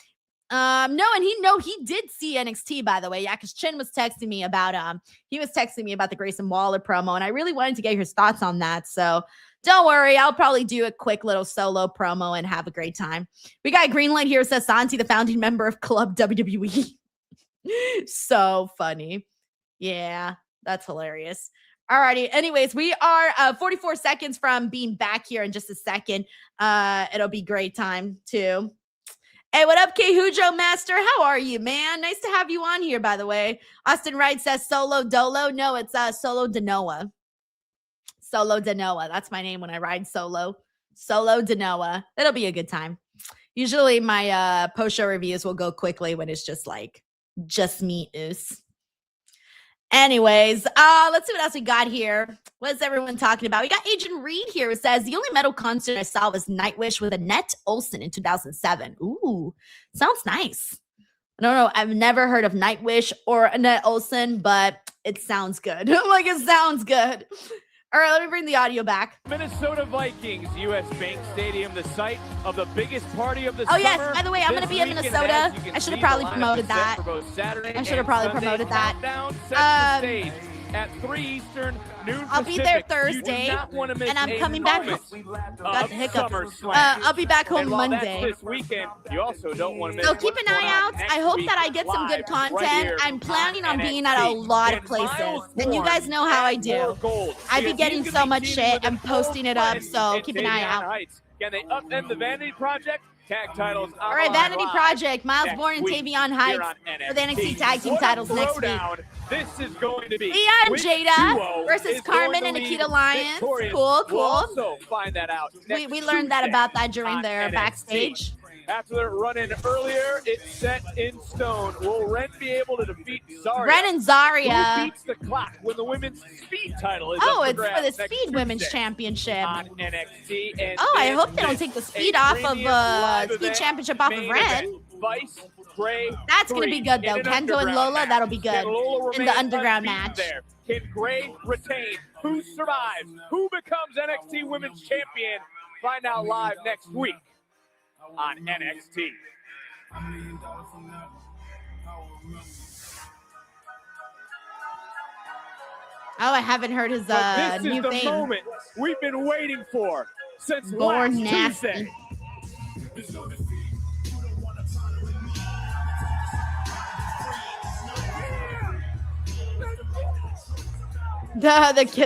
He did see NXT, by the way. Yeah, because Chin was texting me about the Grayson Waller promo, and I really wanted to get his thoughts on that. So don't worry, I'll probably do a quick little solo promo and have a great time. We got Greenlight here, says Santi, the founding member of Club WWE. So funny. Yeah, that's hilarious. Alrighty. Anyways, we are 44 seconds from being back here in just a second. It'll be great time too. Hey, what up, K Hujo Master? How are you, man? Nice to have you on here, by the way. Austin Wright says Solo Dolo. No, it's Solo Denoa. Solo Denoa. That's my name when I ride solo. Solo Denoa. It'll be a good time. Usually my post-show reviews will go quickly when it's just me is. Anyways, let's see what else we got here. What's everyone talking about? We got Agent Reed here, who says the only metal concert I saw was Nightwish with Annette Olsen in 2007. Ooh, sounds nice. I don't know. I've never heard of Nightwish or Annette Olsen, but it sounds good. It sounds good. All right, let me bring the audio back. Minnesota Vikings, U.S. Bank Stadium, the site of the biggest party of the summer. Oh, yes. By the way, I'm going to be in Minnesota. I should have probably promoted that. At 3 Eastern, noon I'll be there Thursday, and I'm coming back. Got the hiccup. I'll be back home Monday. This weekend, you also don't want to miss. So keep an eye out. I hope that I get some good content. I'm planning on being at a lot of places, and you guys know how I do. I be getting so much shit and posting it up, so keep an eye out. Can they upend the Vanity Project? Tag titles. All right, Vanity Project, Miles Bourne and Tavion Heights for the NXT Tag Team titles next week. This is going to be Leah and Jada versus Carmen and Nikita Lyons. Cool. We'll also find that out. We learned that about that during their backstage. After their run-in earlier, it's set in stone. Will Ren be able to defeat Zarya? Ren and Zarya. Who beats the clock when the women's speed title is Oh, up it's for the Speed Women's Championship. on NXT. And Oh, I hope they don't take the speed off of Speed Championship off of Ren. Vice, Gray, That's going to be good, though. Kento and Lola, that'll be good in the underground match. There. Can Gray retain? Who survives? Who becomes NXT Women's Champion? Find out live next week on NXT. Oh, I haven't heard his But this new is the thing. moment we've been waiting for since Born last nasty. Tuesday.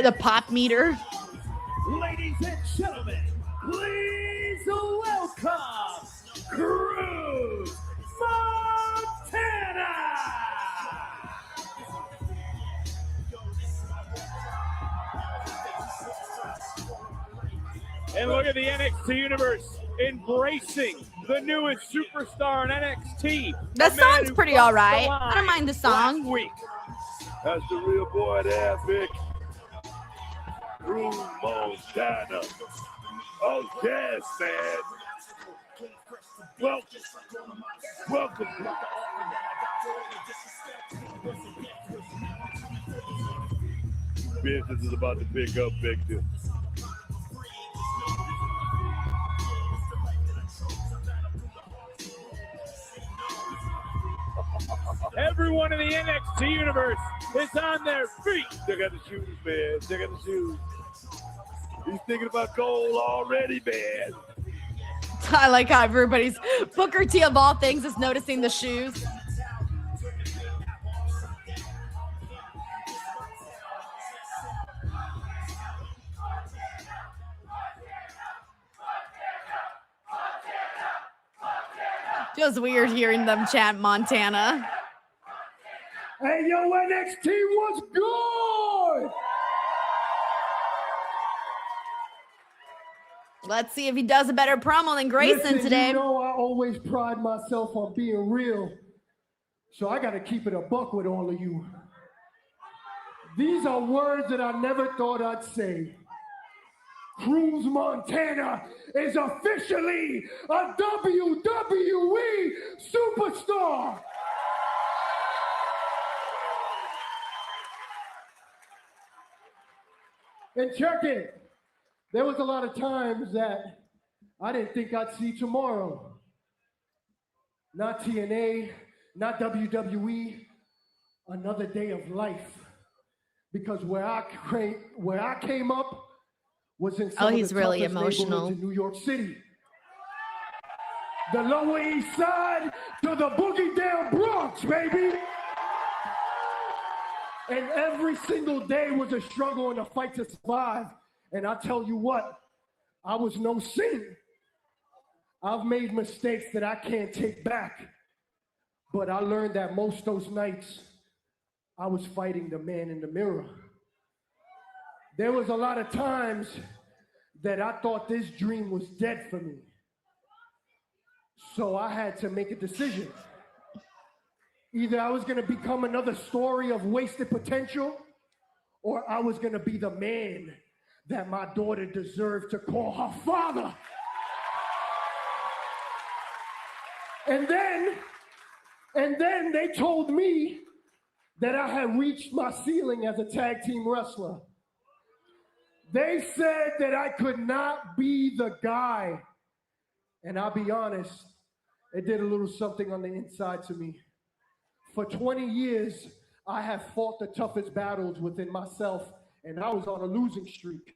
The pop meter. Ladies and gentlemen, please welcome Cruz Montana. And look at the NXT universe embracing the newest superstar in NXT. The man song's who pretty crossed all right. the line I don't mind the song. last week. That's the real boy there, Vic. Cruz Montana. Oh, yes, man. Welcome. Business is about to pick up, Victor. Everyone in the NXT universe is on their feet. Check out the shoes, man. Check out the shoes. He's thinking about gold already, man. I like how everybody's Booker T of all things is noticing the shoes. Feels weird hearing them chant Montana. Hey, yo, NXT was good. Let's see if he does a better promo than Grayson Listen, today. You know I always pride myself on being real, so I got to keep it a buck with all of you. These are words that I never thought I'd say. Cruz Montana is officially a WWE superstar. And check it. There was a lot of times that I didn't think I'd see tomorrow. Not TNA, not WWE, another day of life. Because where I came up was in some he's of the really toughest emotional. neighborhoods in New York City. The Lower East Side to the Boogie Down Bronx, baby. And every single day was a struggle and a fight to survive. And I tell you what, I was no saint. I've made mistakes that I can't take back. But I learned that most those nights, I was fighting the man in the mirror. There was a lot of times that I thought this dream was dead for me. So I had to make a decision. Either I was gonna become another story of wasted potential, or I was gonna be the man that my daughter deserved to call her father. And then they told me that I had reached my ceiling as a tag team wrestler. They said that I could not be the guy. And I'll be honest, it did a little something on the inside to me. For 20 years, I have fought the toughest battles within myself, and I was on a losing streak.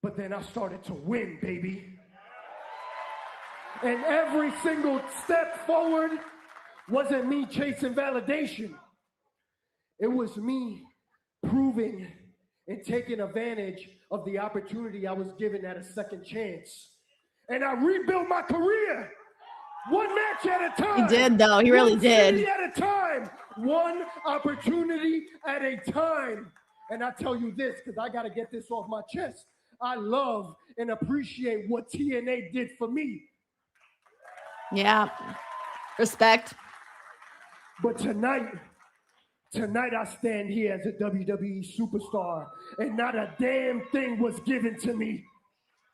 But then I started to win, baby. And every single step forward wasn't me chasing validation. It was me proving and taking advantage of the opportunity I was given at a second chance. And I rebuilt my career. One match at a time. He did, though. He really One did. city at a time. One opportunity at a time. And I tell you this, because I got to get this off my chest. I love and appreciate what TNA did for me. Yeah. Respect. But tonight I stand here as a WWE superstar, and not a damn thing was given to me.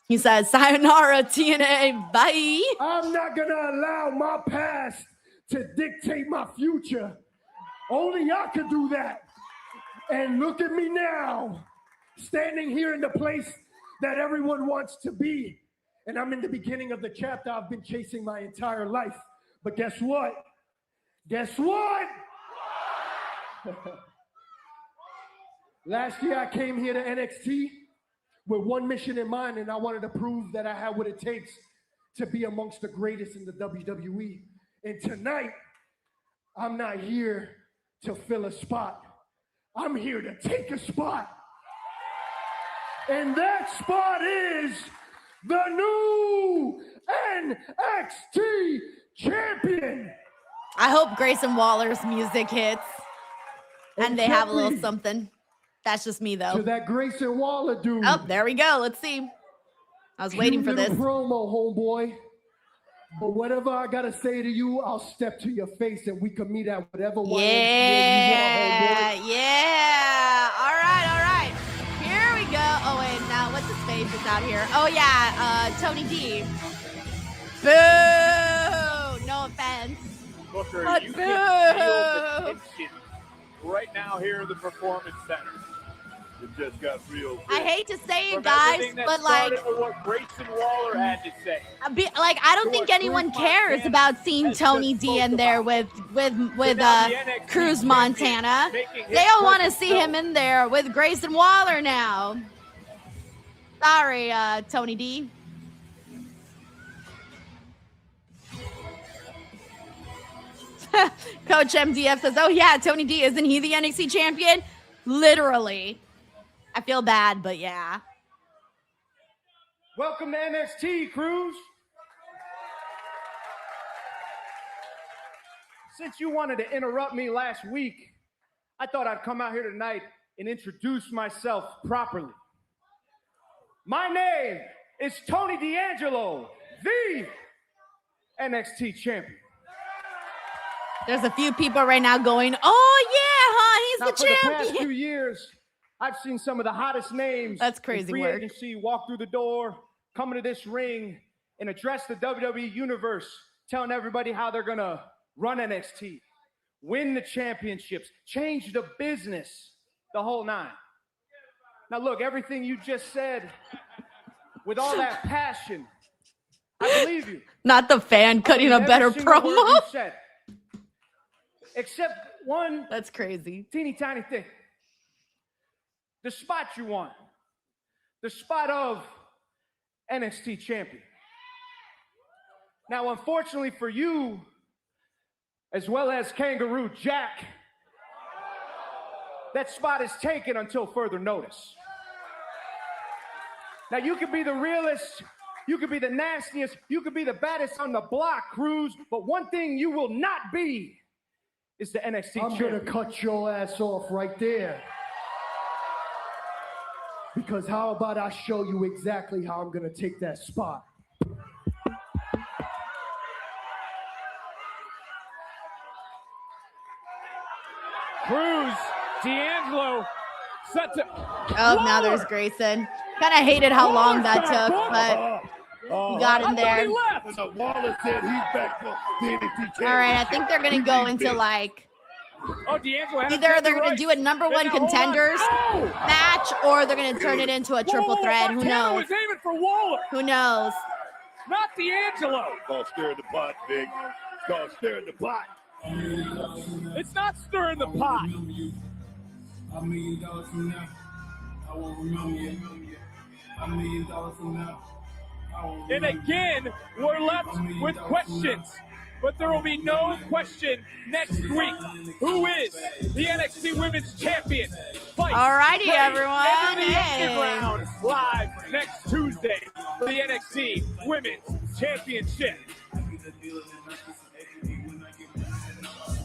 He says, sayonara, TNA, bye. I'm not going to allow my past to dictate my future. Only I could do that. And look at me now, standing here in the place that everyone wants to be. And I'm in the beginning of the chapter I've been chasing my entire life. But guess what? Guess what? Last year I came here to NXT with one mission in mind, and I wanted to prove that I had what it takes to be amongst the greatest in the WWE. And tonight, I'm not here to fill a spot. I'm here to take a spot. And that spot is the new NXT champion. I hope Grayson Waller's music hits and they have a little Jeffrey, something. That's just me, though. to that Grayson Waller dude. Oh, there we go. Let's see. I was waiting for this. Promo, homeboy. But whatever I gotta say to you, I'll step to your face and we can meet at whatever YMCA you Yeah, want, homeboy. yeah. All right. Here we go. Oh, wait, now what's his face is out here? Oh, yeah, Tony D. Boo! No offense. Booker, But you boo! can feel the tension right now here in the Performance Center. It just got real. I hate to say it, From guys, everything that but like, started with what Grayson Waller had to say. I don't think anyone cares about seeing Tony D in there with Cruz Montana. They all want to see him in there with Grayson Waller now. Sorry, Tony D. Coach MDF says, "Oh yeah, Tony D, isn't he the NXT champion?" Literally. I feel bad, but yeah. Welcome to NXT, Cruz. since you wanted to interrupt me last week, I thought I'd come out here tonight and introduce myself properly. My name is Tony D'Angelo, the NXT champion. There's a few people right now going, oh yeah, huh? He's Now, the for the past champion. few years, I've seen some of the hottest names That's in crazy free work. agency walk through the door, come into this ring, and address the WWE Universe, telling everybody how they're going to run NXT, win the championships, change the business, the whole nine. Now, look, everything you just said, with all that passion, I believe you. Not the fan cutting a better Every single word promo. you said. Except one That's crazy. teeny tiny thing. The spot you want. The spot of NXT champion. Now, unfortunately for you, as well as Kangaroo Jack, that spot is taken until further notice. Now, you could be the realest, you could be the nastiest, you could be the baddest on the block, Cruz, but one thing you will not be is the NXT I'm champion. gonna cut your ass off right there. Because how about I show you exactly how I'm gonna take that spot? Cruz, D'Angelo, set to. Oh, now there's Grayson. Kind of hated how long that took, but he got in there. So Wallace said he's back for the NXT championship. All right, I think they're going to go into like Oh, D'Angelo had either they're going to do a number one contenders match or they're going to turn it into a triple threat. Who Montana knows? was aiming for Waller, Who knows? not D'Angelo. Called stirring the pot, Big. It's called stirring the pot. It's not stirring the pot. $1 million from now, I won't remember you. $1 million from now, I won't And remember you. again, we're left with questions. But there will be no question next week. Who is the NXT Women's Champion? Fight Alrighty, Brave, everyone. Enter the Hey. Underground live next Tuesday for the NXT Women's Championship.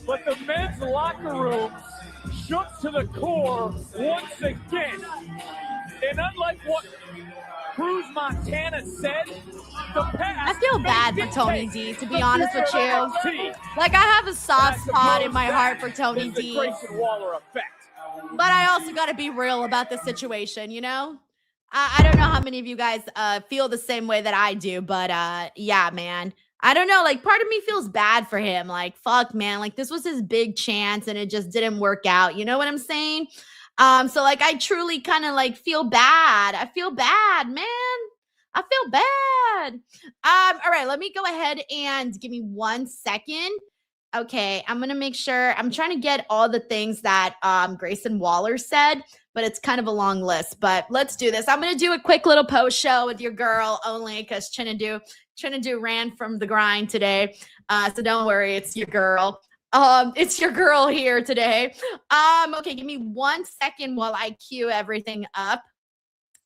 But the men's locker room shook to the core once again. And unlike what Cruz Montana said, the past I feel bad for Tony D, to be honest with you. Like, I have a soft spot in my heart for Tony the D. Grayson Waller effect. But I also got to be real about the situation, you know? I don't know how many of you guys feel the same way that I do, but yeah, man. I don't know, like, part of me feels bad for him. Like, fuck, man. Like, this was his big chance and it just didn't work out. You know what I'm saying? So, like, I truly kind of, like, feel bad. I feel bad, man. I feel bad. All right, let me go ahead and give me 1 second. Okay, I'm gonna make sure. I'm trying to get all the things that Grayson Waller said, but it's kind of a long list. But let's do this. I'm gonna do a quick little post show with your girl only because Chinadu ran from the grind today. So don't worry, it's your girl. It's your girl here today. Okay, give me 1 second while I queue everything up.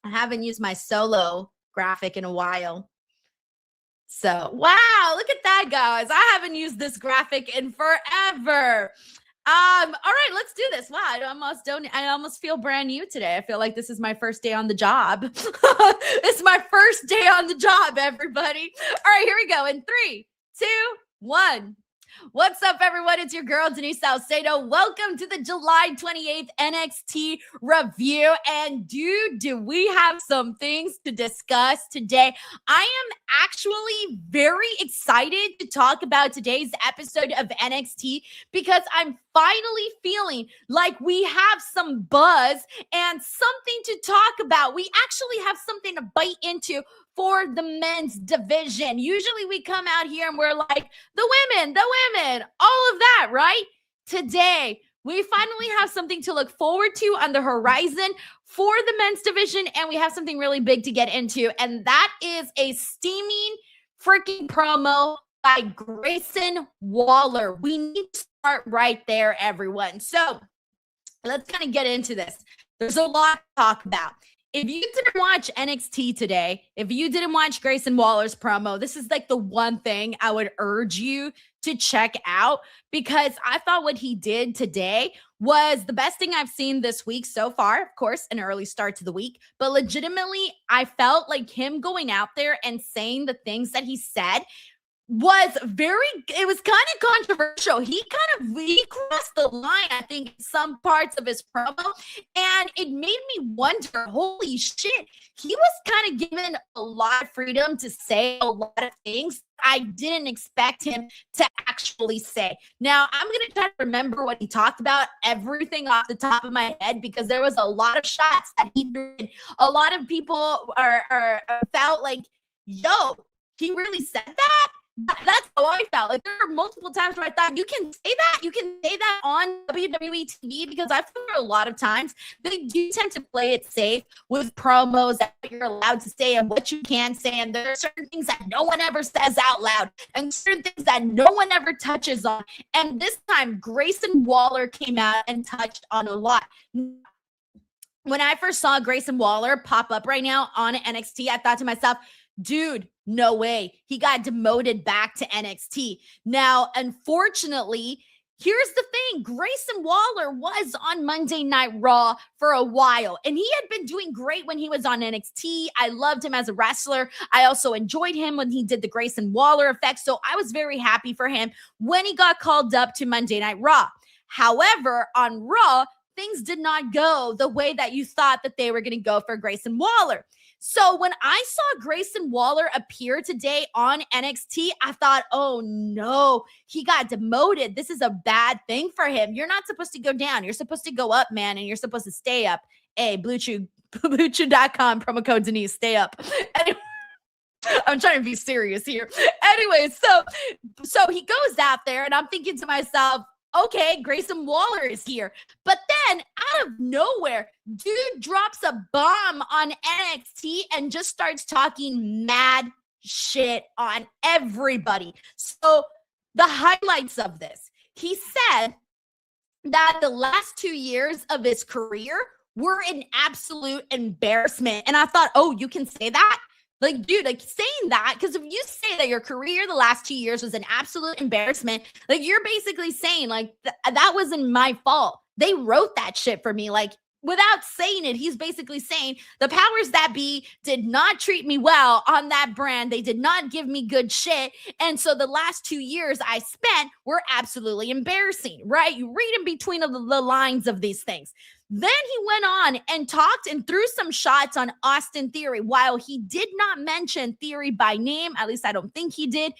I haven't used my solo graphic in a while. So, wow, look at that, guys. I haven't used this graphic in forever. All right, let's do this. Wow, I almost feel brand new today. I feel like this is my first day on the job. It's my first day on the job, everybody. All right, here we go. In 3, 2, 1. What's up, everyone? It's your girl, Denise Salcedo. Welcome to the July 28th NXT review. And do we have some things to discuss today? I am actually very excited to talk about today's episode of NXT because I'm finally feeling like we have some buzz and something to talk about. We actually have something to bite into for the men's division. Usually we come out here and we're like, the women, all of that, right? Today, we finally have something to look forward to on the horizon for the men's division, and we have something really big to get into, and that is a steaming freaking promo by Grayson Waller. We need to start right there, everyone. So let's kind of get into this. There's a lot to talk about. If you didn't watch NXT today, if you didn't watch Grayson Waller's promo, this is like the one thing I would urge you to check out, because I thought what he did today was the best thing I've seen this week so far. Of course, an early start to the week, but legitimately, I felt like him going out there and saying the things that he said it was kind of controversial. He crossed the line, I think, in some parts of his promo, and it made me wonder, holy shit, he was kind of given a lot of freedom to say a lot of things I didn't expect him to actually say. Now, I'm going to try to remember what he talked about, everything off the top of my head, because there was a lot of shots that he threw in. A lot of people felt like, yo, he really said that? That's how I felt. Like, there were multiple times where I thought, you can say that on WWE TV, because I feel a lot of times they do tend to play it safe with promos that you're allowed to say and what you can say, and there are certain things that no one ever says out loud and certain things that no one ever touches on. And this time, Grayson Waller came out and touched on a lot. When I first saw Grayson Waller pop up right now on NXT, I thought to myself, dude, no way. He got demoted back to NXT. Now, unfortunately, here's the thing. Grayson Waller was on Monday Night Raw for a while, and he had been doing great when he was on NXT. I loved him as a wrestler. I also enjoyed him when he did the Grayson Waller effect, so I was very happy for him when he got called up to Monday Night Raw. However, on Raw, things did not go the way that you thought that they were going to go for Grayson Waller. So when I saw Grayson Waller appear today on NXT, I thought, oh no, he got demoted. This is a bad thing for him. You're not supposed to go down. You're supposed to go up, man, and you're supposed to stay up. Hey, BlueChew.com, promo code Denise, stay up. Anyway, I'm trying to be serious here. Anyway, so he goes out there, and I'm thinking to myself, okay, Grayson Waller is here. But then out of nowhere, dude drops a bomb on NXT and just starts talking mad shit on everybody. So the highlights of this, he said that the last 2 years of his career were an absolute embarrassment. And I thought, oh, you can say that? Like, dude, like saying that, because if you say that your career the last 2 years was an absolute embarrassment, like you're basically saying like that wasn't my fault. They wrote that shit for me. Like, without saying it, he's basically saying the powers that be did not treat me well on that brand. They did not give me good shit. And so the last 2 years I spent were absolutely embarrassing, right? You read in between the lines of these things. Then he went on and talked and threw some shots on Austin Theory. While he did not mention Theory by name, at least I don't think he did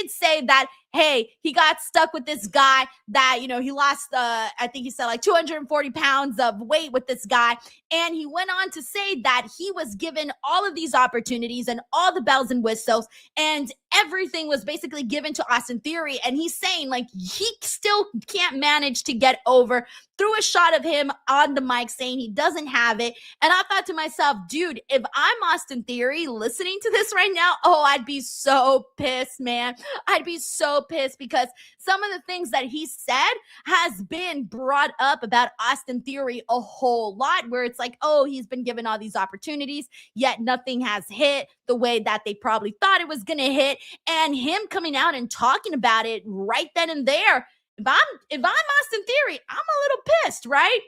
say that, hey, he got stuck with this guy that, you know, he lost, I think he said like 240 pounds of weight with this guy. And he went on to say that he was given all of these opportunities and all the bells and whistles, and everything was basically given to Austin Theory. And he's saying like he still can't manage to get over. Threw a shot of him on the mic saying he doesn't have it. And I thought to myself, dude, if I'm Austin Theory listening to this right now, oh, I'd be so pissed, man. I'd be so pissed, because some of the things that he said has been brought up about Austin Theory a whole lot, where it's like, oh, he's been given all these opportunities, yet nothing has hit the way that they probably thought it was going to hit. And him coming out and talking about it right then and there, if I'm Austin Theory, I'm a little pissed, right?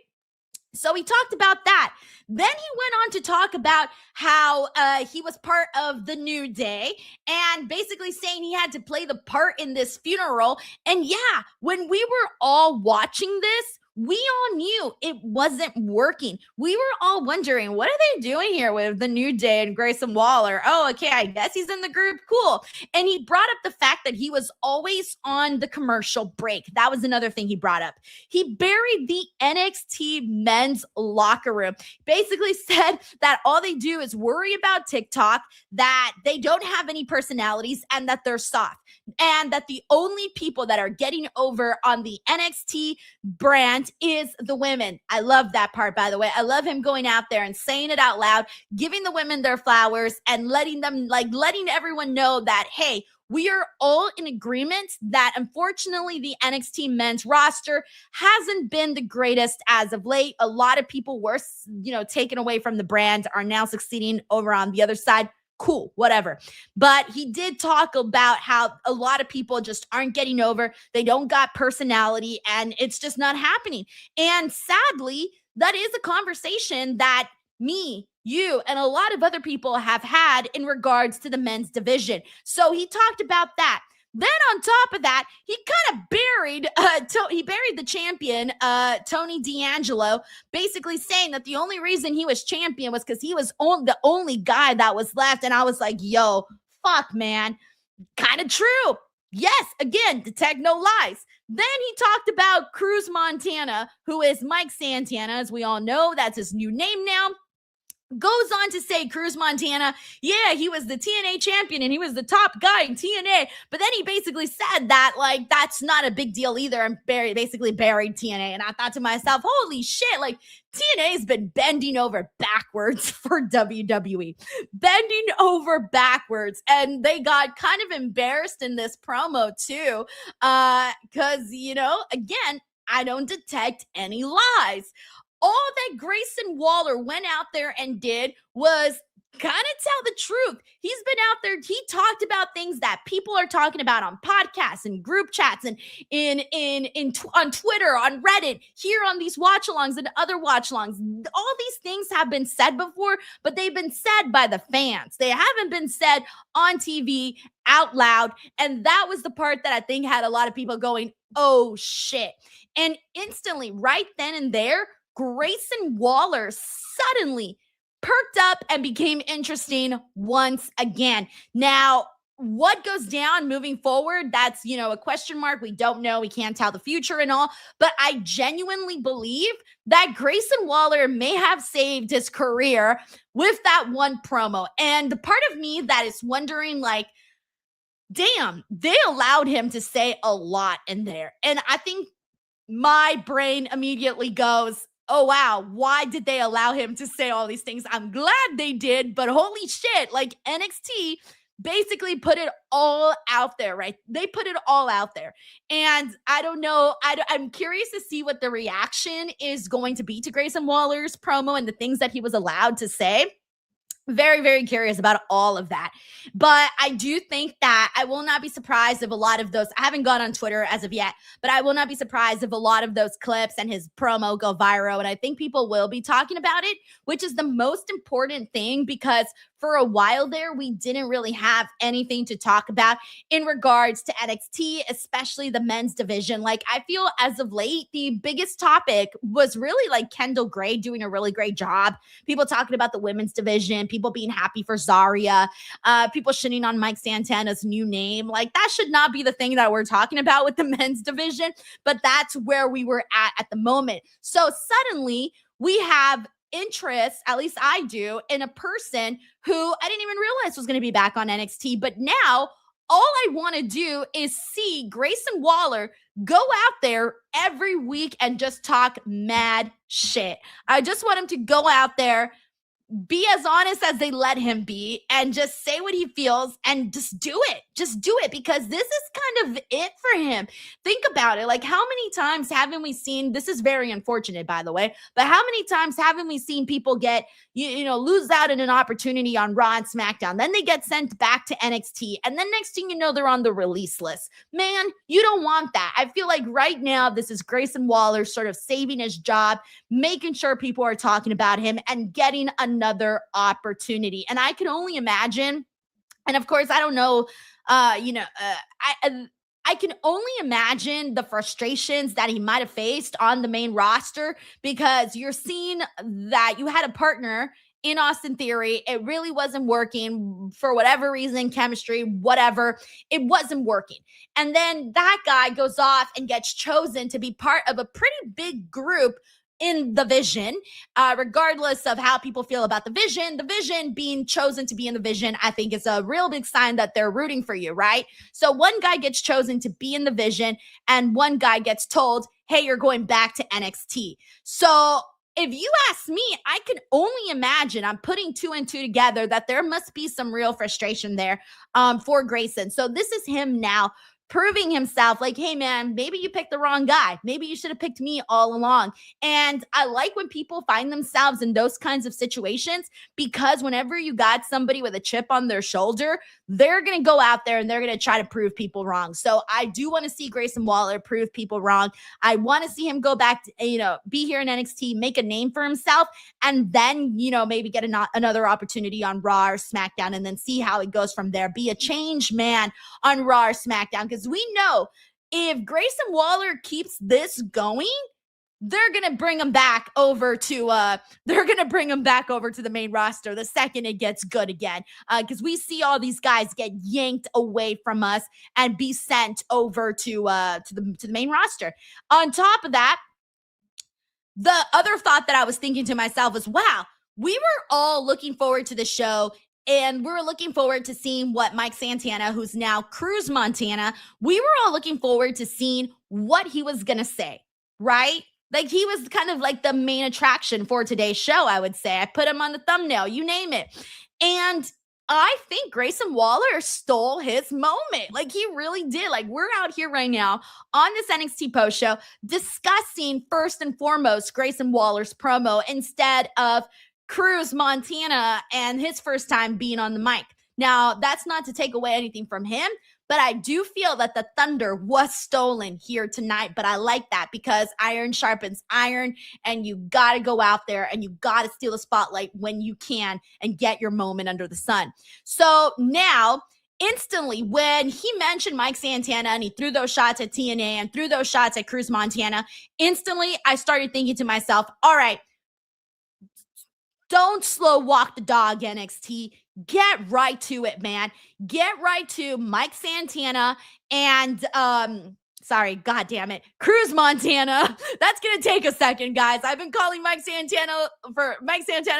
So he talked about that. Then he went on to talk about how he was part of the New Day and basically saying he had to play the part in this funeral. And yeah, when we were all watching this, we all knew it wasn't working. We were all wondering, what are they doing here with the New Day and Grayson Waller? Oh, okay, I guess he's in the group. Cool. And he brought up the fact that he was always on the commercial break. That was another thing he brought up. He buried the NXT men's locker room. Basically said that all they do is worry about TikTok, that they don't have any personalities, and that they're soft. And that the only people that are getting over on the NXT brand is the women. I love that part, by the way. I love him going out there and saying it out loud, giving the women their flowers and letting everyone know that, hey, we are all in agreement that unfortunately the NXT men's roster hasn't been the greatest as of late. A lot of people were, taken away from the brand, are now succeeding over on the other side. cool, whatever. But he did talk about how a lot of people just aren't getting over. They don't got personality and it's just not happening. And sadly, that is a conversation that me, you, and a lot of other people have had in regards to the men's division. So he talked about that. Then on top of that, he kind of buried the champion, Tony D'Angelo, basically saying that the only reason he was champion was because he was the only guy that was left. And I was like, yo, fuck, man. Kind of true. Yes, again, detect no lies. Then he talked about Cruz Montana, who is Mike Santana, as we all know. That's his new name now. Goes on to say Cruz Montana, yeah, he was the TNA champion and he was the top guy in TNA. But then he basically said that, like, that's not a big deal either, and basically buried TNA. And I thought to myself, holy shit, like, TNA has been bending over backwards for WWE. Bending over backwards. And they got kind of embarrassed in this promo too. Because, you know, again, I don't detect any lies. All that Grayson Waller went out there and did was kind of tell the truth. He's been out there. He talked about things that people are talking about on podcasts and group chats and on Twitter, on Reddit, here on these watch-alongs and other watch-alongs. All these things have been said before, but they've been said by the fans. They haven't been said on TV out loud. And that was the part that I think had a lot of people going, oh shit. And instantly, right then and there, Grayson Waller suddenly perked up and became interesting once again. Now, what goes down moving forward, that's, you know, a question mark. We don't know. We can't tell the future and all. But I genuinely believe that Grayson Waller may have saved his career with that one promo. And the part of me that is wondering, like, damn, they allowed him to say a lot in there. And I think my brain immediately goes, oh, wow, why did they allow him to say all these things? I'm glad they did, but holy shit, like NXT basically put it all out there, right? They put it all out there. And I don't know, I'm curious to see what the reaction is going to be to Grayson Waller's promo and the things that he was allowed to say. Very, very curious about all of that. But I do think that I will not be surprised if a lot of those, I haven't gone on Twitter as of yet, but I will not be surprised if a lot of those clips and his promo go viral. And I think people will be talking about it, which is the most important thing, because for a while there, we didn't really have anything to talk about in regards to NXT, especially the men's division. Like, I feel as of late, the biggest topic was really like Kendall Gray doing a really great job. People talking about the women's division, people being happy for Zarya, people shitting on Mike Santana's new name. Like, that should not be the thing that we're talking about with the men's division, but that's where we were at the moment. So suddenly we have interest, at least I do, in a person who I didn't even realize was going to be back on NXT. But now all I want to do is see Grayson Waller go out there every week and just talk mad shit. I just want him to go out there, be as honest as they let him be, and just say what he feels and just do it. Just do it, because this is kind of it for him. Think about it. Like, how many times haven't we seen, this is very unfortunate, by the way, but how many times haven't we seen people get, you know, lose out in an opportunity on Raw and SmackDown? Then they get sent back to NXT. And then next thing you know, they're on the release list. Man, you don't want that. I feel like right now, this is Grayson Waller sort of saving his job, making sure people are talking about him and getting another opportunity. And I can only imagine, and of course, I don't know, I can only imagine the frustrations that he might have faced on the main roster, because you're seeing that you had a partner in Austin Theory. It really wasn't working for whatever reason, chemistry, whatever. It wasn't working. And then that guy goes off and gets chosen to be part of a pretty big group in the Vision, regardless of how people feel about the Vision being chosen to be in the Vision, I think is a real big sign that they're rooting for you, right? So one guy gets chosen to be in the Vision and one guy gets told, hey, you're going back to NXT. So if you ask me, I can only imagine, I'm putting two and two together, that there must be some real frustration there for Grayson. So this is him now proving himself like, hey man, maybe you picked the wrong guy. Maybe you should have picked me all along. And I like when people find themselves in those kinds of situations, because whenever you got somebody with a chip on their shoulder, they're going to go out there and they're going to try to prove people wrong. So I do want to see Grayson Waller prove people wrong. I want to see him go back to, be here in NXT, make a name for himself, and then, maybe get another opportunity on Raw or SmackDown, and then see how it goes from there. Be a changed man on Raw or SmackDown, because we know if Grayson Waller keeps this going, they're gonna bring him back over to the main roster the second it gets good again, because we see all these guys get yanked away from us and be sent over to the main roster. On top of that, the other thought that I was thinking to myself was, wow, we were all looking forward to the show. And we're looking forward to seeing what Mike Santana, who's now Cruz Montana, we were all looking forward to seeing what he was going to say, right? Like, he was kind of like the main attraction for today's show, I would say. I put him on the thumbnail, you name it. And I think Grayson Waller stole his moment. Like, he really did. Like, we're out here right now on this NXT post show discussing first and foremost Grayson Waller's promo instead of Cruz Montana and his first time being on the mic. Now, that's not to take away anything from him, but I do feel that the thunder was stolen here tonight. But I like that, because iron sharpens iron, and you got to go out there and you got to steal the spotlight when you can and get your moment under the sun. So now, instantly, when he mentioned Mike Santana and he threw those shots at TNA and threw those shots at Cruz Montana, instantly I started thinking to myself, all right, don't slow walk the dog, NXT. Get right to it, man. Get right to Mike Santana and God damn it, Cruz Montana. That's gonna take a second, guys. I've been calling Mike Santana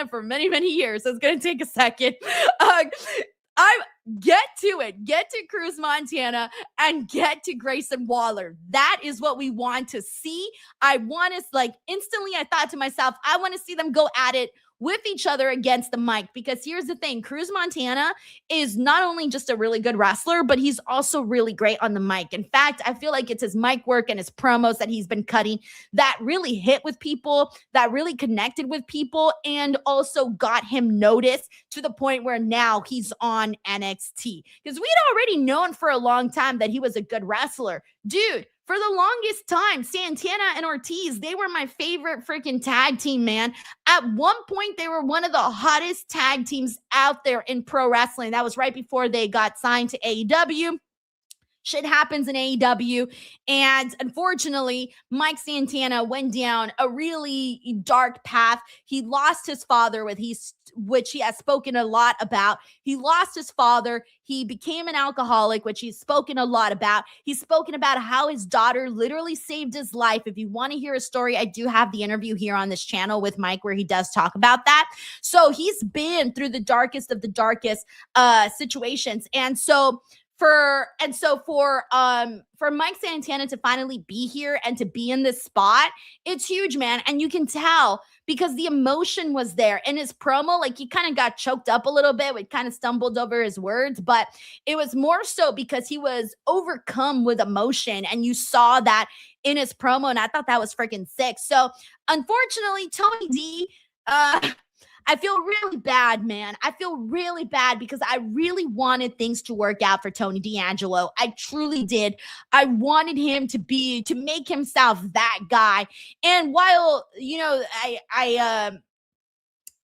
for many, many years, so it's gonna take a second. I get to it. Get to Cruz Montana and get to Grayson Waller. That is what we want to see. I want to, instantly I thought to myself, I want to see them go at it with each other against the mic, because here's the thing, Cruz Montana is not only just a really good wrestler, but he's also really great on the mic. In fact, I feel like it's his mic work and his promos that he's been cutting that really hit with people, that really connected with people, and also got him noticed to the point where now he's on NXT, because we'd already known for a long time that he was a good wrestler. Dude, for the longest time, Santana and Ortiz, they were my favorite freaking tag team, man. At one point, they were one of the hottest tag teams out there in pro wrestling. That was right before they got signed to AEW. Shit happens in AEW. And unfortunately, Mike Santana went down a really dark path. He lost his father, which he has spoken a lot about. He lost his father. He became an alcoholic, which he's spoken a lot about. He's spoken about how his daughter literally saved his life. If you want to hear a story, I do have the interview here on this channel with Mike where he does talk about that. So he's been through the darkest of the darkest situations. And so for Mike Santana to finally be here and to be in this spot, it's huge, man. And you can tell because the emotion was there in his promo. Like, he kind of got choked up a little bit. We kind of stumbled over his words, but it was more so because he was overcome with emotion. And you saw that in his promo. And I thought that was freaking sick. So unfortunately, Tony D, I feel really bad, man. I feel really bad because I really wanted things to work out for Tony D'Angelo. I truly did. I wanted him to make himself that guy. And while,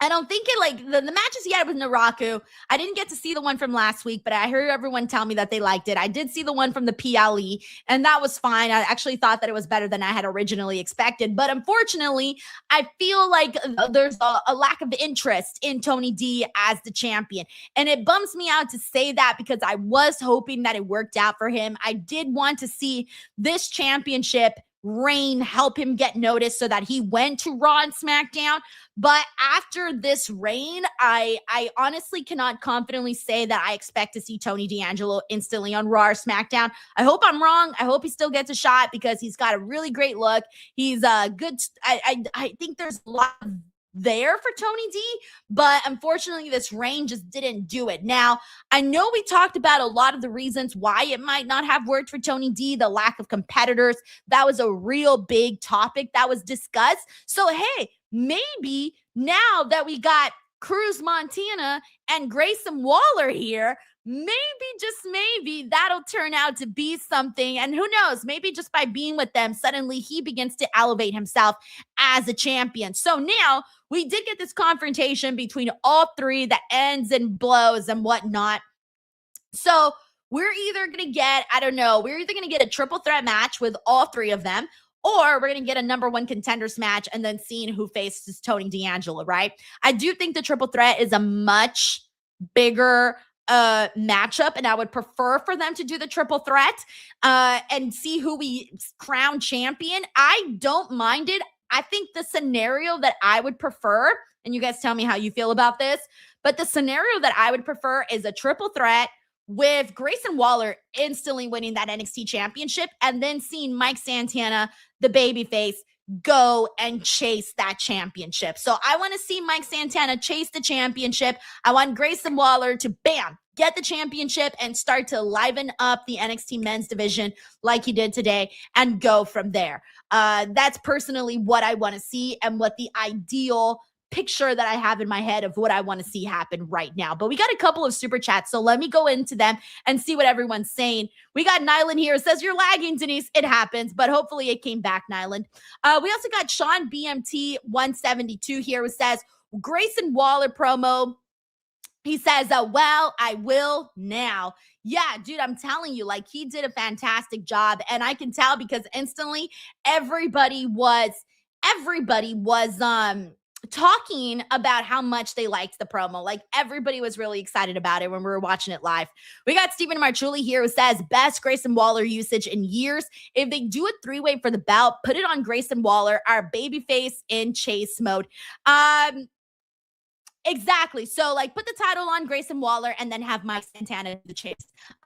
I don't think it, like, the matches he had with Naraku, I didn't get to see the one from last week, but I heard everyone tell me that they liked it. I did see the one from the PLE, and that was fine. I actually thought that it was better than I had originally expected. But unfortunately, I feel like there's a lack of interest in Tony D as the champion. And it bums me out to say that because I was hoping that it worked out for him. I did want to see this championship reign help him get noticed so that he went to Raw and SmackDown. But after this reign, I honestly cannot confidently say that I expect to see Tony D'Angelo instantly on Raw or SmackDown. I hope I'm wrong. I hope he still gets a shot because he's got a really great look. He's good. I think there's a lot of there for Tony D, but unfortunately this reign just didn't do it. Now, I know we talked about a lot of the reasons why it might not have worked for Tony D, the lack of competitors. That was a real big topic that was discussed. So, hey, maybe now that we got Cruz Montana and Grayson Waller here, maybe, just maybe, that'll turn out to be something. And who knows, maybe just by being with them, suddenly he begins to elevate himself as a champion. So now we did get this confrontation between all three that ends in blows and whatnot. So we're either going to get, we're either going to get a triple threat match with all three of them, or we're going to get a number one contenders match and then seeing who faces Tony D'Angelo, right? I do think the triple threat is a much bigger matchup, and I would prefer for them to do the triple threat and see who we crown champion. I don't mind it. I think the scenario that I would prefer, and you guys tell me how you feel about this, but the scenario that I would prefer is a triple threat with Grayson Waller instantly winning that NXT championship and then seeing Mike Santana, the babyface, go and chase that championship. So I want to see Mike Santana chase the championship. I want Grayson Waller to, bam, get the championship and start to liven up the NXT men's division like he did today and go from there. That's personally what I want to see and what the ideal picture that I have in my head of what I want to see happen right now. But we got a couple of super chats, so let me go into them and see what everyone's saying. We got Nyland here. It says, you're lagging, Denise. It happens, but hopefully it came back, Nyland. We also got Sean BMT 172 here, who says, Grayson Waller promo. He says, well, I will now. Yeah, dude, I'm telling you, like, he did a fantastic job. And I can tell because instantly everybody was talking about how much they liked the promo. Like, everybody was really excited about it when we were watching it live. We got Stephen Marchulli here who says, best Grayson Waller usage in years. If they do a three-way for the belt, put it on Grayson Waller, our babyface in chase mode. Exactly. So, like, put the title on Grayson Waller and then have Mike Santana do the chase.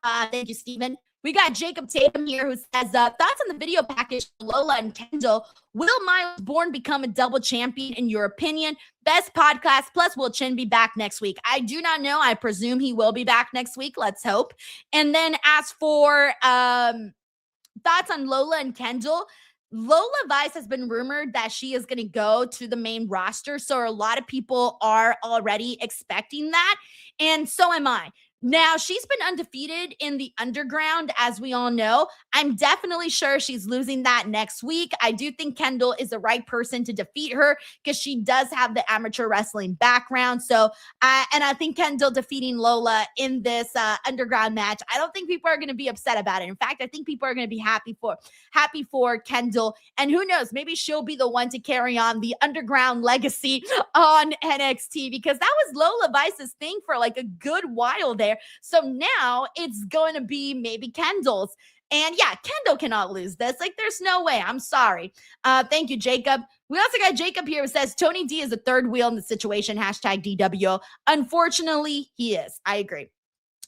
Thank you, Stephen. We got Jacob Tatum here who says, thoughts on the video package, Lola and Kendall. Will Miles Bourne become a double champion in your opinion? Best podcast. Plus, will Chin be back next week? I do not know. I presume he will be back next week. Let's hope. And then as for thoughts on Lola and Kendall, Lola Vice has been rumored that she is going to go to the main roster. So a lot of people are already expecting that. And so am I. Now, she's been undefeated in the underground, as we all know. I'm definitely sure she's losing that next week. I do think Kendall is the right person to defeat her because she does have the amateur wrestling background. So, I think Kendall defeating Lola in this underground match, I don't think people are going to be upset about it. In fact, I think people are going to be happy for Kendall. And who knows, maybe she'll be the one to carry on the underground legacy on NXT because that was Lola Vice's thing for like a good while there. So now it's going to be maybe Kendall's. And yeah, Kendall cannot lose this. Like, there's no way. I'm sorry. Thank you, Jacob. We also got Jacob here who says, Tony D is a third wheel in the situation. #DWO. Unfortunately, he is. I agree.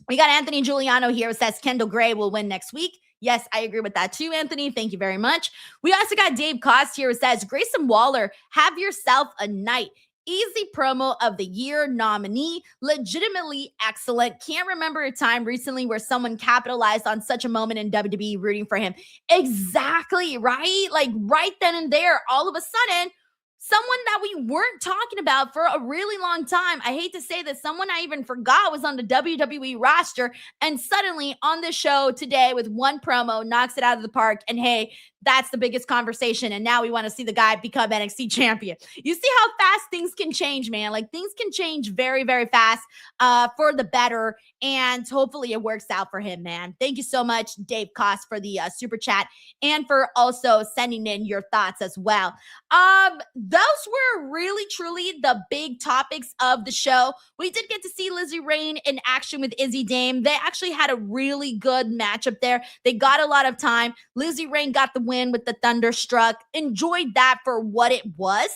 We got Anthony Giuliano here who says, Kendall Gray will win next week. Yes, I agree with that too, Anthony. Thank you very much. We also got Dave Cost here who says, Grayson Waller, have yourself a night. Easy promo of the year nominee, legitimately excellent. Can't remember a time recently where someone capitalized on such a moment in WWE rooting for him. Exactly, right? Like right then and there, all of a sudden, someone that we weren't talking about for a really long time. I hate to say that someone I even forgot was on the WWE roster and suddenly on the show today with one promo knocks it out of the park. And hey, that's the biggest conversation. And now we want to see the guy become NXT champion. You see how fast things can change, man. Like things can change very, very fast for the better. And hopefully it works out for him, man. Thank you so much, Dave Koss, for the super chat and for also sending in your thoughts as well. Those were really, truly the big topics of the show. We did get to see Lizzie Rain in action with Izzy Dame. They actually had a really good matchup there. They got a lot of time. Lizzie Rain got the win with the Thunderstruck. Enjoyed that for what it was.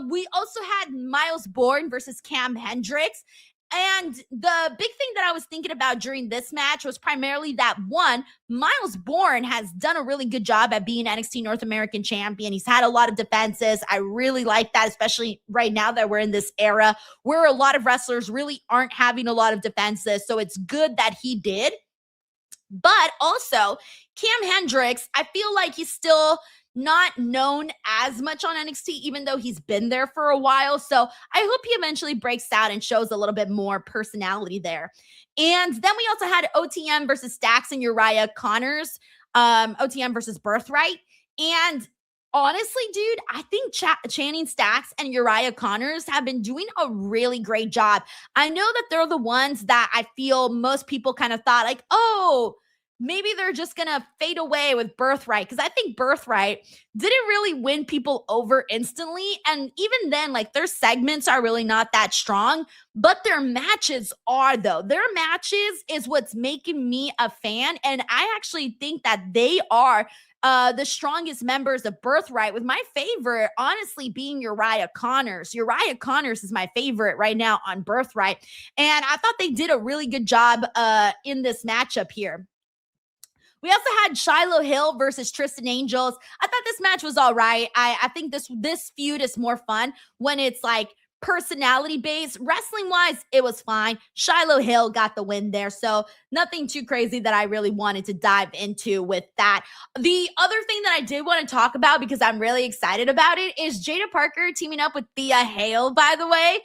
We also had Miles Bourne versus Cam Hendricks. And the big thing that I was thinking about during this match was primarily that, one, Miles Bourne has done a really good job at being NXT North American champion. He's had a lot of defenses. I really like that, especially right now that we're in this era where a lot of wrestlers really aren't having a lot of defenses. So it's good that he did. But also, Cam Hendricks, I feel like he's still not known as much on NXT, even though he's been there for a while. So I hope he eventually breaks out and shows a little bit more personality there. And then we also had OTM versus Stax and Uriah Connors, OTM versus Birthright. And honestly, dude, I think Channing Stax and Uriah Connors have been doing a really great job. I know that they're the ones that I feel most people kind of thought like, oh, maybe they're just going to fade away with Birthright, because I think Birthright didn't really win people over instantly. And even then, like, their segments are really not that strong, but their matches are, though. Their matches is what's making me a fan. And I actually think that they are the strongest members of Birthright, with my favorite, honestly, being Uriah Connors. Uriah Connors is my favorite right now on Birthright. And I thought they did a really good job in this matchup here. We also had Shiloh Hill versus Tristan Angels. I thought this match was all right. I think this feud is more fun when it's like personality based. Wrestling wise, it was fine. Shiloh Hill got the win there. So nothing too crazy that I really wanted to dive into with that. The other thing that I did want to talk about, because I'm really excited about it, is Jada Parker teaming up with Thea Hale, by the way.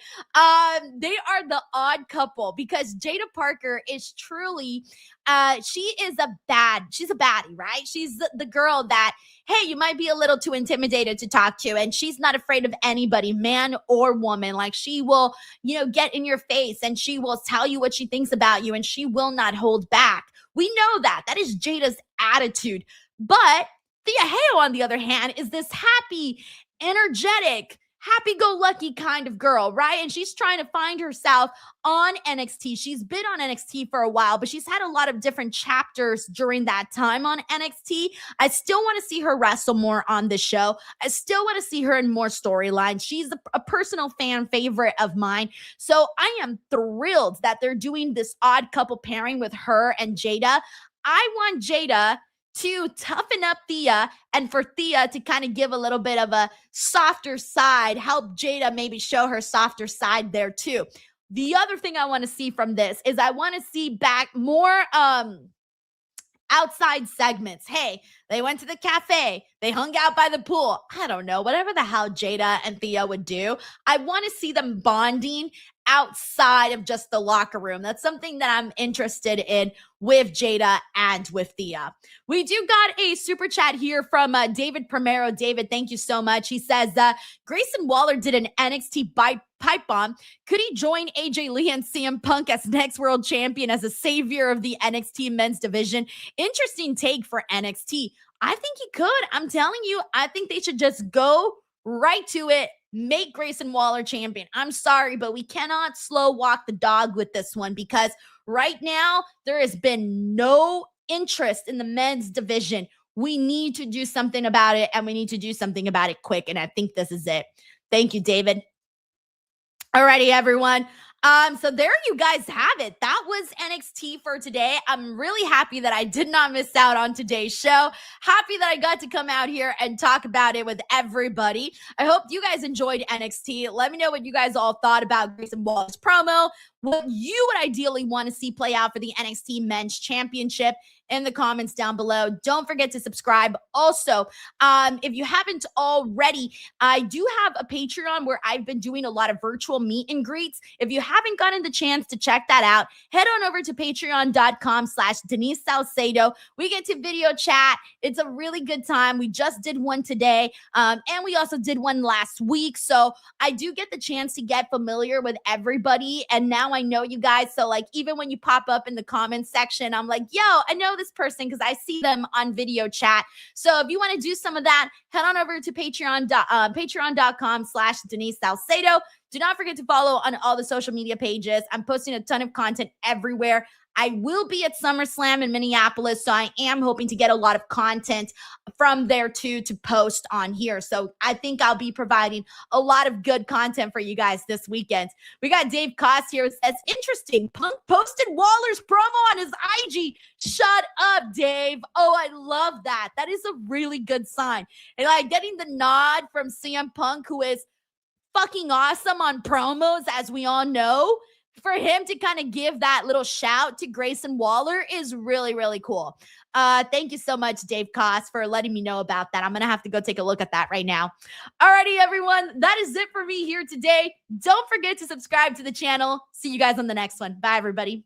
They are the odd couple, because Jada Parker is truly she's a baddie, right? She's the girl that, hey, you might be a little too intimidated to talk to, and she's not afraid of anybody, man or woman. Like, she will, get in your face and she will tell you what she thinks about you, and she will not hold back. We know that. That is Jada's attitude. But Thea Hale, on the other hand, is this happy, energetic, happy-go-lucky kind of girl, right? And she's trying to find herself on NXT. She's been on NXT for a while, but she's had a lot of different chapters during that time on NXT. I still want to see her wrestle more on the show. I still want to see her in more storylines. She's a personal fan favorite of mine. So I am thrilled that they're doing this odd couple pairing with her and Jada. I want Jada to toughen up Thea, and for Thea to kind of give a little bit of a softer side, help Jada maybe show her softer side there too. The other thing I want to see from this is I want to see back more outside segments. Hey, they went to the cafe, they hung out by the pool. I don't know, whatever the hell Jada and Thea would do. I want to see them bonding outside of just the locker room. That's something that I'm interested in with Jada and with Thea. We do got a super chat here from David Primero. David, thank you so much. He says, Grayson Waller did an NXT pipe bomb. Could he join AJ Lee and CM Punk as next world champion, as a savior of the NXT men's division? Interesting take for NXT. I think he could. I'm telling you, I think they should just go right to it. Make Grayson Waller champion. I'm sorry, but we cannot slow walk the dog with this one, because right now there has been no interest in the men's division. We need to do something about it, and we need to do something about it quick. And I think this is it. Thank you, David. Alrighty, everyone. So there you guys have it. That was NXT for today. I'm really happy that I did not miss out on today's show. Happy that I got to come out here and talk about it with everybody. I hope you guys enjoyed NXT. Let me know what you guys all thought about Grayson Waller's promo, what you would ideally want to see play out for the NXT Men's Championship, in the comments down below. Don't forget to subscribe. Also, if you haven't already, I do have a Patreon where I've been doing a lot of virtual meet and greets. If you haven't gotten the chance to check that out, head on over to patreon.com/Denise Salcedo. We get to video chat. It's a really good time. We just did one today, and we also did one last week. So I do get the chance to get familiar with everybody, and now I know you guys. So like, even when you pop up in the comments section, I'm like, yo, I know this person because I see them on video chat. So if you want to do some of that, head on over to patreon.com/Denise Salcedo. Do not forget to follow on all the social media pages. I'm posting a ton of content everywhere. I will be at SummerSlam in Minneapolis, so I am hoping to get a lot of content from there too to post on here. So I think I'll be providing a lot of good content for you guys this weekend. We got Dave Koss here who says, interesting, Punk posted Waller's promo on his IG. Shut up, Dave. Oh, I love that. That is a really good sign. And like getting the nod from CM Punk, who is fucking awesome on promos, as we all know, for him to kind of give that little shout to Grayson Waller is really, really cool. Thank you so much, Dave Koss, for letting me know about that. I'm going to have to go take a look at that right now. Alrighty, everyone. That is it for me here today. Don't forget to subscribe to the channel. See you guys on the next one. Bye, everybody.